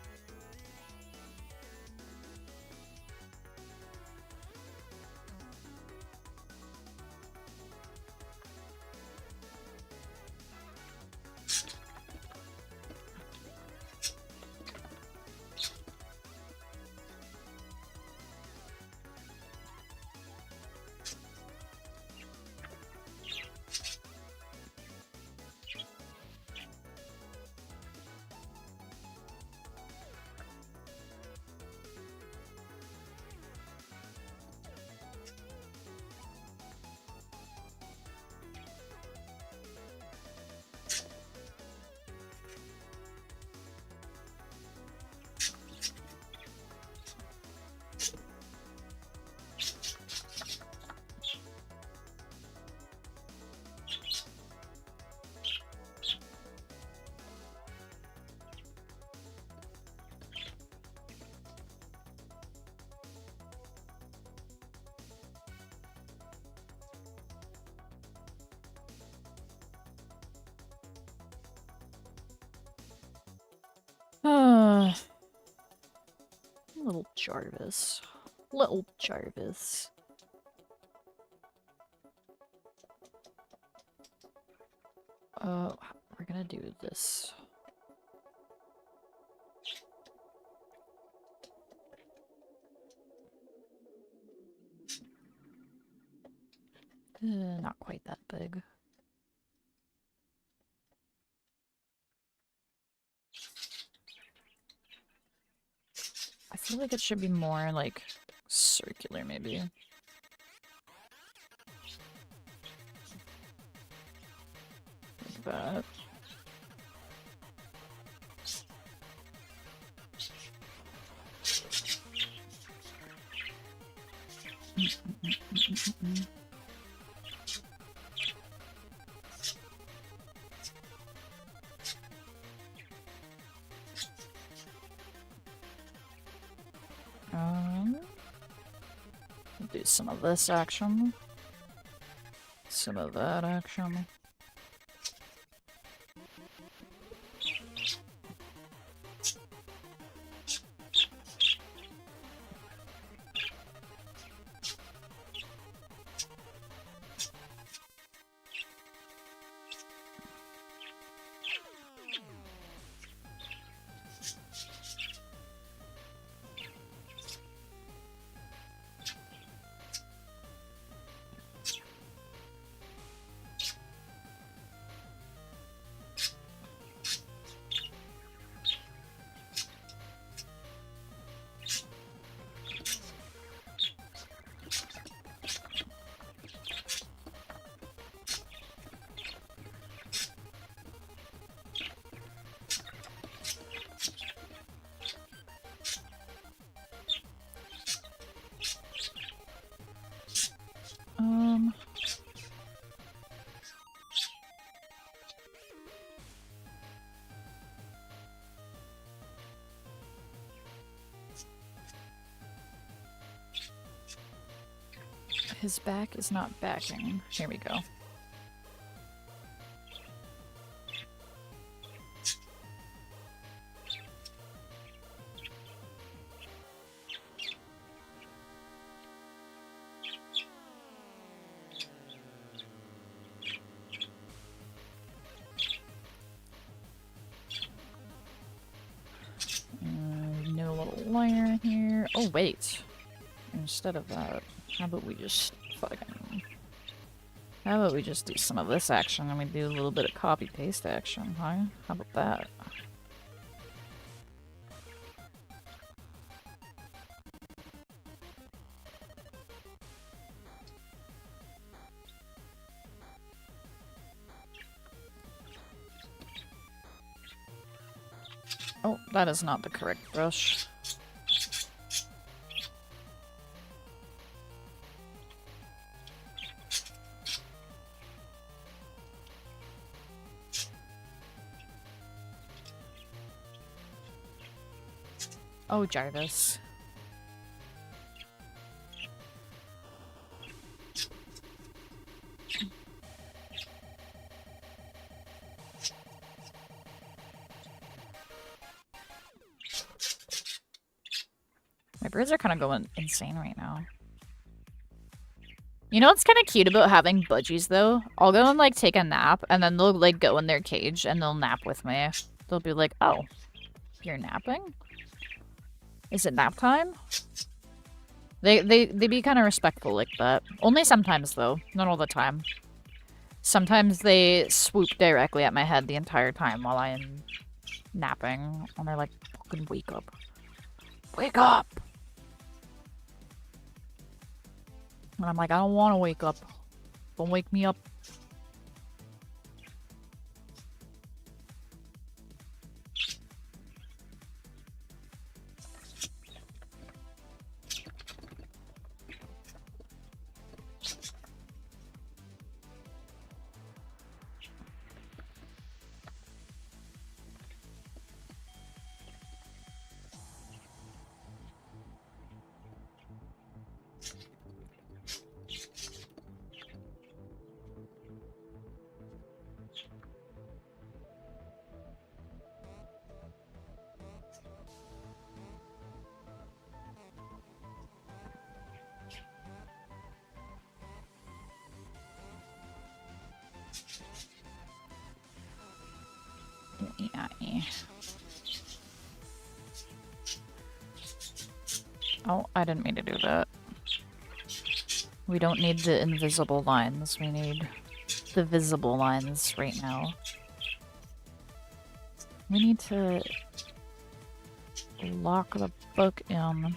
Little Jarvis. Little Jarvis. We're gonna do this. Not quite that big. I feel like it should be more, like, circular, maybe. Like that. Do some of this action. Some of that action. His back is not backing. Here we go. No little liner here. Oh, wait. Instead of that, how about we just fucking... How about we just do some of this action and we do a little bit of copy-paste action, huh? How about that? Oh, that is not the correct brush. Oh, Jarvis. birds are kind of going insane right now. You know what's kind of cute about having budgies, though? I'll go and, like, take a nap, and then they'll, like, go in their cage, and they'll nap with me. They'll be like, oh, you're napping? Is it nap time? They be kind of respectful like that. Only sometimes, though. Not all the time. Sometimes they swoop directly at my head the entire time while I am napping. And they're like, fucking wake up. Wake up! And I'm like, I don't want to wake up. Don't wake me up. Oh, I didn't mean to do that. We don't need the invisible lines. We need the visible lines right now. We need to lock the book in.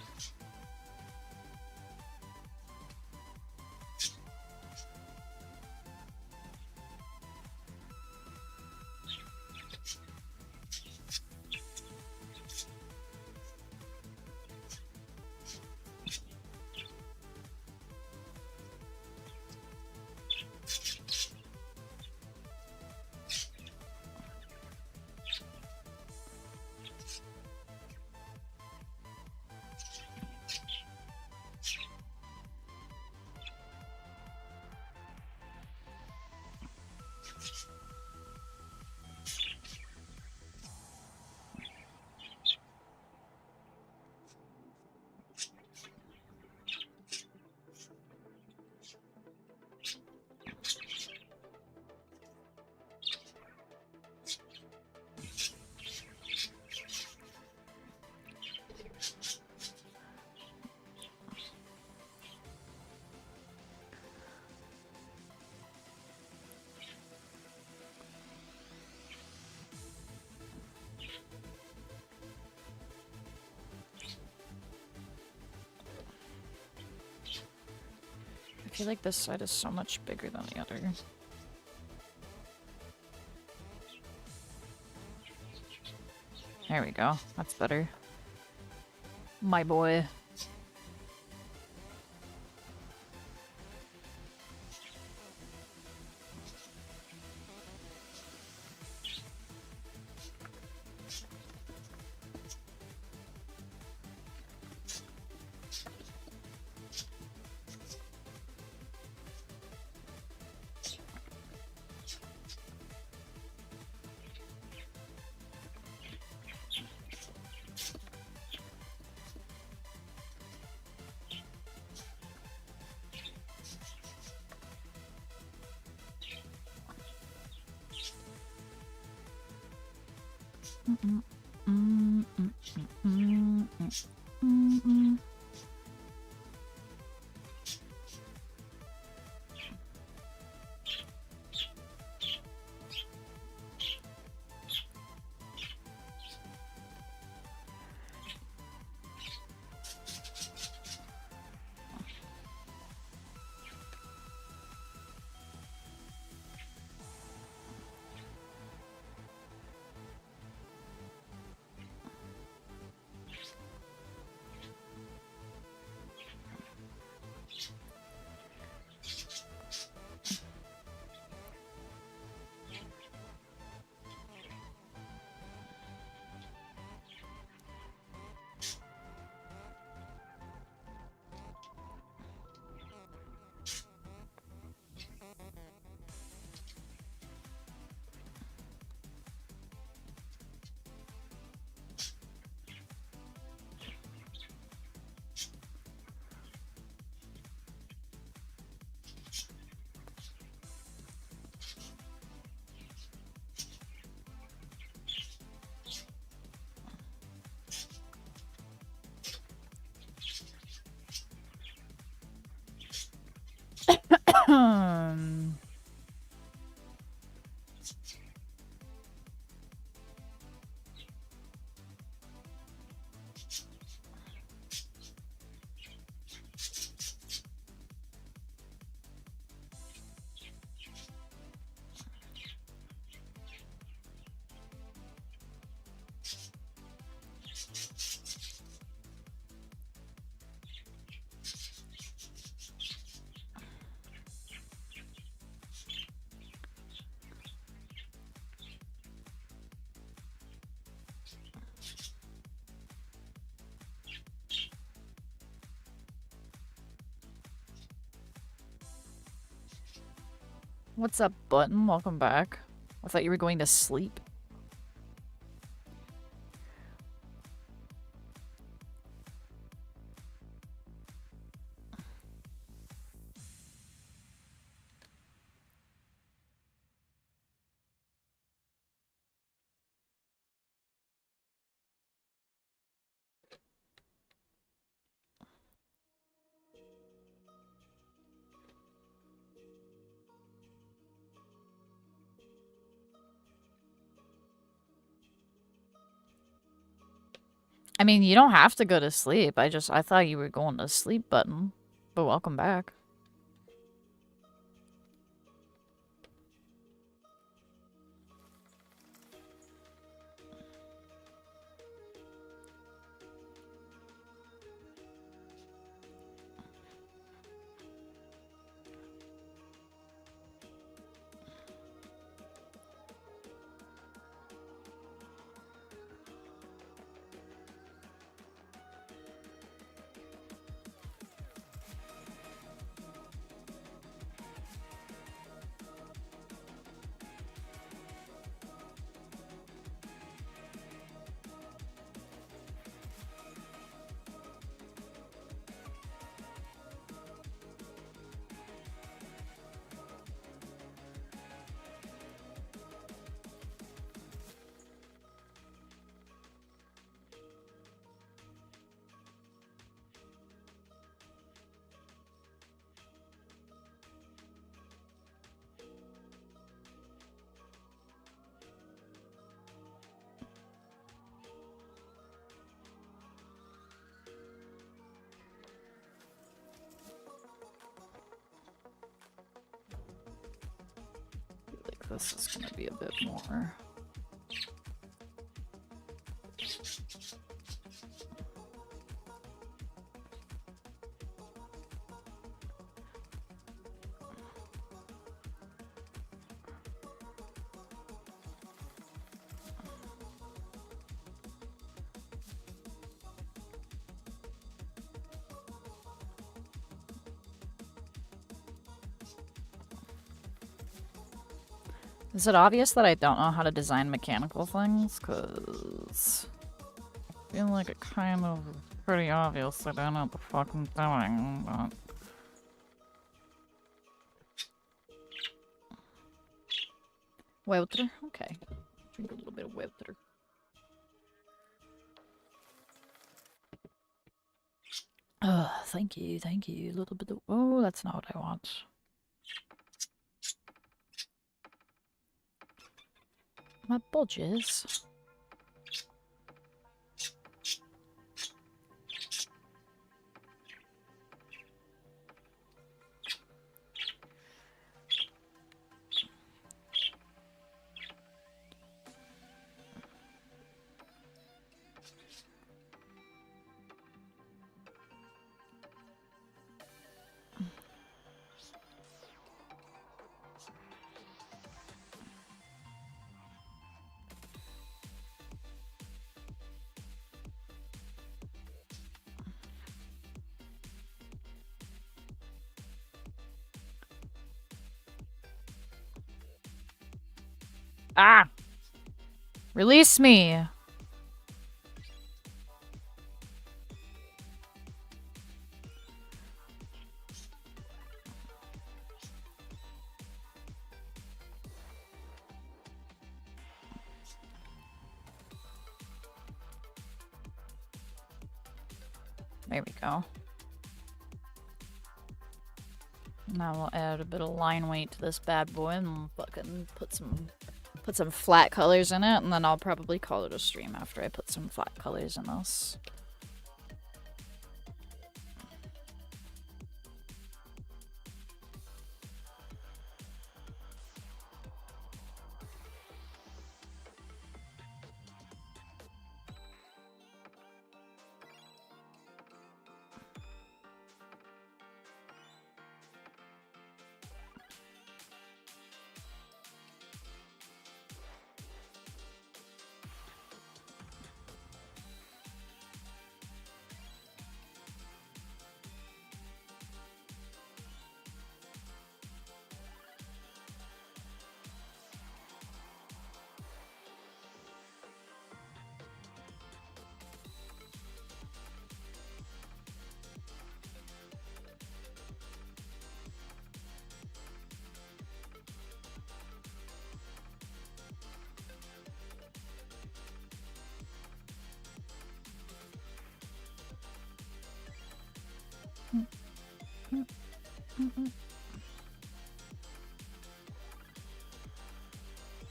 I feel like this side is so much bigger than the other. There we go. That's better. My boy. What's up, Button? Welcome back. I thought you were going to sleep. I mean, you don't have to go to sleep. I thought you were going to sleep, Button. But welcome back. This is gonna be a bit more. Is it obvious that I don't know how to design mechanical things? Cause I feel like it kind of pretty obvious that I don't know what the fuck I'm doing, but... Water? Okay. Drink a little bit of water. Thank you, thank you. A little bit of... Oh, that's not what I want. My budges. Ah! Release me! There we go. Now we'll add a bit of line weight to this bad boy and fucking put some flat colors in it, and then I'll probably call it a stream after I put some flat colors in this.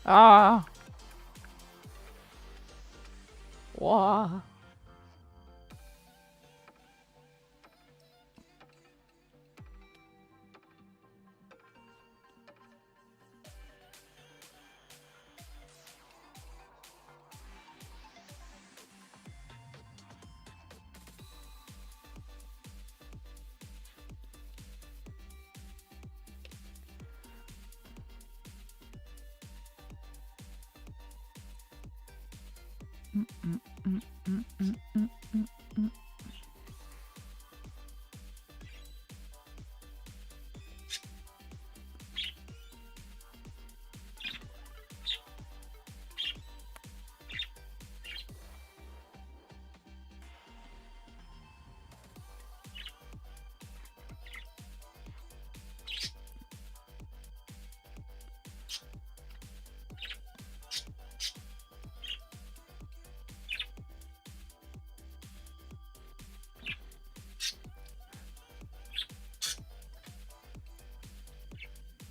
Ah. Wow.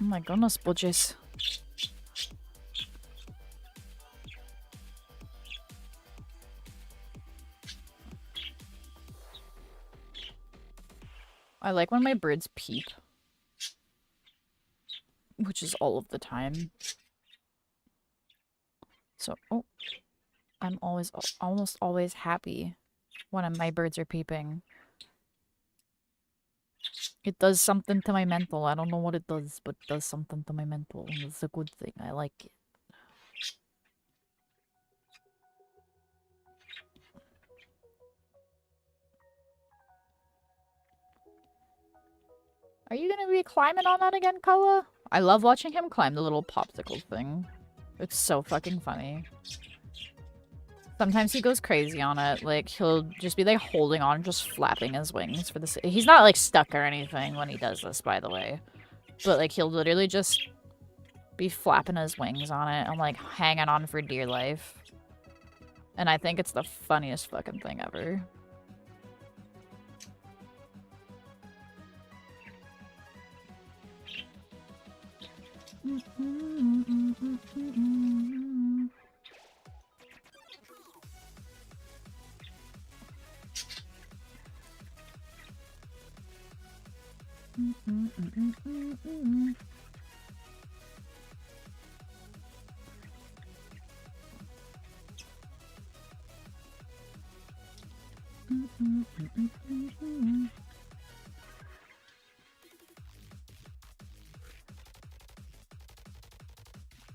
Oh my goodness, budgies. I like when my birds peep. Which is all of the time. So, oh. I'm almost always happy when my birds are peeping. It does something to my mental. I don't know what it does, but it does something to my mental. It's a good thing. I like it. Are you gonna be climbing on that again, Koa? I love watching him climb the little popsicle thing. It's so fucking funny. Sometimes he goes crazy on it. Like, he'll just be, like, holding on, just flapping his wings for this. He's not, like, stuck or anything when he does this, by the way. But, like, he'll literally just be flapping his wings on it and, like, hanging on for dear life. And I think it's the funniest fucking thing ever.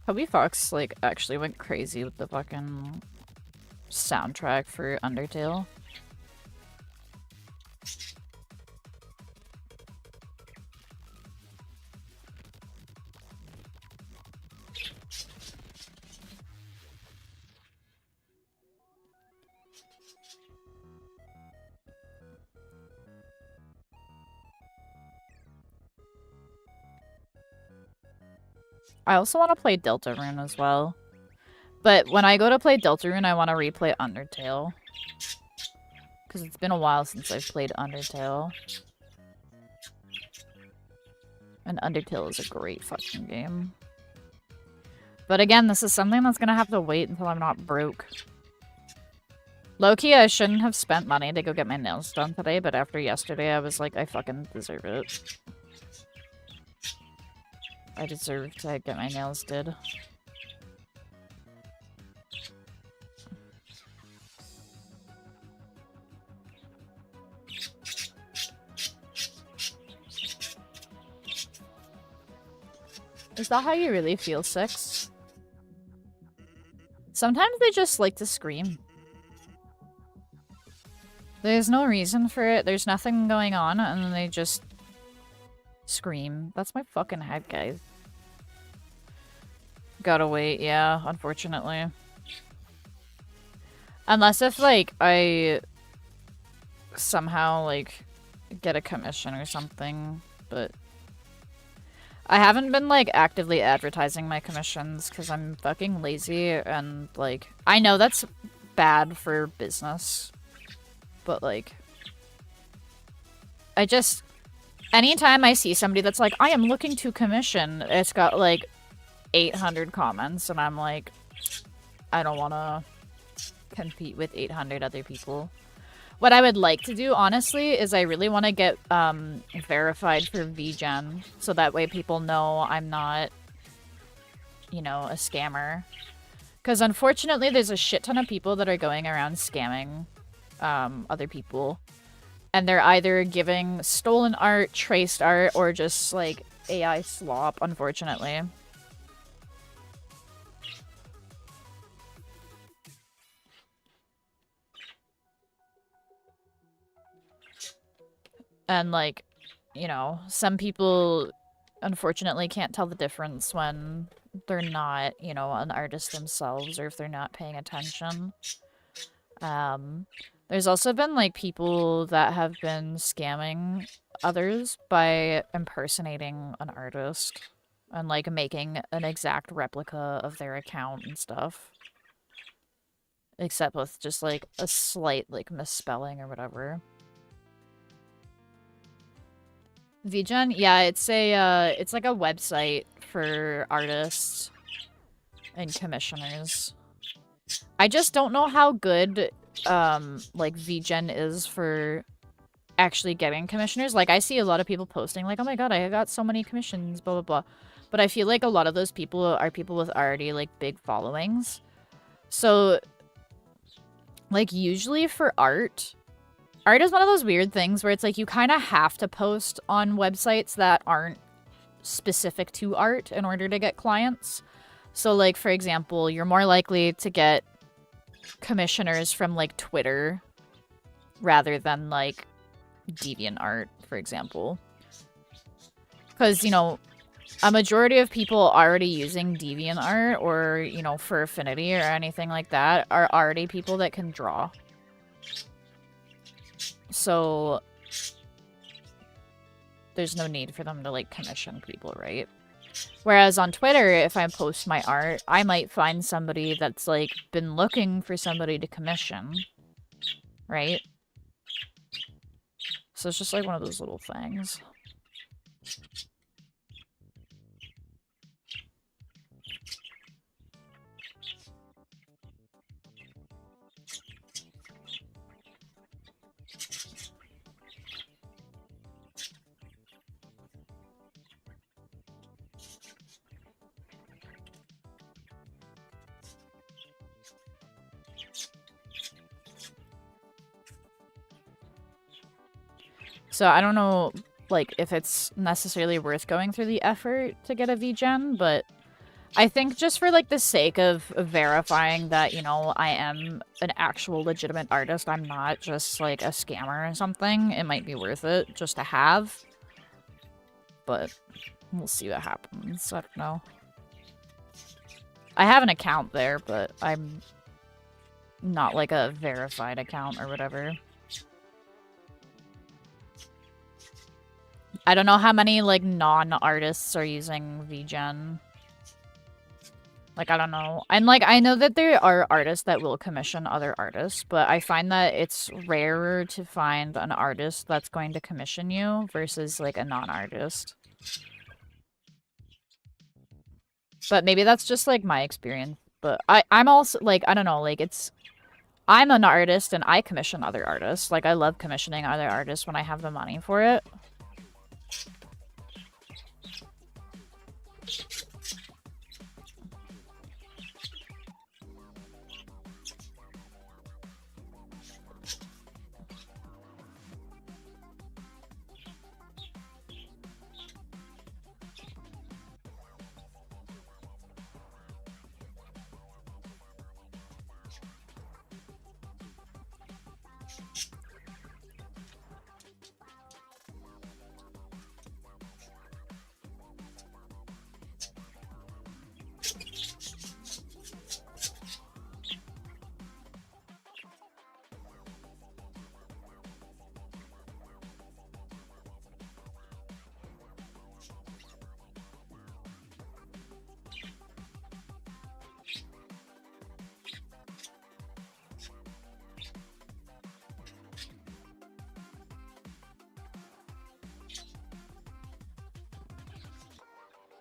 Toby Fox, like, actually went crazy with the fucking soundtrack for Undertale. I also want to play Deltarune as well. But when I go to play Deltarune, I want to replay Undertale. Because it's been a while since I've played Undertale. And Undertale is a great fucking game. But again, this is something that's gonna have to wait until I'm not broke. Low-key, I shouldn't have spent money to go get my nails done today, but after yesterday, I was like, I fucking deserve it. I deserve to get my nails did. Is that how you really feel, Six? Sometimes they just like to scream. There's no reason for it, there's nothing going on, and then they just scream. That's my fucking head, guys. Gotta wait, yeah, unfortunately. Unless if, like, I somehow, like, get a commission or something, but I haven't been, like, actively advertising my commissions because I'm fucking lazy and, like, I know that's bad for business, but, like, I just, anytime I see somebody that's like, I am looking to commission, it's got, like, 800 comments, and I'm like, I don't want to compete with 800 other people. What I would like to do, honestly, is I really want to get verified for VGen, so that way people know I'm not, you know, a scammer. Because unfortunately, there's a shit ton of people that are going around scamming other people. And they're either giving stolen art, traced art, or just, like, AI slop, unfortunately. And, like, you know, some people unfortunately can't tell the difference when they're not, you know, an artist themselves or if they're not paying attention. There's also been, like, people that have been scamming others by impersonating an artist and, like, making an exact replica of their account and stuff. Except with just, like, a slight, like, misspelling or whatever. VGen? Yeah, it's a, it's like a website for artists and commissioners. I just don't know how good, like, VGen is for actually getting commissioners. Like, I see a lot of people posting, like, oh my god, I got so many commissions, blah, blah, blah. But I feel like a lot of those people are people with already, like, big followings. So, like, usually for art is one of those weird things where it's like you kind of have to post on websites that aren't specific to art in order to get clients. So, like, for example, you're more likely to get commissioners from, like, Twitter rather than, like, DeviantArt, for example. Because, you know, a majority of people already using DeviantArt or, you know, for Affinity or anything like that are already people that can draw. So there's no need for them to, like, commission people, right? Whereas on Twitter, if I post my art, I might find somebody that's, like, been looking for somebody to commission, right? So it's just, like, one of those little things. So I don't know, like, if it's necessarily worth going through the effort to get a VGen, but I think just for, like, the sake of verifying that, you know, I am an actual legitimate artist, I'm not just, like, a scammer or something, it might be worth it just to have. But we'll see what happens. I don't know. I have an account there, but I'm not, like, a verified account or whatever. I don't know how many, like, non-artists are using VGen. Like, I don't know. And, like, I know that there are artists that will commission other artists, but I find that it's rarer to find an artist that's going to commission you versus, like, a non-artist. But maybe that's just, like, my experience. But I'm also, like, I don't know, like, I'm an artist and I commission other artists. Like, I love commissioning other artists when I have the money for it.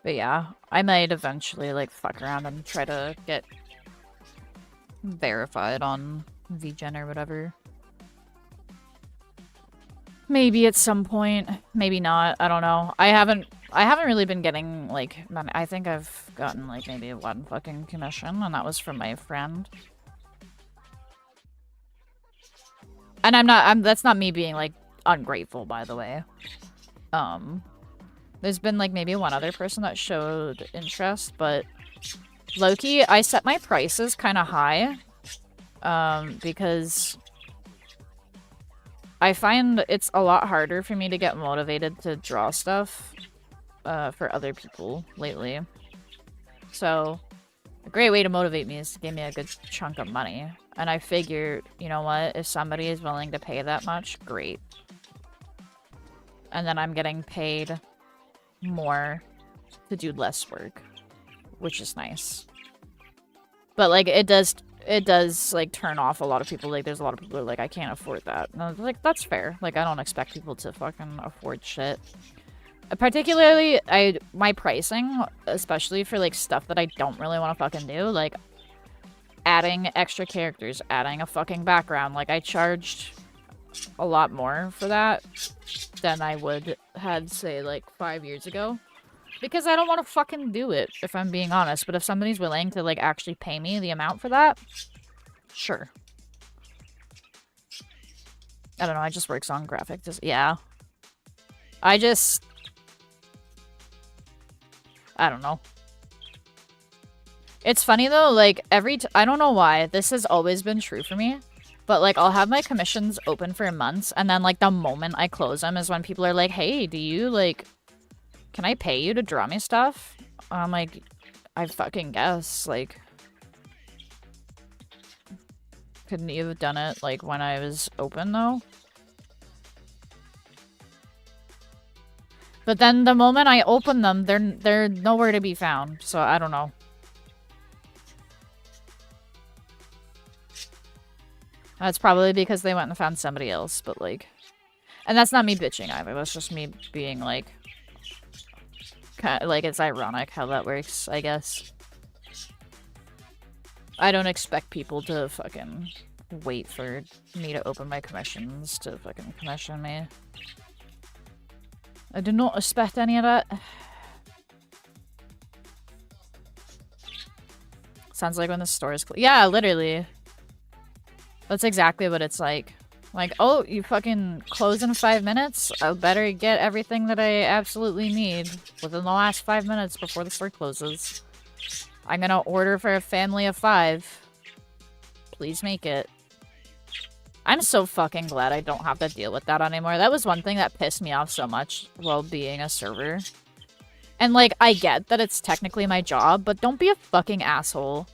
But yeah, I might eventually, like, fuck around and try to get verified on VGen or whatever. Maybe at some point. Maybe not. I don't know. I haven't really been getting, like, money. I think I've gotten, like, maybe one fucking commission, and that was from my friend. And that's not me being, like, ungrateful, by the way. There's been, like, maybe one other person that showed interest, but low-key, I set my prices kind of high, because I find it's a lot harder for me to get motivated to draw stuff, for other people lately. So, a great way to motivate me is to give me a good chunk of money. And I figure, you know what, if somebody is willing to pay that much, great. And then I'm getting paid more to do less work, which is nice. But, like, it does, like, turn off a lot of people. Like, there's a lot of people who are like, I can't afford that. And I was like, that's fair. Like, I don't expect people to fucking afford shit. Particularly, my pricing, especially for, like, stuff that I don't really want to fucking do, like, adding extra characters, adding a fucking background, like, I charged a lot more for that than I would had, say, like, 5 years ago. Because I don't want to fucking do it, if I'm being honest. But if somebody's willing to, like, actually pay me the amount for that, sure. I don't know, I just work on graphic yeah. I don't know. It's funny, though, like, I don't know why, this has always been true for me. But, like, I'll have my commissions open for months, and then, like, the moment I close them is when people are like, hey, do you, like, can I pay you to draw me stuff? I'm like, I fucking guess, like, couldn't you have done it, like, when I was open, though? But then the moment I open them, they're nowhere to be found, so I don't know. That's probably because they went and found somebody else, but, like... And that's not me bitching either, that's just me being, like... Like, it's ironic how that works, I guess. I don't expect people to fucking wait for me to open my commissions to fucking commission me. I do not expect any of that. Sounds like when the store is closed. Yeah, literally. That's exactly what it's like. Like, oh, you fucking close in 5 minutes? I better get everything that I absolutely need within the last 5 minutes before the store closes. I'm gonna order for a family of 5. Please make it. I'm so fucking glad I don't have to deal with that anymore. That was one thing that pissed me off so much while being a server. And, like, I get that it's technically my job, but don't be a fucking asshole.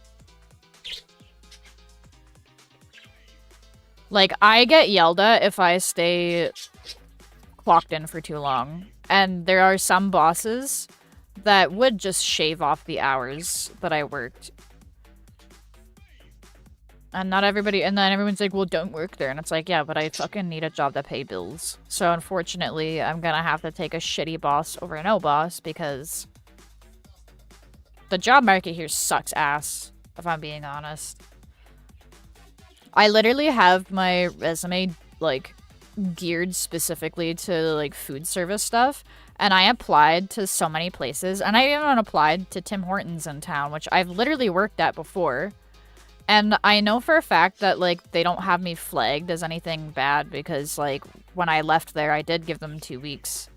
Like, I get yelled at if I stay clocked in for too long. And there are some bosses that would just shave off the hours that I worked. And not everybody, and then everyone's like, well, don't work there. And it's like, yeah, but I fucking need a job to pay bills. So unfortunately, I'm gonna have to take a shitty boss over no boss because The job market here sucks ass, if I'm being honest. I literally have my resume, like, geared specifically to, like, food service stuff. And I applied to so many places. And I even applied to Tim Hortons in town, which I've literally worked at before. And I know for a fact that, like, they don't have me flagged as anything bad because, like, when I left there, I did give them 2 weeks.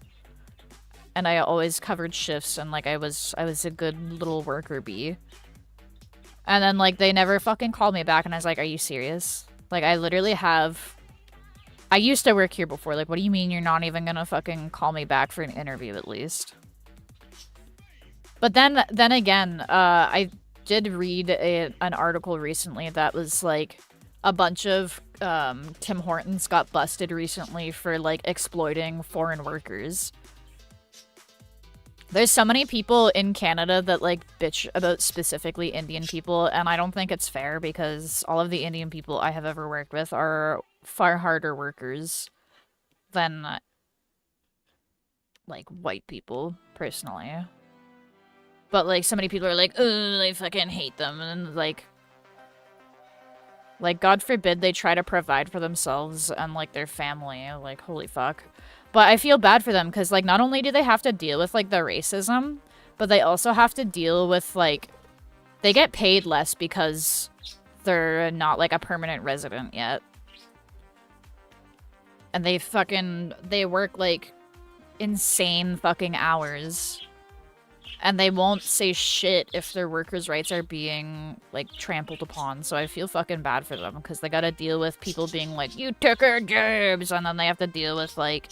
And I always covered shifts and, like, I was a good little worker bee. And then, like, they never fucking called me back and I was like, are you serious? Like, I literally have... I used to work here before. Like, what do you mean you're not even gonna fucking call me back for an interview at least? But then again, I did read an article recently that was like a bunch of Tim Hortons got busted recently for like exploiting foreign workers. There's so many people in Canada that like bitch about specifically Indian people, and I don't think it's fair because all of the Indian people I have ever worked with are far harder workers than like white people personally. But, like, so many people are like, ugh, I fucking hate them. And, like, God forbid they try to provide for themselves and, like, their family. Like, holy fuck. But I feel bad for them because, like, not only do they have to deal with, like, the racism, but they also have to deal with, like, they get paid less because they're not, like, a permanent resident yet. And they work, like, insane fucking hours. And they won't say shit if their workers' rights are being, like, trampled upon. So I feel fucking bad for them, because they gotta deal with people being like, you took our jobs! And then they have to deal with, like,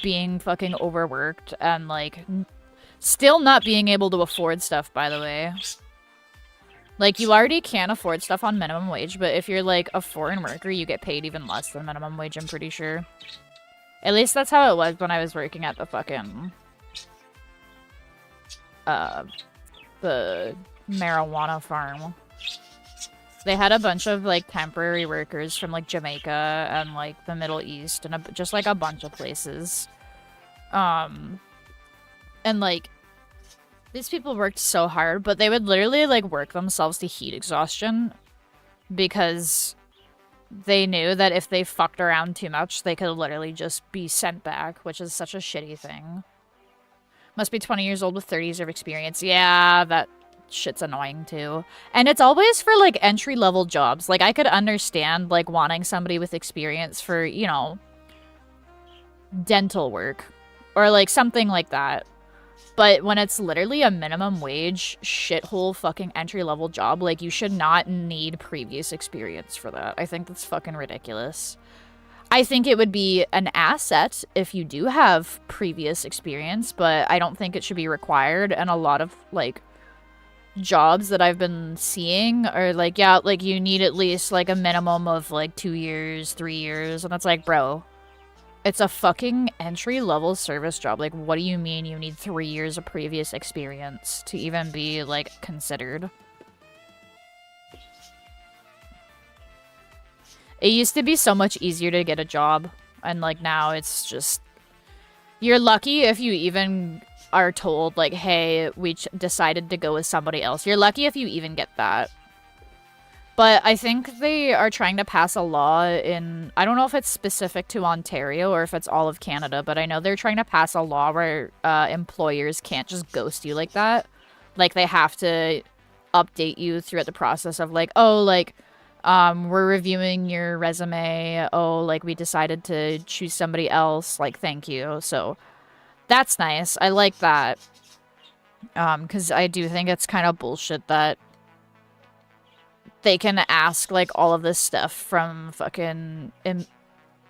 being fucking overworked and, like, still not being able to afford stuff, by the way. Like, you already can't afford stuff on minimum wage, but if you're, like, a foreign worker, you get paid even less than minimum wage, I'm pretty sure. At least that's how it was when I was working at the fucking... the marijuana farm. They had a bunch of, like, temporary workers from, like, Jamaica and, like, the Middle East and just, like, a bunch of places. And, like, these people worked so hard, but they would literally, like, work themselves to heat exhaustion because they knew that if they fucked around too much, they could literally just be sent back, which is such a shitty thing. Must be 20 years old with 30 years of experience. Yeah, that shit's annoying too. And it's always for, like, entry-level jobs. Like, I could understand, like, wanting somebody with experience for, you know, dental work. Or, like, something like that. But when it's literally a minimum wage, shithole fucking entry-level job, like, you should not need previous experience for that. I think that's fucking ridiculous. I think it would be an asset if you do have previous experience, but I don't think it should be required. And a lot of, like, jobs that I've been seeing are like, yeah, like, you need at least, like, a minimum of, like, 2 years, 3 years. And it's like, bro, it's a fucking entry-level service job. Like, what do you mean you need 3 years of previous experience to even be, like, considered? It used to be so much easier to get a job, and, like, now it's just... You're lucky if you even are told, like, hey, we decided to go with somebody else. You're lucky if you even get that. But I think they are trying to pass a law in... I don't know if it's specific to Ontario or if it's all of Canada, but I know they're trying to pass a law where employers can't just ghost you like that. Like, they have to update you throughout the process of, like, oh, like... we're reviewing your resume. Oh, like, we decided to choose somebody else. Like, thank you. So, that's nice. I like that. Because I do think it's kind of bullshit that they can ask, like, all of this stuff from fucking,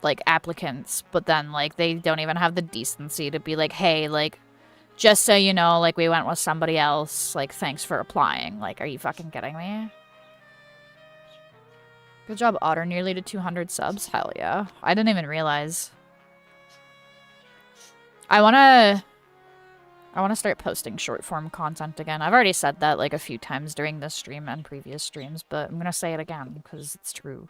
like, applicants. But then, like, they don't even have the decency to be like, hey, like, just so you know, like, we went with somebody else. Like, thanks for applying. Like, are you fucking kidding me? Good job, Otter. Nearly to 200 subs. Hell yeah. I didn't even realize. I wanna start posting short-form content again. I've already said that, like, a few times during this stream and previous streams, but I'm gonna say it again, because it's true.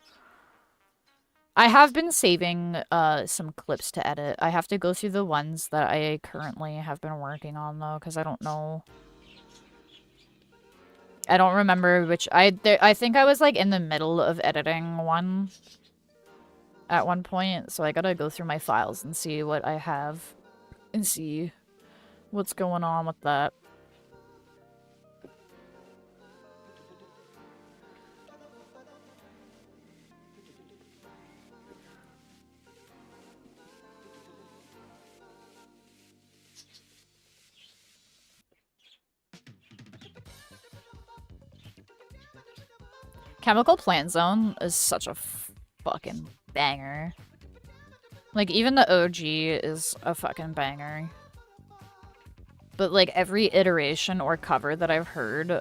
I have been saving some clips to edit. I have to go through the ones that I currently have been working on, though, because I don't know I don't remember which. I think I was like in the middle of editing one at one point, so I gotta go through my files and see what I have and see what's going on with that. Chemical Plant Zone is such a fucking banger. Like, even the OG is a fucking banger. But, like, every iteration or cover that I've heard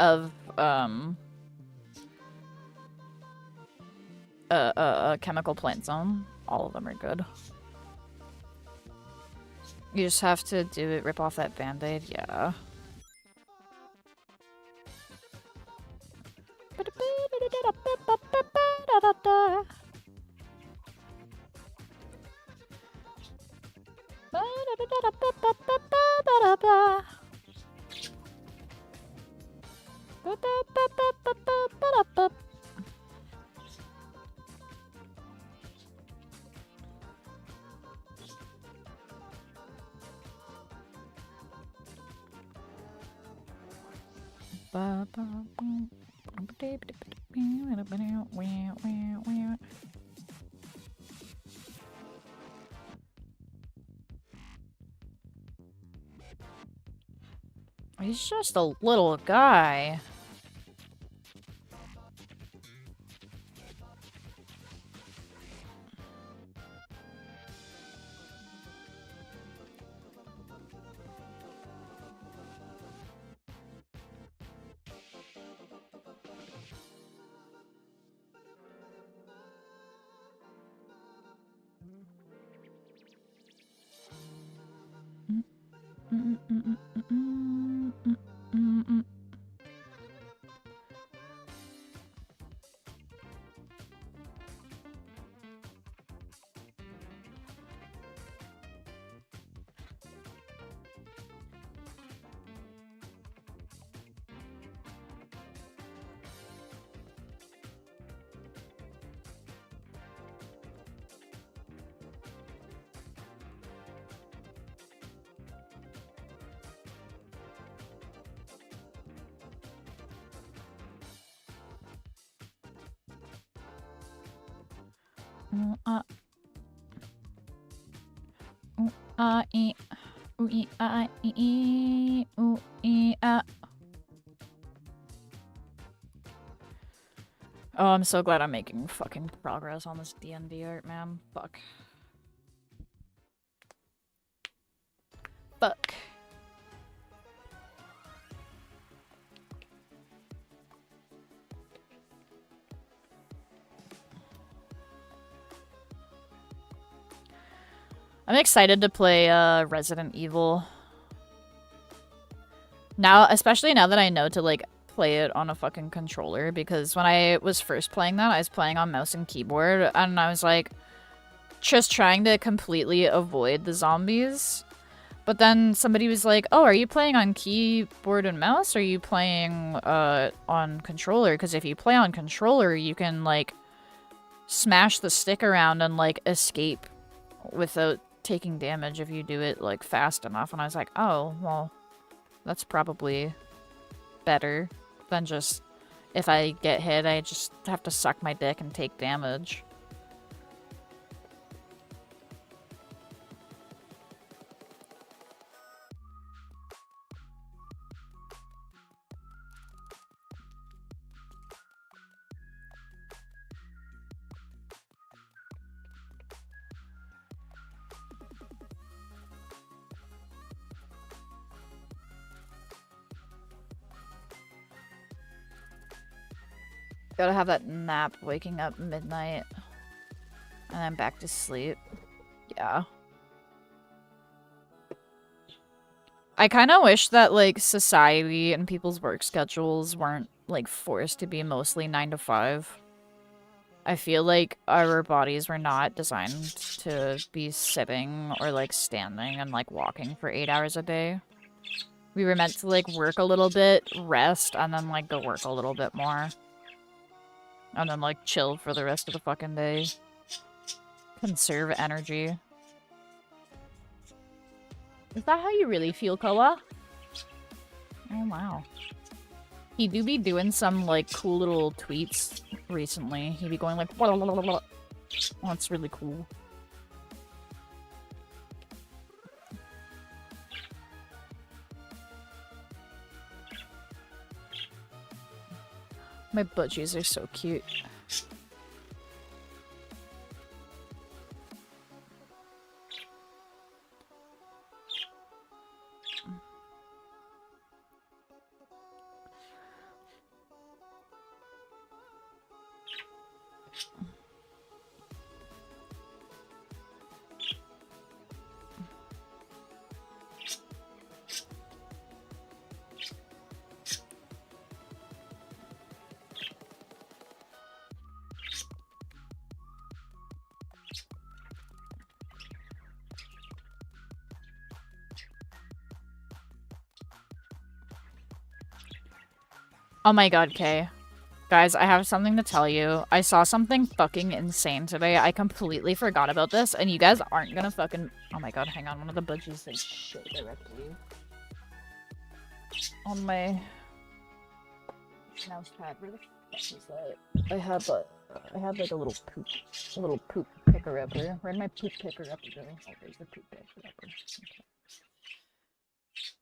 of, Chemical Plant Zone, all of them are good. You just have to do it, rip off that band-aid, yeah. He's just a little guy. Oh, I'm so glad I'm making fucking progress on this D&D art, man. Fuck. Fuck. I'm excited to play Resident Evil. Now, especially now that I know to like play it on a fucking controller, because when I was first playing that, I was playing on mouse and keyboard, and I was like just trying to completely avoid the zombies. But then somebody was like, "Oh, are you playing on keyboard and mouse, or are you playing on controller? Because if you play on controller, you can like smash the stick around and like escape without taking damage if you do it like fast enough." And I was like, "Oh, well, that's probably better than just if I get hit, I just have to suck my dick and take damage." Gotta have that nap, waking up midnight, and then back to sleep. Yeah. I kind of wish that, like, society and people's work schedules weren't, like, forced to be mostly 9 to 5. I feel like our bodies were not designed to be sitting or, like, standing and, like, walking for 8 hours a day. We were meant to, like, work a little bit, rest, and then, like, go work a little bit more. And then, like, chill for the rest of the fucking day. Conserve energy. Is that how you really feel, Koa? Oh, wow. He do be doing some, like, cool little tweets recently. He'd be going, like, blah, blah, blah, blah. Oh, it's really cool. My budgies are so cute. Oh my god, Kay. Guys, I have something to tell you. I saw something fucking insane today. I completely forgot about this, and you guys aren't gonna fucking... Oh my god, hang on. One of the budgies said shit directly on my mouse pad. Where the fuck is that? I had like a little poop picker upper. Where'd my poop picker upper go? Oh, there's the poop picker upper. Okay.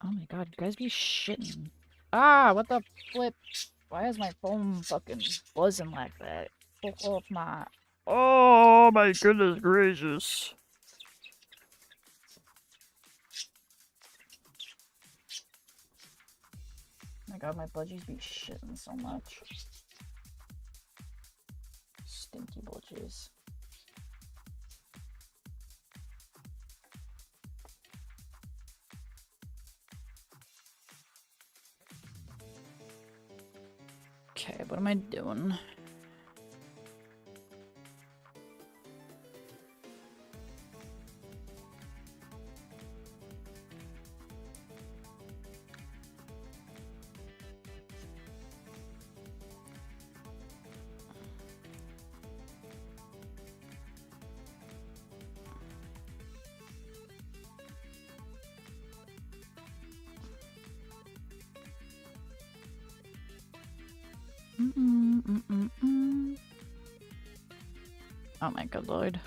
Oh my god, you guys be shitting. Ah, what the flip? Why is my phone fucking buzzing like that? Fuck off my... Oh my goodness gracious. Oh my god, my budgies be shitting so much. Stinky budgies. Okay, what am I doing? Oh my good lord.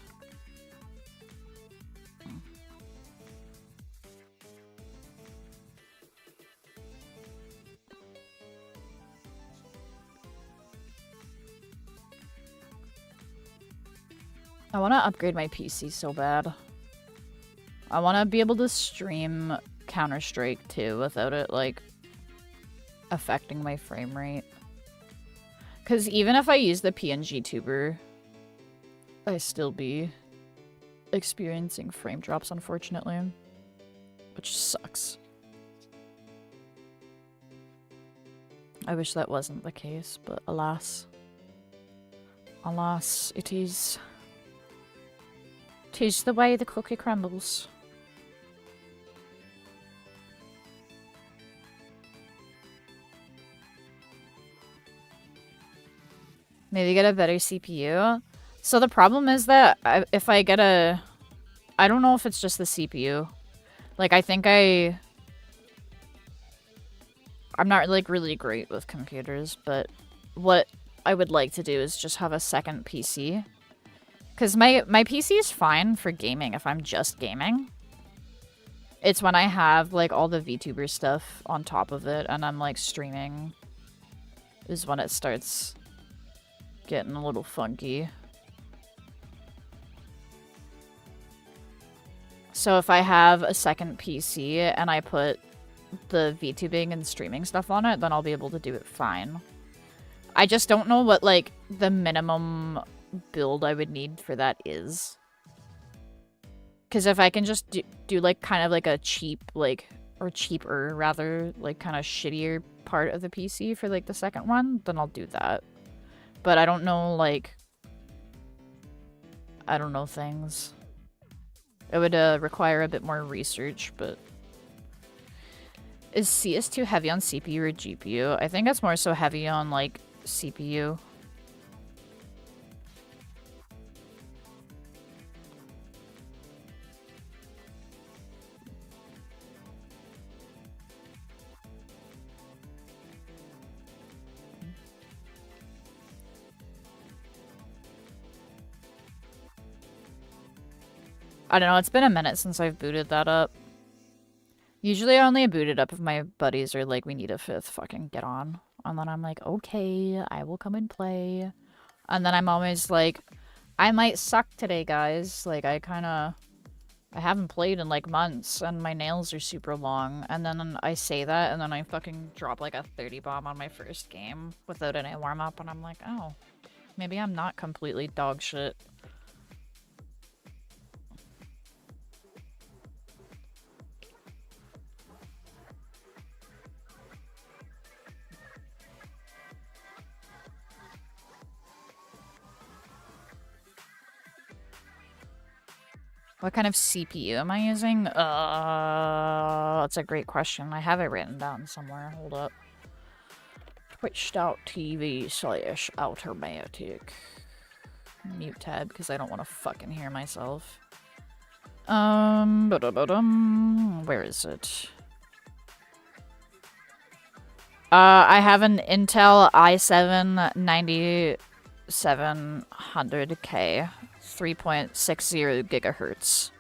I want to upgrade my PC so bad. I want to be able to stream Counter-Strike too without it, like, affecting my frame rate. Because even if I use the PNG tuber, I still be experiencing frame drops, unfortunately. Which sucks. I wish that wasn't the case, but alas. Alas, it is. 'Tis the way the cookie crumbles. Maybe get a better CPU. So the problem is that if I get a... I don't know if it's just the CPU. Like, I think I'm not, like, really great with computers, but what I would like to do is just have a second PC. Because my PC is fine for gaming if I'm just gaming. It's when I have, like, all the VTuber stuff on top of it and I'm, like, streaming is when it starts getting a little funky. So if I have a second PC and I put the VTubing and streaming stuff on it, then I'll be able to do it fine. I just don't know what, like, the minimum build I would need for that is. Because if I can just do like, kind of like a cheap, like, or cheaper, rather, like, kind of shittier part of the PC for, like, the second one, then I'll do that. But I don't know, like, I don't know things. It would require a bit more research, but Is CS too heavy on CPU or GPU? I think it's more so heavy on, like, CPU. I don't know, it's been a minute since I've booted that up. Usually I only boot it up if my buddies are like, we need a fifth, fucking get on. And then I'm like, okay, I will come and play. And then I'm always like, I might suck today, guys. Like, I haven't played in like months and my nails are super long. And then I say that and then I fucking drop like a 30 bomb on my first game without any warm up. And I'm like, oh, maybe I'm not completely dog shit. What kind of CPU am I using? That's a great question. I have it written down somewhere. Hold up. Twitch.tv//𝙬𝚽𝚽. Mute tab because I don't want to fucking hear myself. Where is it? I have an Intel i7-9700K. 3.60 gigahertz.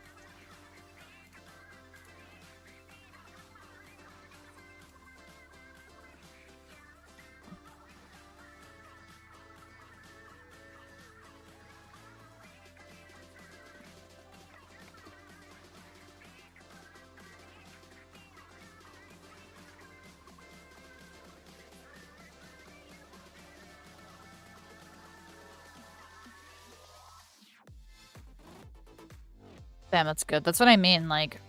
Damn, that's good. That's what I mean, like,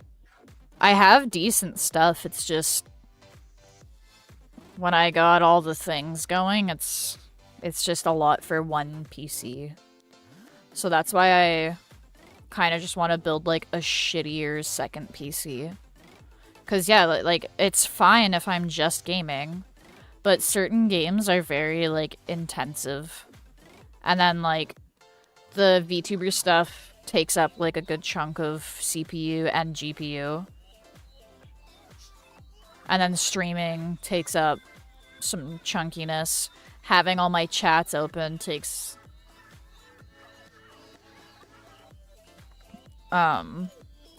I have decent stuff, it's just when I got all the things going, it's just a lot for one PC. So that's why I kind of just want to build, like, a shittier second PC. Because, yeah, like, it's fine if I'm just gaming, but certain games are very, like, intensive. And then, like, the VTuber stuff takes up like a good chunk of CPU and GPU. And then streaming takes up some chunkiness. Having all my chats open takes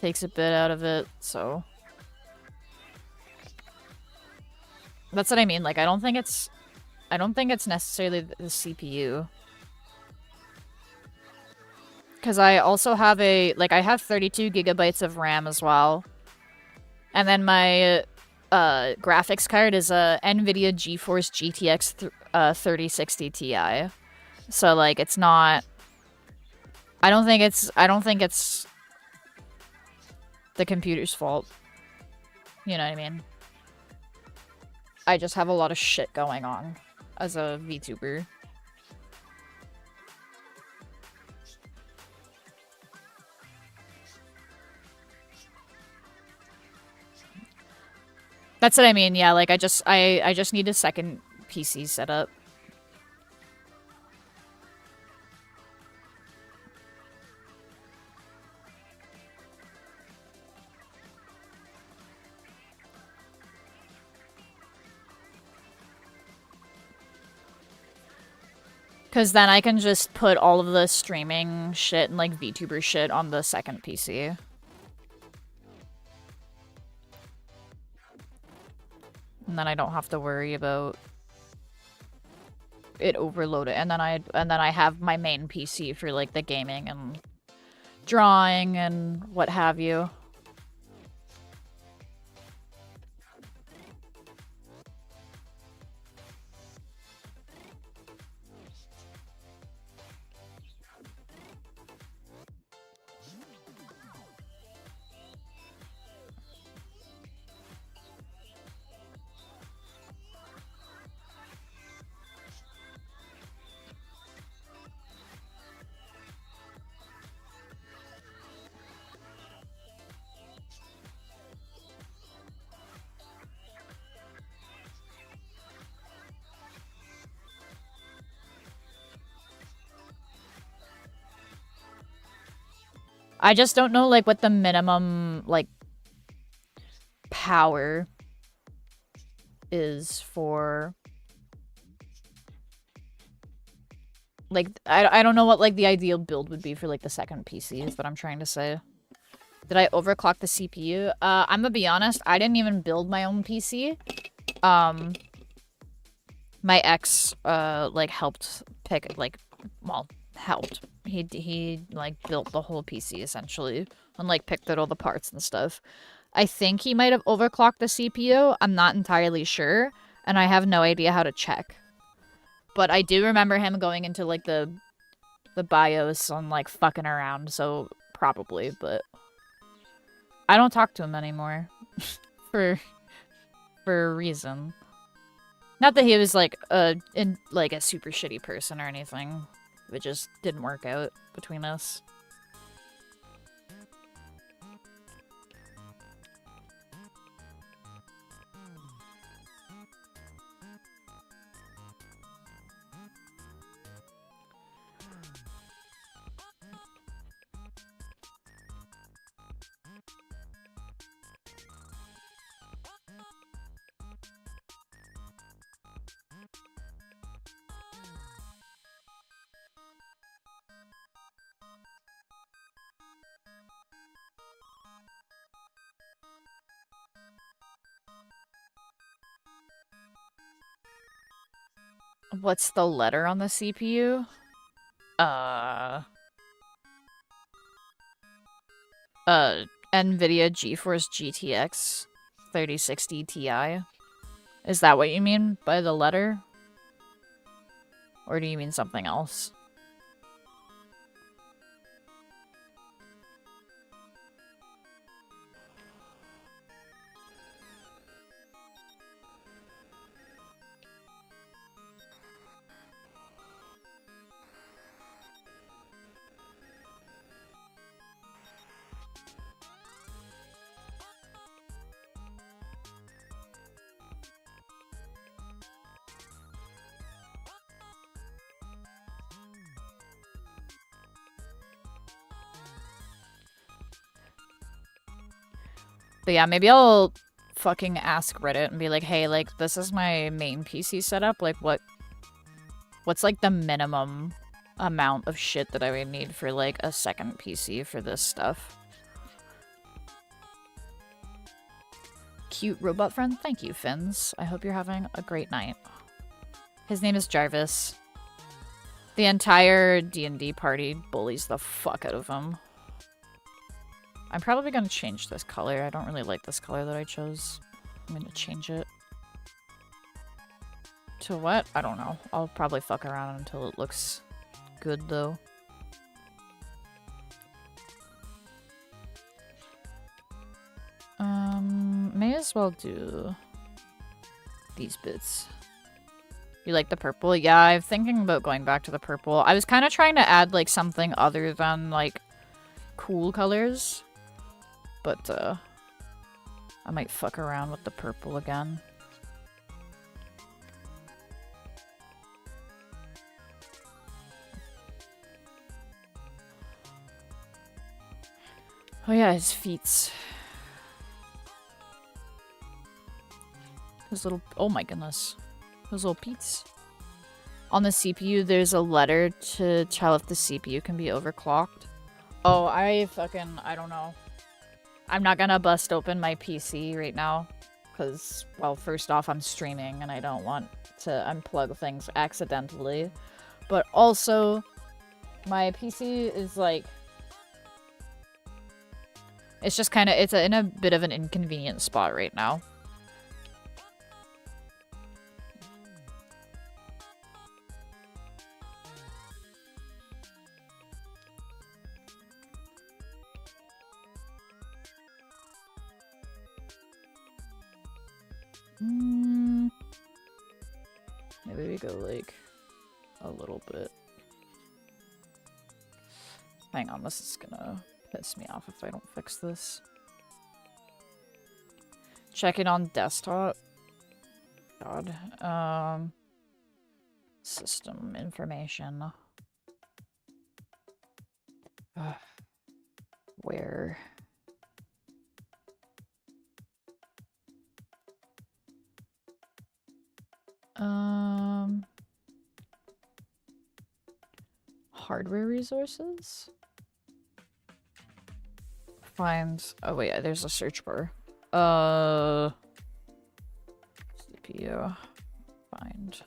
takes a bit out of it, so that's what I mean. Like, I don't think it's necessarily the CPU. Because I also have I have 32 gigabytes of RAM as well. And then my graphics card is a NVIDIA GeForce GTX 3060 Ti. So, like, it's not... I don't think it's the computer's fault. You know what I mean? I just have a lot of shit going on as a VTuber. That's what I mean, yeah, like, I just need a second PC set up. Because then I can just put all of the streaming shit and, like, VTuber shit on the second PC. And then I don't have to worry about it overloaded. And then I have my main PC for, like, the gaming and drawing and what have you. I just don't know, like, what the minimum, like, power is for... Like, I don't know what, like, the ideal build would be for, like, the second PC is what I'm trying to say. Did I overclock the CPU? I'm gonna be honest, I didn't even build my own PC. My ex, like, helped pick, like, well, helped. He, like, built the whole PC, essentially, and, like, picked out all the parts and stuff. I think he might have overclocked the CPU. I'm not entirely sure, and I have no idea how to check. But I do remember him going into, like, the BIOS and, like, fucking around, so probably, but... I don't talk to him anymore. for a reason. Not that he was, like, a super shitty person or anything. It just didn't work out between us. What's the letter on the CPU? NVIDIA GeForce GTX 3060 Ti. Is that what you mean by the letter? Or do you mean something else? But yeah, maybe I'll fucking ask Reddit and be like, hey, like, this is my main PC setup. Like, what's, like, the minimum amount of shit that I would need for, like, a second PC for this stuff? Cute robot friend? Thank you, Finns. I hope you're having a great night. His name is Jarvis. The entire D&D party bullies the fuck out of him. I'm probably gonna change this color. I don't really like this color that I chose. I'm gonna change it. To what? I don't know. I'll probably fuck around until it looks good, though. May as well do these bits. You like the purple? Yeah, I'm thinking about going back to the purple. I was kind of trying to add, like, something other than, like, cool colors. But, I might fuck around with the purple again. Oh yeah, his feet. His little... Oh my goodness. Those little peats. On the CPU, there's a letter to tell if the CPU can be overclocked. Oh, I don't know. I'm not gonna bust open my PC right now. Because, well, first off, I'm streaming and I don't want to unplug things accidentally. But also, my PC is like... It's just kind of... It's in a bit of an inconvenient spot right now. Maybe we go, like, a little bit. Hang on, this is gonna piss me off if I don't fix this. Check it on desktop. God. System information. Where? Hardware resources? Find... Oh wait, there's a search bar. CPU. Find.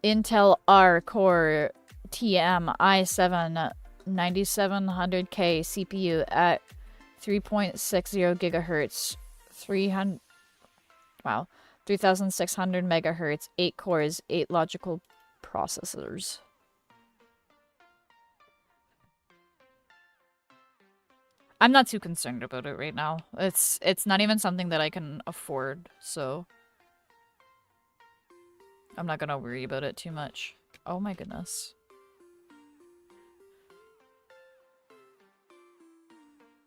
Intel R Core TM i7 9700K CPU at 3.60 gigahertz, 3600 megahertz, 8 cores, 8 logical processors. I'm not too concerned about it right now. It's not even something that I can afford, so I'm not gonna worry about it too much. Oh my goodness.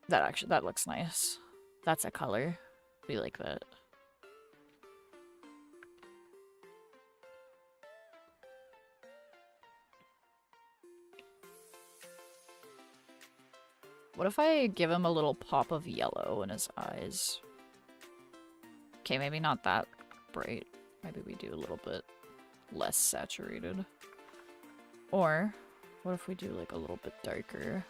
That looks nice. That's a color. We like that. What if I give him a little pop of yellow in his eyes? Okay, maybe not that bright. Maybe we do a little bit less saturated. Or, what if we do like a little bit darker?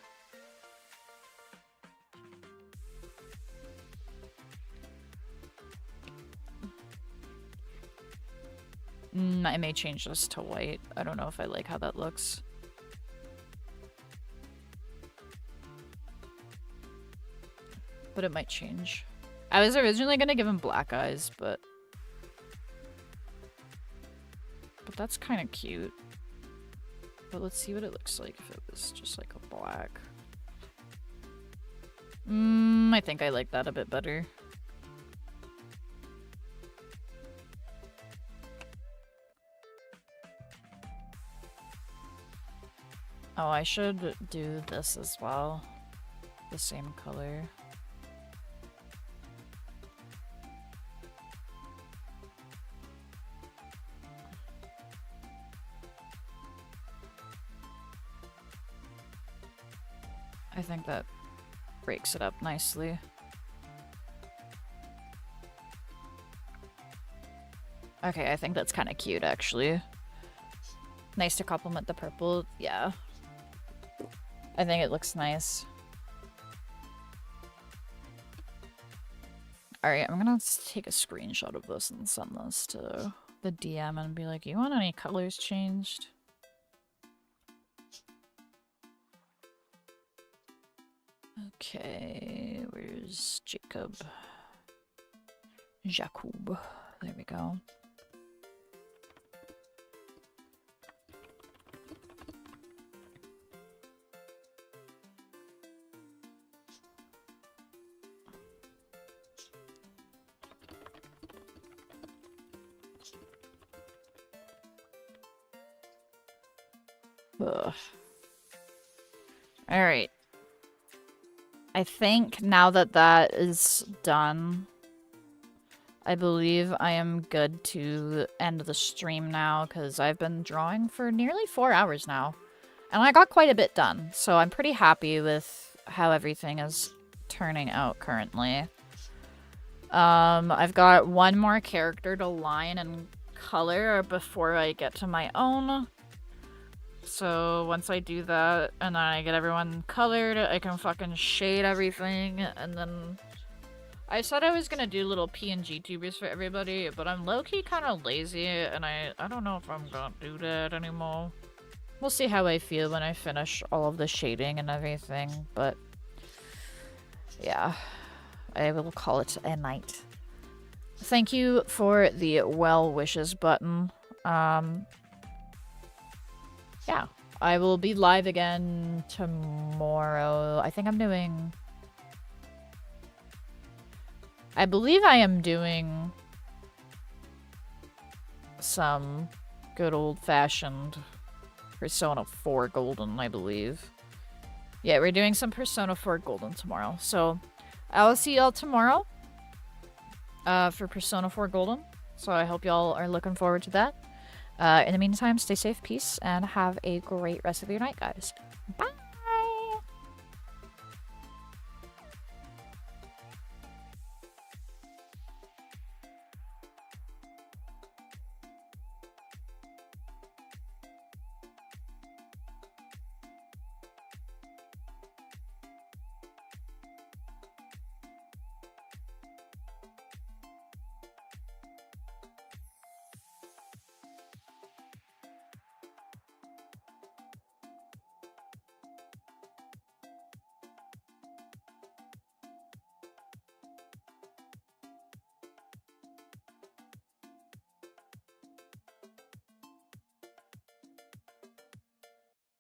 I may change this to white. I don't know if I like how that looks. But it might change. I was originally gonna give him black eyes, but that's kind of cute. But let's see what it looks like if it was just like a black. I think I like that a bit better. Oh, I should do this as well. The same color. I think that breaks it up nicely. Okay, I think that's kind of cute, actually. Nice to complement the purple. Yeah. I think it looks nice. Alright, I'm gonna take a screenshot of this and send this to the DM and be like, you want any colors changed? Okay, where's Jacob? Jacob. There we go. Ugh. All right. I think now that that is done, I believe I am good to end the stream now because I've been drawing for nearly 4 hours now. And I got quite a bit done, so I'm pretty happy with how everything is turning out currently. I've got one more character to line and color before I get to my own. So once I do that and I get everyone colored, I can fucking shade everything, and then I said I was gonna do little PNG tubers for everybody, but I'm low-key kind of lazy, and I don't know if I'm gonna do that anymore. We'll see how I feel when I finish all of the shading and everything, but yeah, I will call it a night. Thank you for the well wishes button. Yeah, I will be live again tomorrow. I think I'm doing... I believe I am doing some good old-fashioned Persona 4 Golden, I believe. Yeah, we're doing some Persona 4 Golden tomorrow. So, I will see y'all tomorrow for Persona 4 Golden. So I hope y'all are looking forward to that. In the meantime, stay safe, peace, and have a great rest of your night, guys. Bye!